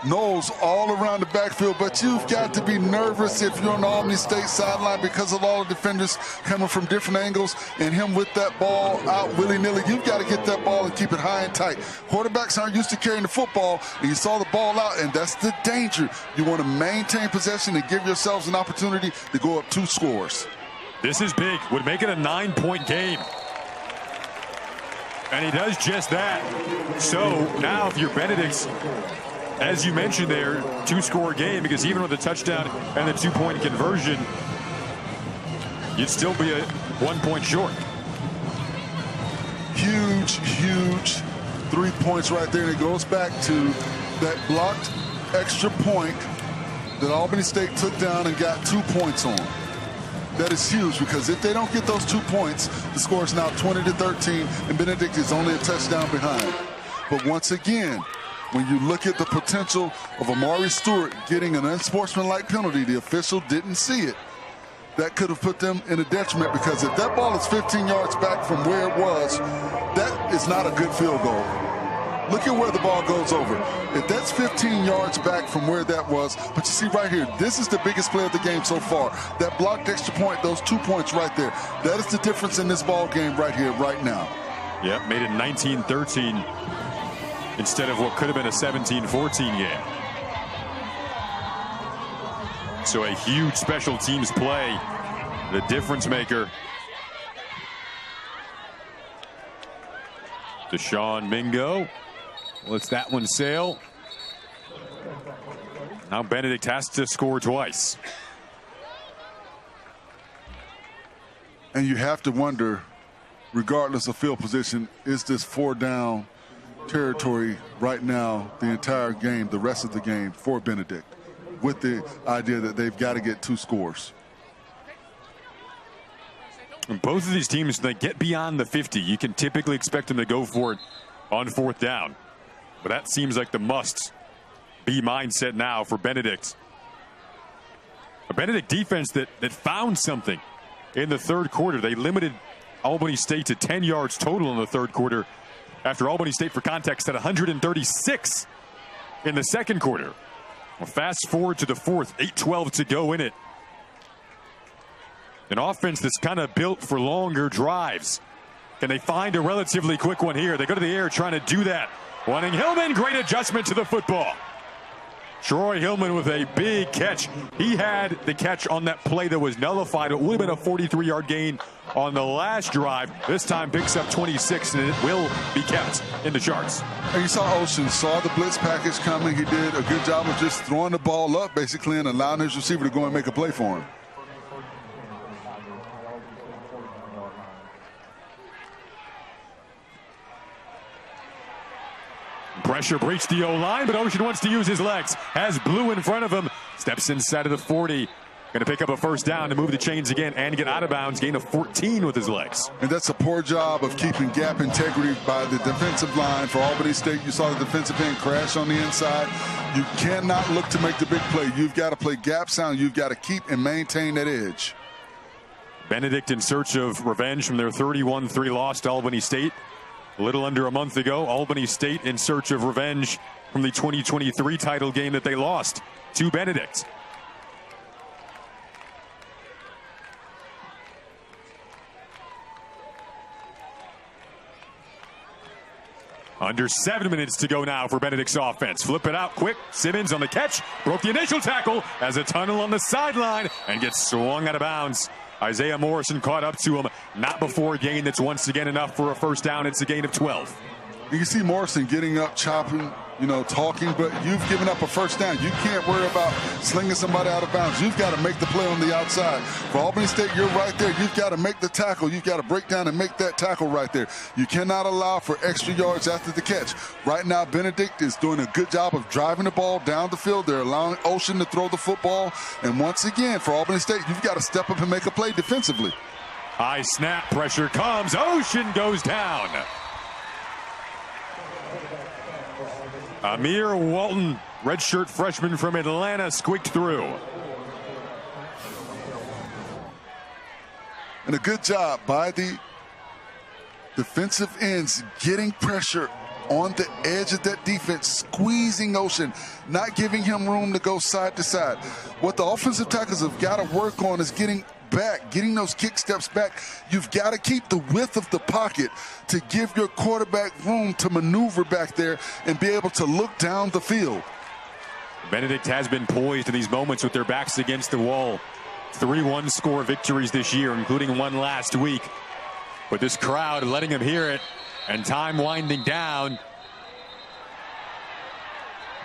Knowles all around the backfield, but you've got to be nervous if you're on the Albany State sideline because of all the defenders coming from different angles and him with that ball out willy-nilly. You've got to get that ball and keep it high and tight. Quarterbacks aren't used to carrying the football, and you saw the ball out, and that's the danger. You want to maintain possession and give yourselves an opportunity to go up 2 scores. This is big. Would make it a 9-point game. And he does just that. So now if you're Benedict's, as you mentioned there, 2-score game, because even with a touchdown and the 2-point conversion, you'd still be a 1 point short. Huge 3 points right there. And it goes back to that blocked extra point that Albany State took down and got 2 points on. That is huge, because if they don't get those 2 points, the score is now 20-13, and Benedict is only a touchdown behind. But once again, when you look at the potential of Amari Stewart getting an unsportsmanlike penalty, the official didn't see it. That could have put them in a detriment, because if that ball is 15 yards back from where it was, that is not a good field goal. Look at where the ball goes over. If that's 15 yards back from where that was, but you see right here, this is the biggest play of the game so far. That blocked extra point, those 2 points right there. That is the difference in this ball game right here, right now. Yep, made it 19-13 instead of what could have been a 17-14 game. So a huge special teams play, the difference maker. Deshaun Mingo lets that one sail. Now Benedict has to score twice. And you have to wonder, regardless of field position, is this 4-down territory right now the entire game, the rest of the game for Benedict, with the idea that they've got to get 2 scores. And both of these teams, they get beyond the 50. You can typically expect them to go for it on 4th down. But that seems like the must-be mindset now for Benedict. A Benedict defense that found something in the 3rd quarter. They limited Albany State to 10 yards total in the 3rd quarter, after Albany State, for context, had 136 in the 2nd quarter. Well, fast forward to the 4th, 8:12 to go in it. An offense that's kind of built for longer drives. Can they find a relatively quick one here? They go to the air trying to do that. Wanting Hillman, great adjustment to the football. Troy Hillman with a big catch. He had the catch on that play that was nullified. It would have been a 43-yard gain on the last drive. This time picks up 26, and it will be kept in the charts. And you saw Ocean, saw the blitz package coming. He did a good job of just throwing the ball up, basically, and allowing his receiver to go and make a play for him. Pressure breached the O-line, but Ocean wants to use his legs. Has Blue in front of him. Steps inside of the 40. Going to pick up a first down to move the chains again and get out of bounds. Gain of 14 with his legs. And that's a poor job of keeping gap integrity by the defensive line for Albany State. You saw the defensive end crash on the inside. You cannot look to make the big play. You've got to play gap sound. You've got to keep and maintain that edge. Benedict in search of revenge from their 31-3 loss to Albany State a little under a month ago. Albany State in search of revenge from the 2023 title game that they lost to Benedict. Under 7 minutes to go now for Benedict's offense. Flip it out quick. Simmons on the catch. Broke the initial tackle as a tunnel on the sideline and gets swung out of bounds. Isaiah Morrison caught up to him. Not before a gain that's once again enough for a first down. It's a gain of 12. You can see Morrison getting up, chopping, talking, but you've given up a first down. You can't worry about slinging somebody out of bounds. You've got to make the play on the outside. For Albany State, you're right there. You've got to make the tackle. You've got to break down and make that tackle right there. You cannot allow for extra yards after the catch. Right now, Benedict is doing a good job of driving the ball down the field. They're allowing Ocean to throw the football. And once again, for Albany State, you've got to step up and make a play defensively. High snap, pressure comes. Ocean goes down. Amir Walton, redshirt freshman from Atlanta, squeaked through. And a good job by the defensive ends getting pressure on the edge of that defense, squeezing Ocean, not giving him room to go side to side. What the offensive tackles have got to work on is getting back, getting those kick steps back. You've got to keep the width of the pocket to give your quarterback room to maneuver back there and be able to look down the field. Benedict has been poised in these moments with their backs against the wall. 3-1 score victories this year, including one last week. But this crowd letting them hear it, and time winding down.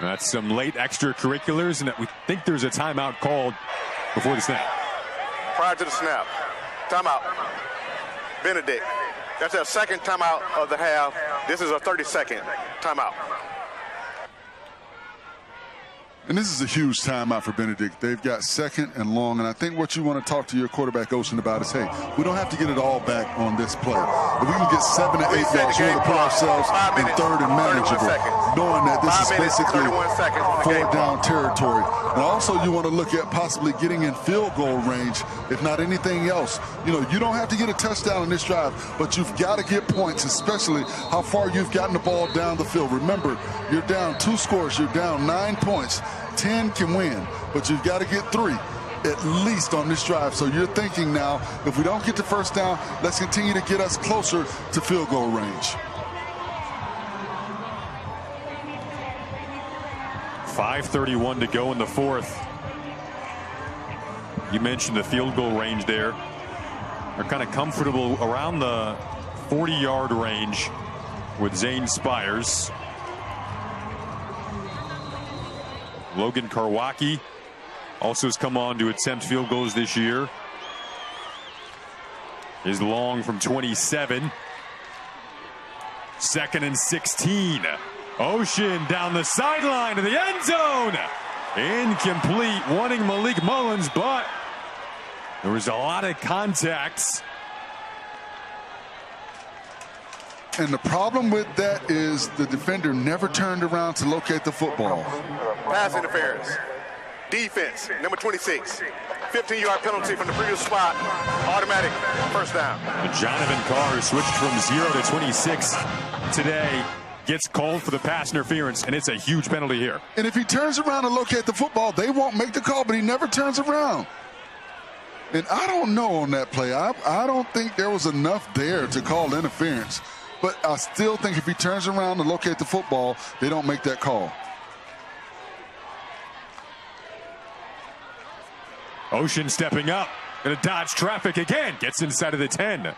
That's some late extracurriculars, and we think there's a timeout called before the snap. Prior to the snap, timeout. Benedict. That's their second timeout of the half. This is a 30-second timeout. And this is a huge timeout for Benedict. They've got second and long, and I think what you want to talk to your quarterback, Ocean, about is, hey, we don't have to get it all back on this play. If we can get 7 to 8 yards, we want to put ourselves in third and manageable, knowing that this is basically fourth down territory. And also you want to look at possibly getting in field goal range, if not anything else. You don't have to get a touchdown in this drive, but you've got to get points, especially how far you've gotten the ball down the field. Remember, you're down 2 scores, you're down 9 points. 10 can win, but you've got to get 3 at least on this drive. So you're thinking now, if we don't get the first down, let's continue to get us closer to field goal range. 5:31 to go in the fourth. You mentioned the field goal range there. They're kind of comfortable around the 40-yard range with Zane Spires. Logan Karwacki also has come on to attempt field goals this year. Is long from 27. 2nd and 16. Ocean down the sideline to the end zone. Incomplete, wanting Malik Mullins, but there was a lot of contacts. And the problem with that is the defender never turned around to locate the football. Pass interference. Defense, number 26. 15-yard penalty from the previous spot. Automatic first down. Jonathan Carr switched from 0 to 26 today. Gets called for the pass interference, and it's a huge penalty here. And if he turns around to locate the football, they won't make the call, but he never turns around. And I don't know on that play. I don't think there was enough there to call interference. But I still think if he turns around to locate the football, they don't make that call. Ocean stepping up. Gonna dodge traffic again. Gets inside of the 10.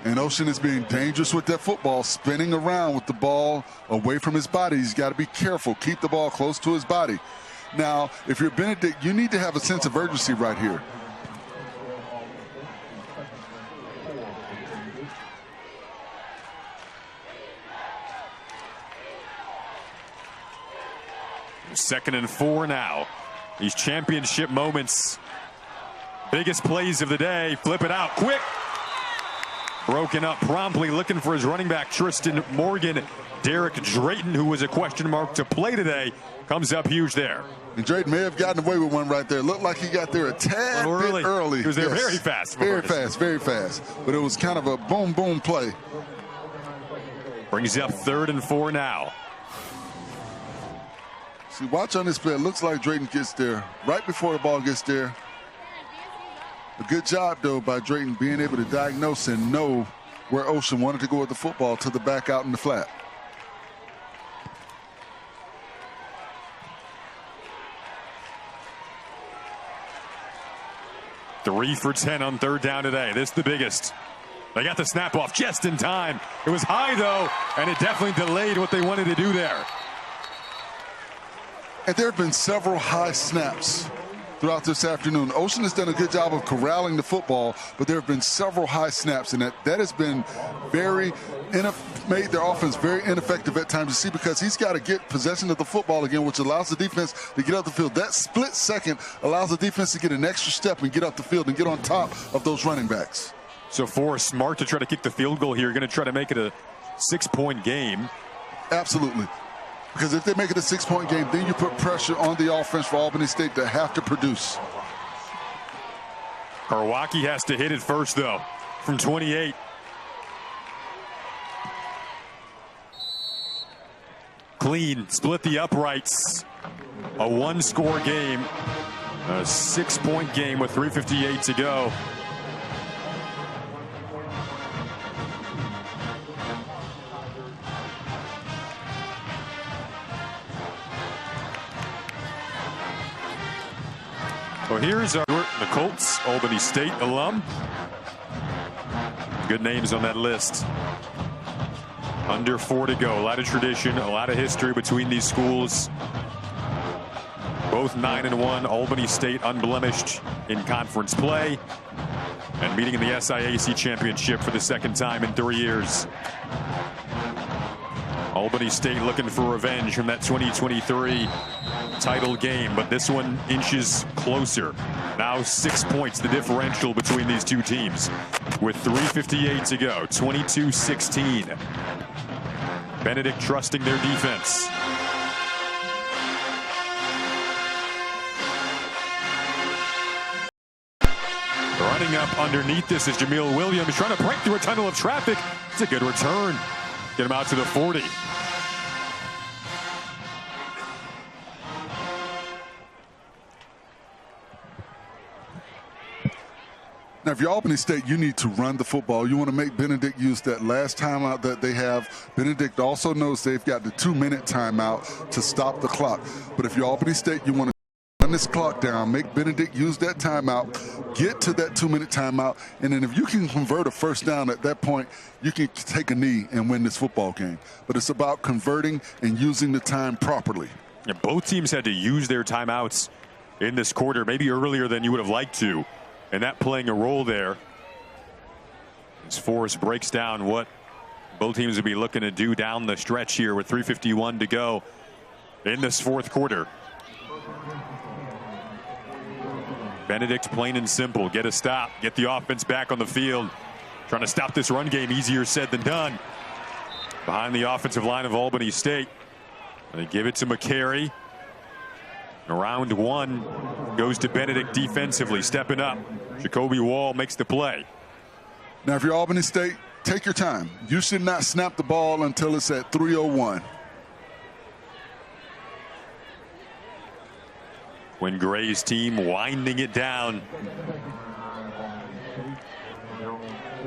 And Ocean is being dangerous with that football, spinning around with the ball away from his body. He's got to be careful. Keep the ball close to his body. Now, if you're Benedict, you need to have a sense of urgency right here. Second and 4 now. These championship moments. Biggest plays of the day. Flip it out quick. Broken up promptly, looking for his running back, Tristan Morgan. Derek Drayton, who was a question mark to play today, comes up huge there. And Drayton may have gotten away with one right there. Looked like he got there a tad bit early. He was there very fast. Very fast, very fast. But it was kind of a boom, boom play. Brings you up 3rd and 4 now. See, watch on this play. It looks like Drayton gets there right before the ball gets there. A good job, though, by Drayton being able to diagnose and know where Ocean wanted to go with the football to the back out in the flat. Three for 10 on third down today. This the biggest. They got the snap off just in time. It was high, though, and it definitely delayed what they wanted to do there. And there have been several high snaps throughout this afternoon. Ocean has done a good job of corralling the football, but there have been several high snaps, and that has been made their offense very ineffective at times to see, because he's got to get possession of the football again, which allows the defense to get up the field. That split second allows the defense to get an extra step and get up the field and get on top of those running backs. So Forrest smart to try to kick the field goal here. Going to try to make it a 6-point game. Absolutely. Because if they make it a 6-point game, then you put pressure on the offense for Albany State to have to produce. Karwacki has to hit it first, though, from 28. Clean, split the uprights. A one-score game. A 6-point game with 3:58 to go. Well, here's the Colts, Albany State alum. Good names on that list. Under 4 to go. A lot of tradition, a lot of history between these schools. Both 9-1. Albany State unblemished in conference play, and meeting in the SIAC Championship for the second time in 3 years. Albany State looking for revenge from that 2023 title game, but this one inches closer. Now 6 points, the differential between these two teams, with 3:58 to go. 22-16. Benedict trusting their defense. Running up underneath this is Jameel Williams, trying to break through a tunnel of traffic. It's a good return. Get him out to the 40. Now, if you're Albany State, you need to run the football. You want to make Benedict use that last timeout that they have. Benedict also knows they've got the 2-minute timeout to stop the clock. But if you're Albany State, you want to run this clock down, make Benedict use that timeout, get to that 2-minute timeout, and then if you can convert a first down at that point, you can take a knee and win this football game. But it's about converting and using the time properly. Yeah, both teams had to use their timeouts in this quarter, maybe earlier than you would have liked to. And that playing a role there as Forrest breaks down what both teams will be looking to do down the stretch here with 3:51 to go in this fourth quarter. Benedict, plain and simple, get a stop, get the offense back on the field. Trying to stop this run game, easier said than done. Behind the offensive line of Albany State. They give it to McCary. Round one goes to Benedict defensively, stepping up. Jacoby Wall makes the play. Now, if you're Albany State, take your time. You should not snap the ball until it's at 3:01. When Gray's team winding it down.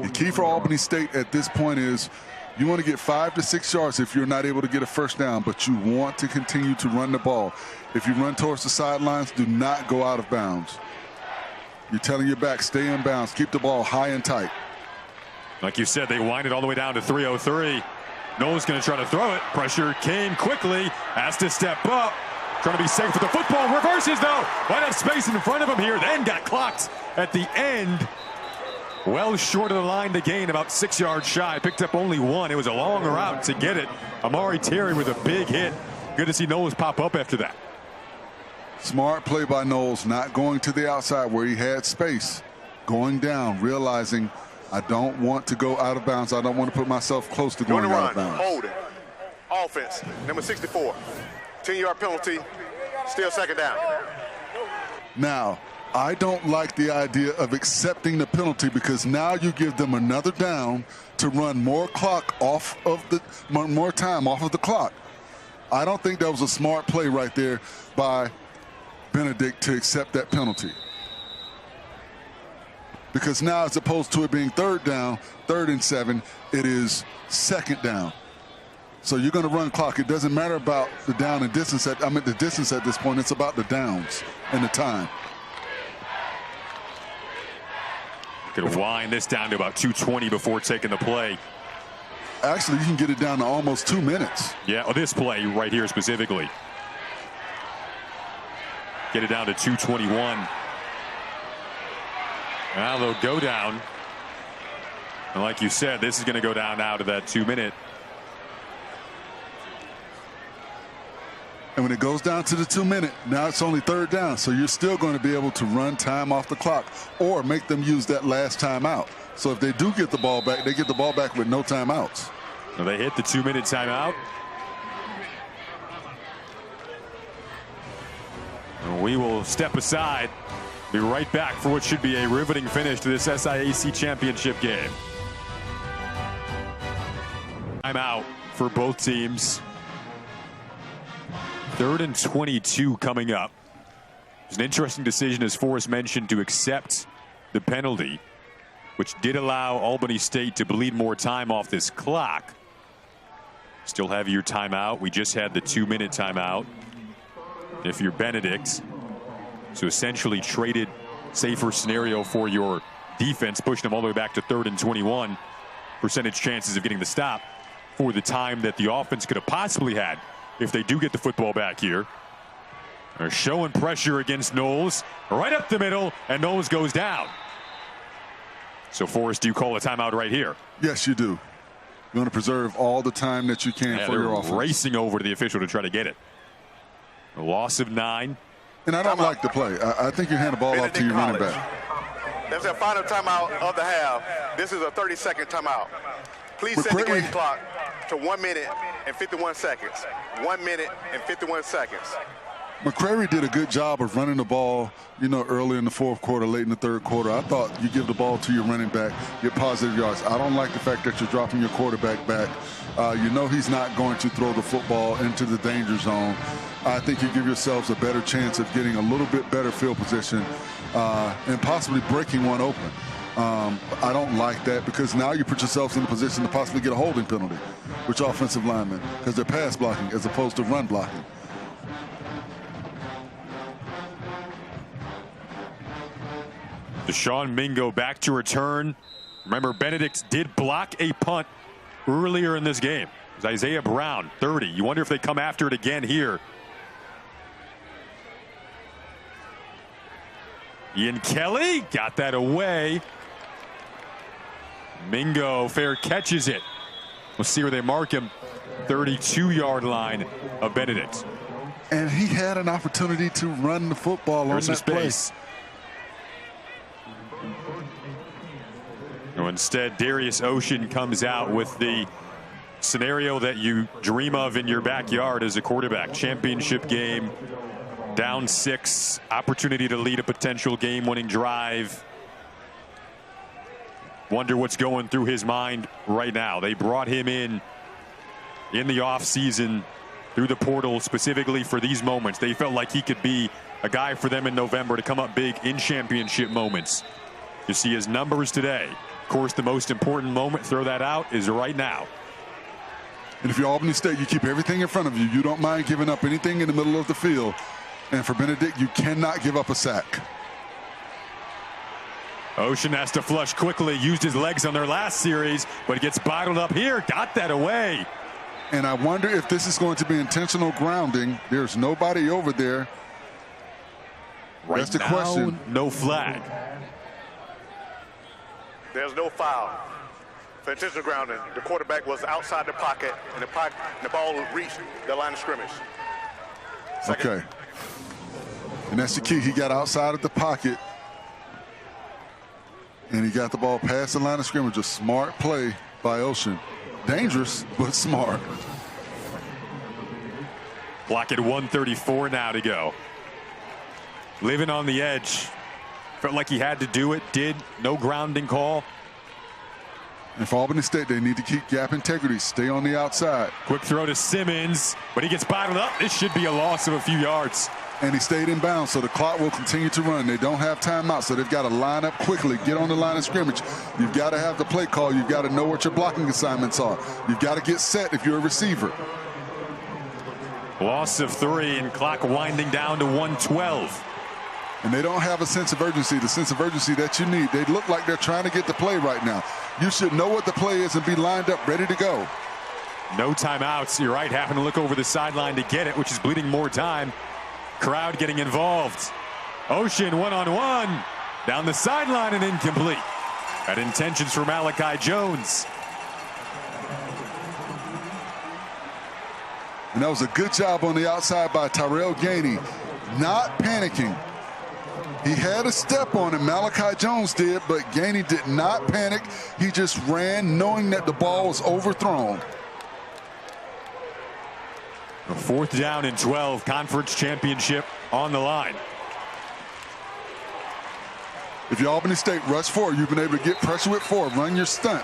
The key for Albany State at this point is you want to get 5 to 6 yards if you're not able to get a first down, but you want to continue to run the ball. If you run towards the sidelines, do not go out of bounds. You're telling your back, stay in bounds, keep the ball high and tight. Like you said, they wind it all the way down to 3:03. Nolan's going to try to throw it. Pressure came quickly, has to step up. Trying to be safe with the football. Reverses, though. Might have space in front of him here. Then got clocked at the end. Well short of the line to gain, about 6 yards shy. Picked up only one. It was a long route to get it. Amari Terry with a big hit. Good to see Knowles pop up after that. Smart play by Knowles, not going to the outside where he had space. Going down, realizing I don't want to go out of bounds. I don't want to put myself close to going out of bounds. Hold it. Offense, number 64. 10-yard penalty, still second down. Now, I don't like the idea of accepting the penalty, because now you give them another down to run more clock off of the more time off of the clock. I don't think that was a smart play right there by Benedict to accept that penalty. because now as opposed to it being third down, 3rd and 7, it is 2nd down. So you're going to run clock. It doesn't matter about the down and distance. The distance at this point. It's about the downs and the time. Could wind this down to about 2:20 before taking the play. Actually, you can get it down to almost 2 minutes. Yeah, this play right here specifically. Get it down to 2:21. Now they'll go down. And like you said, this is going to go down now to that 2-minute. And when it goes down to the 2-minute, now it's only 3rd down. So you're still going to be able to run time off the clock or make them use that last timeout. So if they do get the ball back, they get the ball back with no timeouts. Now they hit the 2-minute timeout. And we will step aside. Be right back for what should be a riveting finish to this SIAC Championship game. Timeout for both teams. 3rd and 22 coming up. It's an interesting decision, as Forrest mentioned, to accept the penalty, which did allow Albany State to bleed more time off this clock. Still have your timeout. We just had the 2-minute timeout. If you're Benedict, so essentially traded safer scenario for your defense, pushing them all the way back to 3rd and 21. Percentage chances of getting the stop for the time that the offense could have possibly had if they do get the football back here. They're showing pressure against Knowles right up the middle, and Knowles goes down. So Forrest, do you call a timeout right here? Yes, you do. You want to preserve all the time that you can for your offense. Racing over to the official to try to get it. A loss of 9. And I don't like the play. I think you hand the ball off to your running back. That's the final timeout of the half. This is a 30-second timeout. Please set the game clock to 1 minute and 51 seconds. 1 minute and 51 seconds. McCrary did a good job of running the ball, early in the 4th quarter, late in the 3rd quarter. I thought you give the ball to your running back, get positive yards. I don't like the fact that you're dropping your quarterback back. He's not going to throw the football into the danger zone. I think you give yourselves a better chance of getting a little bit better field position and possibly breaking one open. I don't like that, because now you put yourselves in a position to possibly get a holding penalty, which offensive linemen, because they're pass blocking as opposed to run blocking. Deshaun Mingo back to return. Remember, Benedict did block a punt earlier in this game. It was Isaiah Brown, 30. You wonder if they come after it again here. Ian Kelly got that away. Mingo fair catches it. We'll see where they mark him. 32-yard line of Benedict. And he had an opportunity to run the football on that play. Instead, Darius Ocean comes out with the scenario that you dream of in your backyard as a quarterback. Championship game, down 6, opportunity to lead a potential game-winning drive. Wonder what's going through his mind right now. They brought him in the offseason through the portal specifically for these moments. They felt like he could be a guy for them in November to come up big in championship moments. You see his numbers today. Of course, the most important moment, throw that out, is right now. And if you're Albany State, you keep everything in front of you. You don't mind giving up anything in the middle of the field. And for Benedict, you cannot give up a sack. Ocean has to flush quickly, used his legs on their last series, but he gets bottled up here, got that away. And I wonder if this is going to be intentional grounding. There's nobody over there. Right That's the now, question. No flag. There's no foul for intentional grounding. The quarterback was outside the pocket, and the ball reached the line of scrimmage. Second. Okay. And that's the key. He got outside of the pocket, and he got the ball past the line of scrimmage. A smart play by Ocean. Dangerous, but smart. Clock at 1:34 now to go. Living on the edge. Felt like he had to do it, did. No grounding call. And for Albany State, they need to keep gap integrity. Stay on the outside. Quick throw to Simmons, but he gets bottled up. This should be a loss of a few yards. And he stayed in bounds, so the clock will continue to run. They don't have timeout, so they've got to line up quickly, get on the line of scrimmage. You've got to have the play call. You've got to know what your blocking assignments are. You've got to get set if you're a receiver. Loss of 3 and clock winding down to 1:12. And they don't have a sense of urgency, the sense of urgency that you need. They look like they're trying to get the play right now. You should know what the play is and be lined up, ready to go. No timeouts. You're right, having to look over the sideline to get it, which is bleeding more time. Crowd getting involved. Ocean one-on-one. Down the sideline and incomplete. Had intentions for Malachi Jones. And that was a good job on the outside by Tyrell Gainey, not panicking. He had a step on him, Malachi Jones did, but Gainey did not panic. He just ran knowing that the ball was overthrown. A 4th down and 12, conference championship on the line. If you're Albany State, rush 4. You've been able to get pressure with 4. Run your stunt.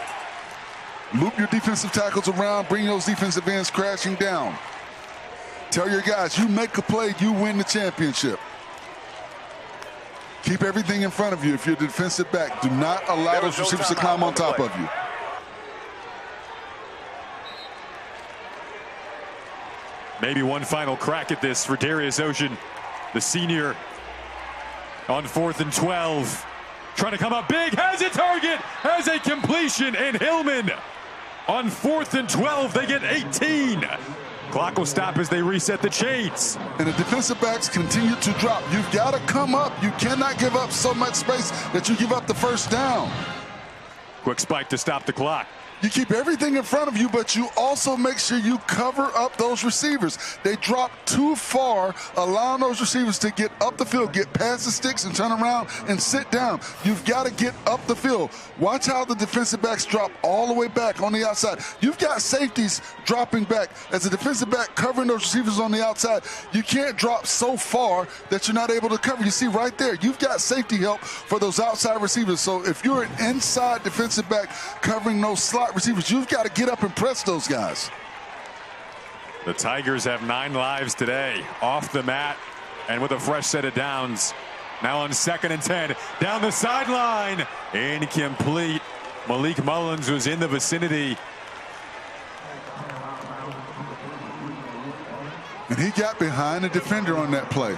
Loop your defensive tackles around. Bring those defensive ends crashing down. Tell your guys, you make a play, you win the championship. Keep everything in front of you. If you're the defensive back, do not allow those receivers to climb on top of you. Maybe one final crack at this for Darius Ocean, the senior, on 4th and 12. Trying to come up big, has a target, has a completion, and Hillman on 4th and 12, they get 18. Clock will stop as they reset the chains. And the defensive backs continue to drop. You've got to come up. You cannot give up so much space that you give up the first down. Quick spike to stop the clock. You keep everything in front of you, but you also make sure you cover up those receivers. They drop too far, allowing those receivers to get up the field, get past the sticks and turn around and sit down. You've got to get up the field. Watch how the defensive backs drop all the way back on the outside. You've got safeties dropping back. As a defensive back covering those receivers on the outside, you can't drop so far that you're not able to cover. You see right there, you've got safety help for those outside receivers. So if you're an inside defensive back covering those slot receivers, you've got to get up and press those guys. The Tigers have 9 lives today off the mat and with a fresh set of downs. Now on 2nd and 10, down the sideline, incomplete. Malik Mullins was in the vicinity. And he got behind the defender on that play.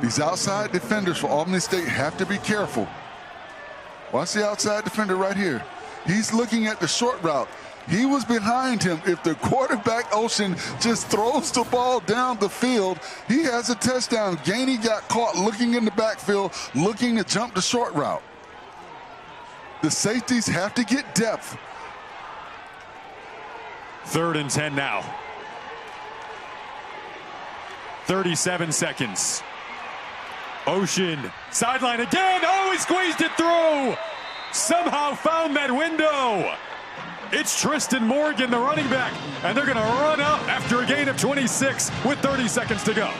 These outside defenders for Albany State have to be careful. Watch the outside defender right here. He's looking at the short route. He was behind him. If the quarterback, Ocean, just throws the ball down the field, he has a touchdown. Gainey got caught looking in the backfield, looking to jump the short route. The safeties have to get depth. 3rd and 10 now. 37 seconds. Ocean, sideline again. Oh, he squeezed it through. Somehow found that window. It's Tristan Morgan, the running back, and they're going to run up after a gain of 26 with 30 seconds to go.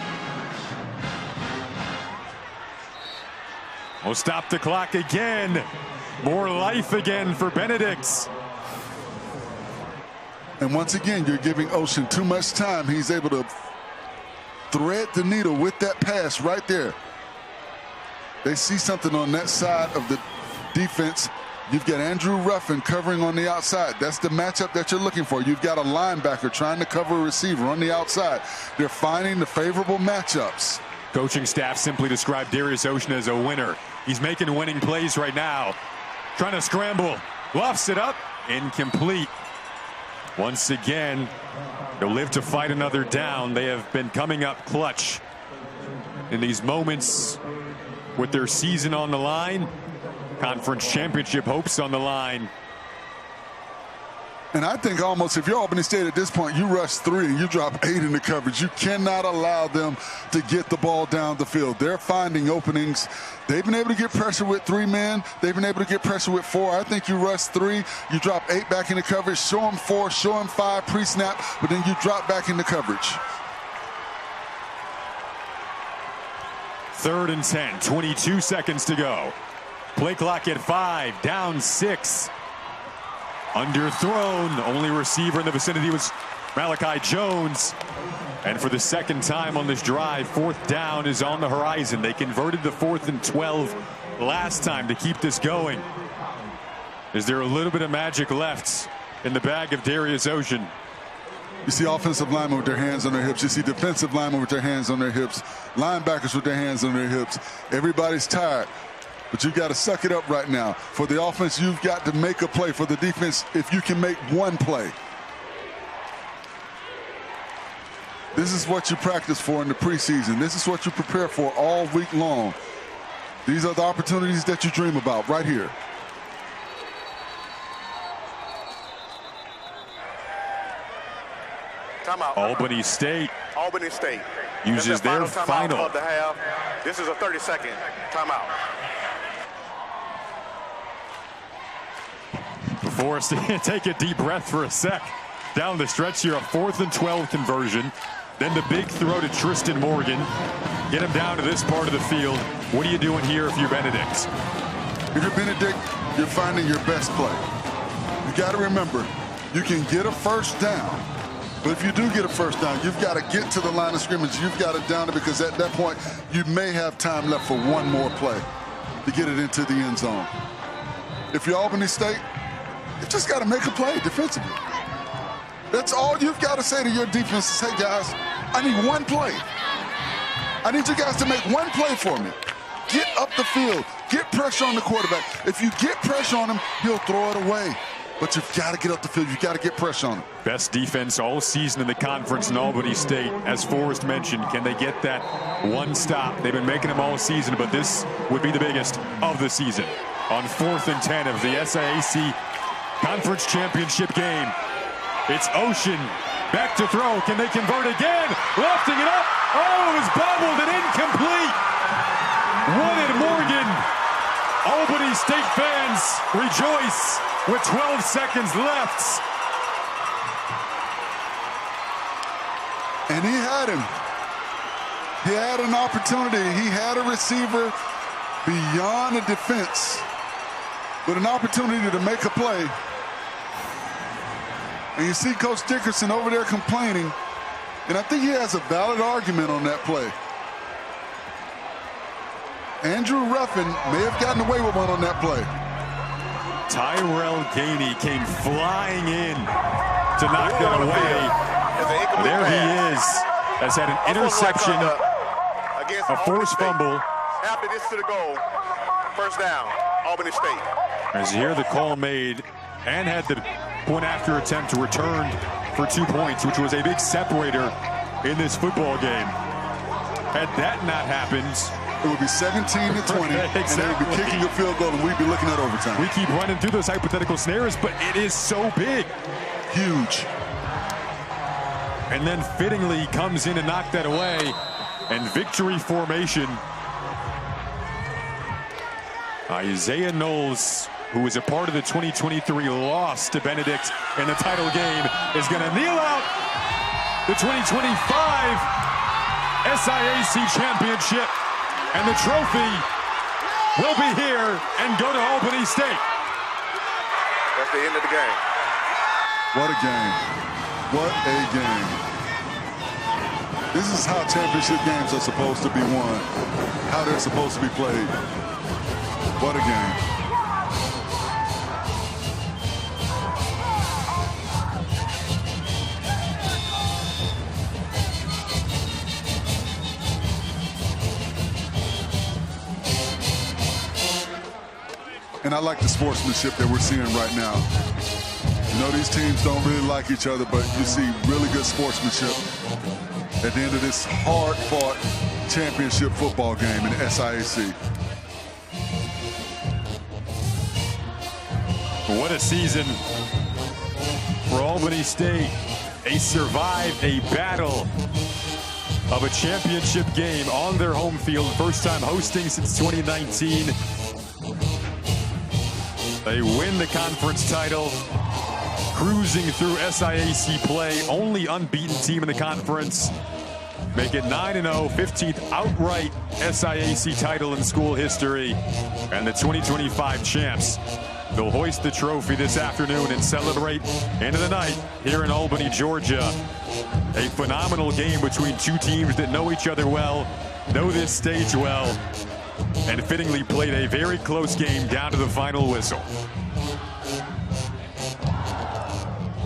We'll stop the clock again. More life again for Benedict. And once again, you're giving Ocean too much time. He's able to thread the needle with that pass right there. They see something on that side of the defense. You've got Andrew Ruffin covering on the outside. That's the matchup that you're looking for. You've got a linebacker trying to cover a receiver on the outside. They're finding the favorable matchups. Coaching staff simply described Darius Ocean as a winner. He's making winning plays right now. Trying to scramble. Lofts it up. Incomplete. Once again, they'll live to fight another down. They have been coming up clutch in these moments with their season on the line. Conference championship hopes on the line. And I think almost if you're Albany State at this point, you rush 3 and you drop 8 in the coverage. You cannot allow them to get the ball down the field. They're finding openings. They've been able to get pressure with 3 men. They've been able to get pressure with 4. I think you rush 3, you drop 8 back in the coverage, show them 4, show them 5 pre-snap, but then you drop back in the coverage. 3rd and 10, 22 seconds to go. Play clock at 5, down 6. Underthrown. The only receiver in the vicinity was Malachi Jones. And for the second time on this drive, 4th down is on the horizon. They converted the 4th and 12 last time to keep this going. Is there a little bit of magic left in the bag of Darius Ocean? You see offensive linemen with their hands on their hips. You see defensive linemen with their hands on their hips. Linebackers with their hands on their hips. Everybody's tired. But you've got to suck it up right now. For the offense, you've got to make a play. For the defense, if you can make one play. This is what you practice for in the preseason. This is what you prepare for all week long. These are the opportunities that you dream about right here. Timeout. Albany State uses their final. Of the half. This is a 30-second timeout. Forced to take a deep breath for a sec. Down the stretch here, a 4th and 12 conversion. Then the big throw to Tristan Morgan. Get him down to this part of the field. What are you doing here if you're Benedict? If you're Benedict, you're finding your best play. You got to remember, you can get a first down. But if you do get a first down, you've got to get to the line of scrimmage. You've got to down it because at that point, you may have time left for one more play to get it into the end zone. If you're Albany State, you've just got to make a play defensively. That's all you've got to say to your defense is, hey, guys, I need one play. I need you guys to make one play for me. Get up the field. Get pressure on the quarterback. If you get pressure on him, he'll throw it away. But you've got to get up the field. You've got to get pressure on him. Best defense all season in the conference in Albany State. As Forrest mentioned, can they get that one stop? They've been making them all season, but this would be the biggest of the season. On 4th and 10 of the SIAC Conference Championship game. It's Ocean. Back to throw. Can they convert again? Lofting it up. Oh, it was bobbled and incomplete. Wanted Morgan. Albany State fans rejoice with 12 seconds left. And he had him. He had an opportunity. He had a receiver beyond the defense with an opportunity to make a play. And you see Coach Dickerson over there complaining. And I think he has a valid argument on that play. Andrew Ruffin may have gotten away with one on that play. Tyrell Gainey came flying in to knock that away. There he is. Has had an interception, a forced fumble. After this to the goal, first down, Albany State. As you hear the call made, and had the point after attempt to return for 2 points, which was a big separator in this football game. Had that not happened, it would be 17-20, exactly. And they would be kicking a field goal, and we'd be looking at overtime. We keep running through those hypothetical scenarios, but it is so big. Huge. And then fittingly comes in to knock that away, and victory formation. Isaiah Knowles, who was a part of the 2023 loss to Benedict in the title game, is going to kneel out the 2025 SIAC Championship. And the trophy will be here and go to Albany State. That's the end of the game. What a game. What a game. This is how championship games are supposed to be won, how they're supposed to be played. What a game. And I like the sportsmanship that we're seeing right now. You know, these teams don't really like each other, but you see really good sportsmanship at the end of this hard-fought championship football game in SIAC. What a season for Albany State. They survived a battle of a championship game on their home field. First time hosting since 2019. They win the conference title, cruising through SIAC play, only unbeaten team in the conference. Make it 9-0, 15th outright SIAC title in school history, and the 2025 champs. They'll hoist the trophy this afternoon and celebrate into the night here in Albany, Georgia. A phenomenal game between two teams that know each other well, know this stage well, and fittingly played a very close game down to the final whistle.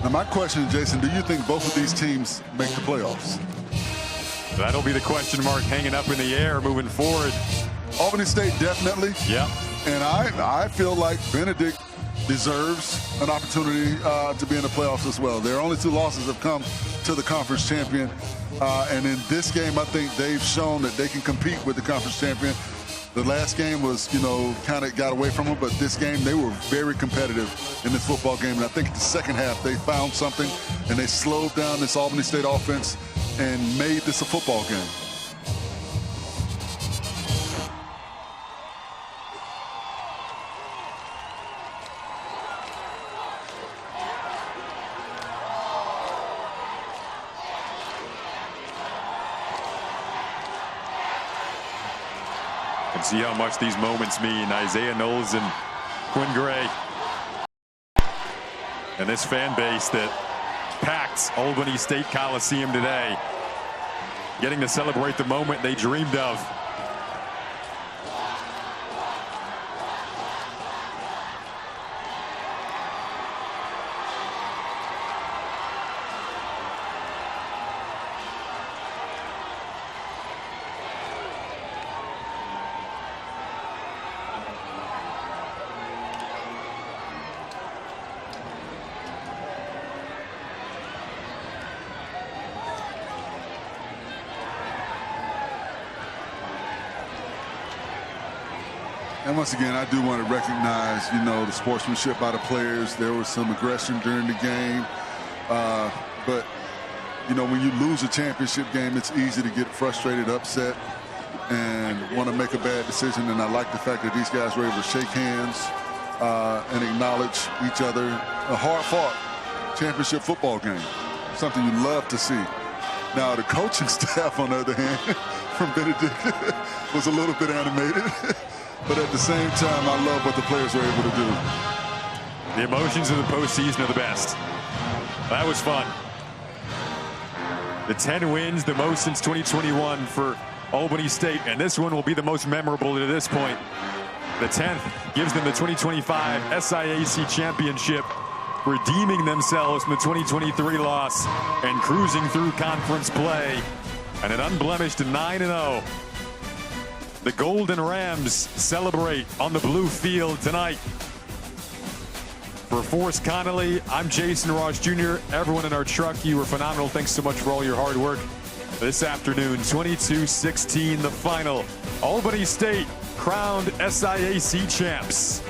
Now my question, Jason, do you think both of these teams make the playoffs? That'll be the question mark hanging up in the air moving forward. Albany State definitely. Yeah. And I feel like Benedict deserves an opportunity to be in the playoffs as well. Their only 2 losses have come to the conference champion. And in this game, I think they've shown that they can compete with the conference champion. The last game was, kind of got away from them, but this game, they were very competitive in this football game. And I think the second half, they found something, and they slowed down this Albany State offense and made this a football game. And see how much these moments mean. Isaiah Knowles and Quinn Gray. And this fan base that packed Albany State Coliseum today, getting to celebrate the moment they dreamed of. And once again, I do want to recognize, the sportsmanship by the players. There was some aggression during the game. But, when you lose a championship game, it's easy to get frustrated, upset, and want to make a bad decision. And I like the fact that these guys were able to shake hands and acknowledge each other. A hard-fought championship football game, something you love to see. Now, the coaching staff, on the other hand, from Benedict, was a little bit animated. But at the same time, I love what the players were able to do. The emotions of the postseason are the best. That was fun. The 10 wins, the most since 2021 for Albany State, and this one will be the most memorable to this point. The 10th gives them the 2025 SIAC Championship, redeeming themselves from the 2023 loss and cruising through conference play, and an unblemished 9-0. The Golden Rams celebrate on the blue field tonight. For Forrest Connolly, I'm Jason Ross Jr. Everyone in our truck, you were phenomenal. Thanks so much for all your hard work. This afternoon, 22-16, the final. Albany State crowned SIAC champs.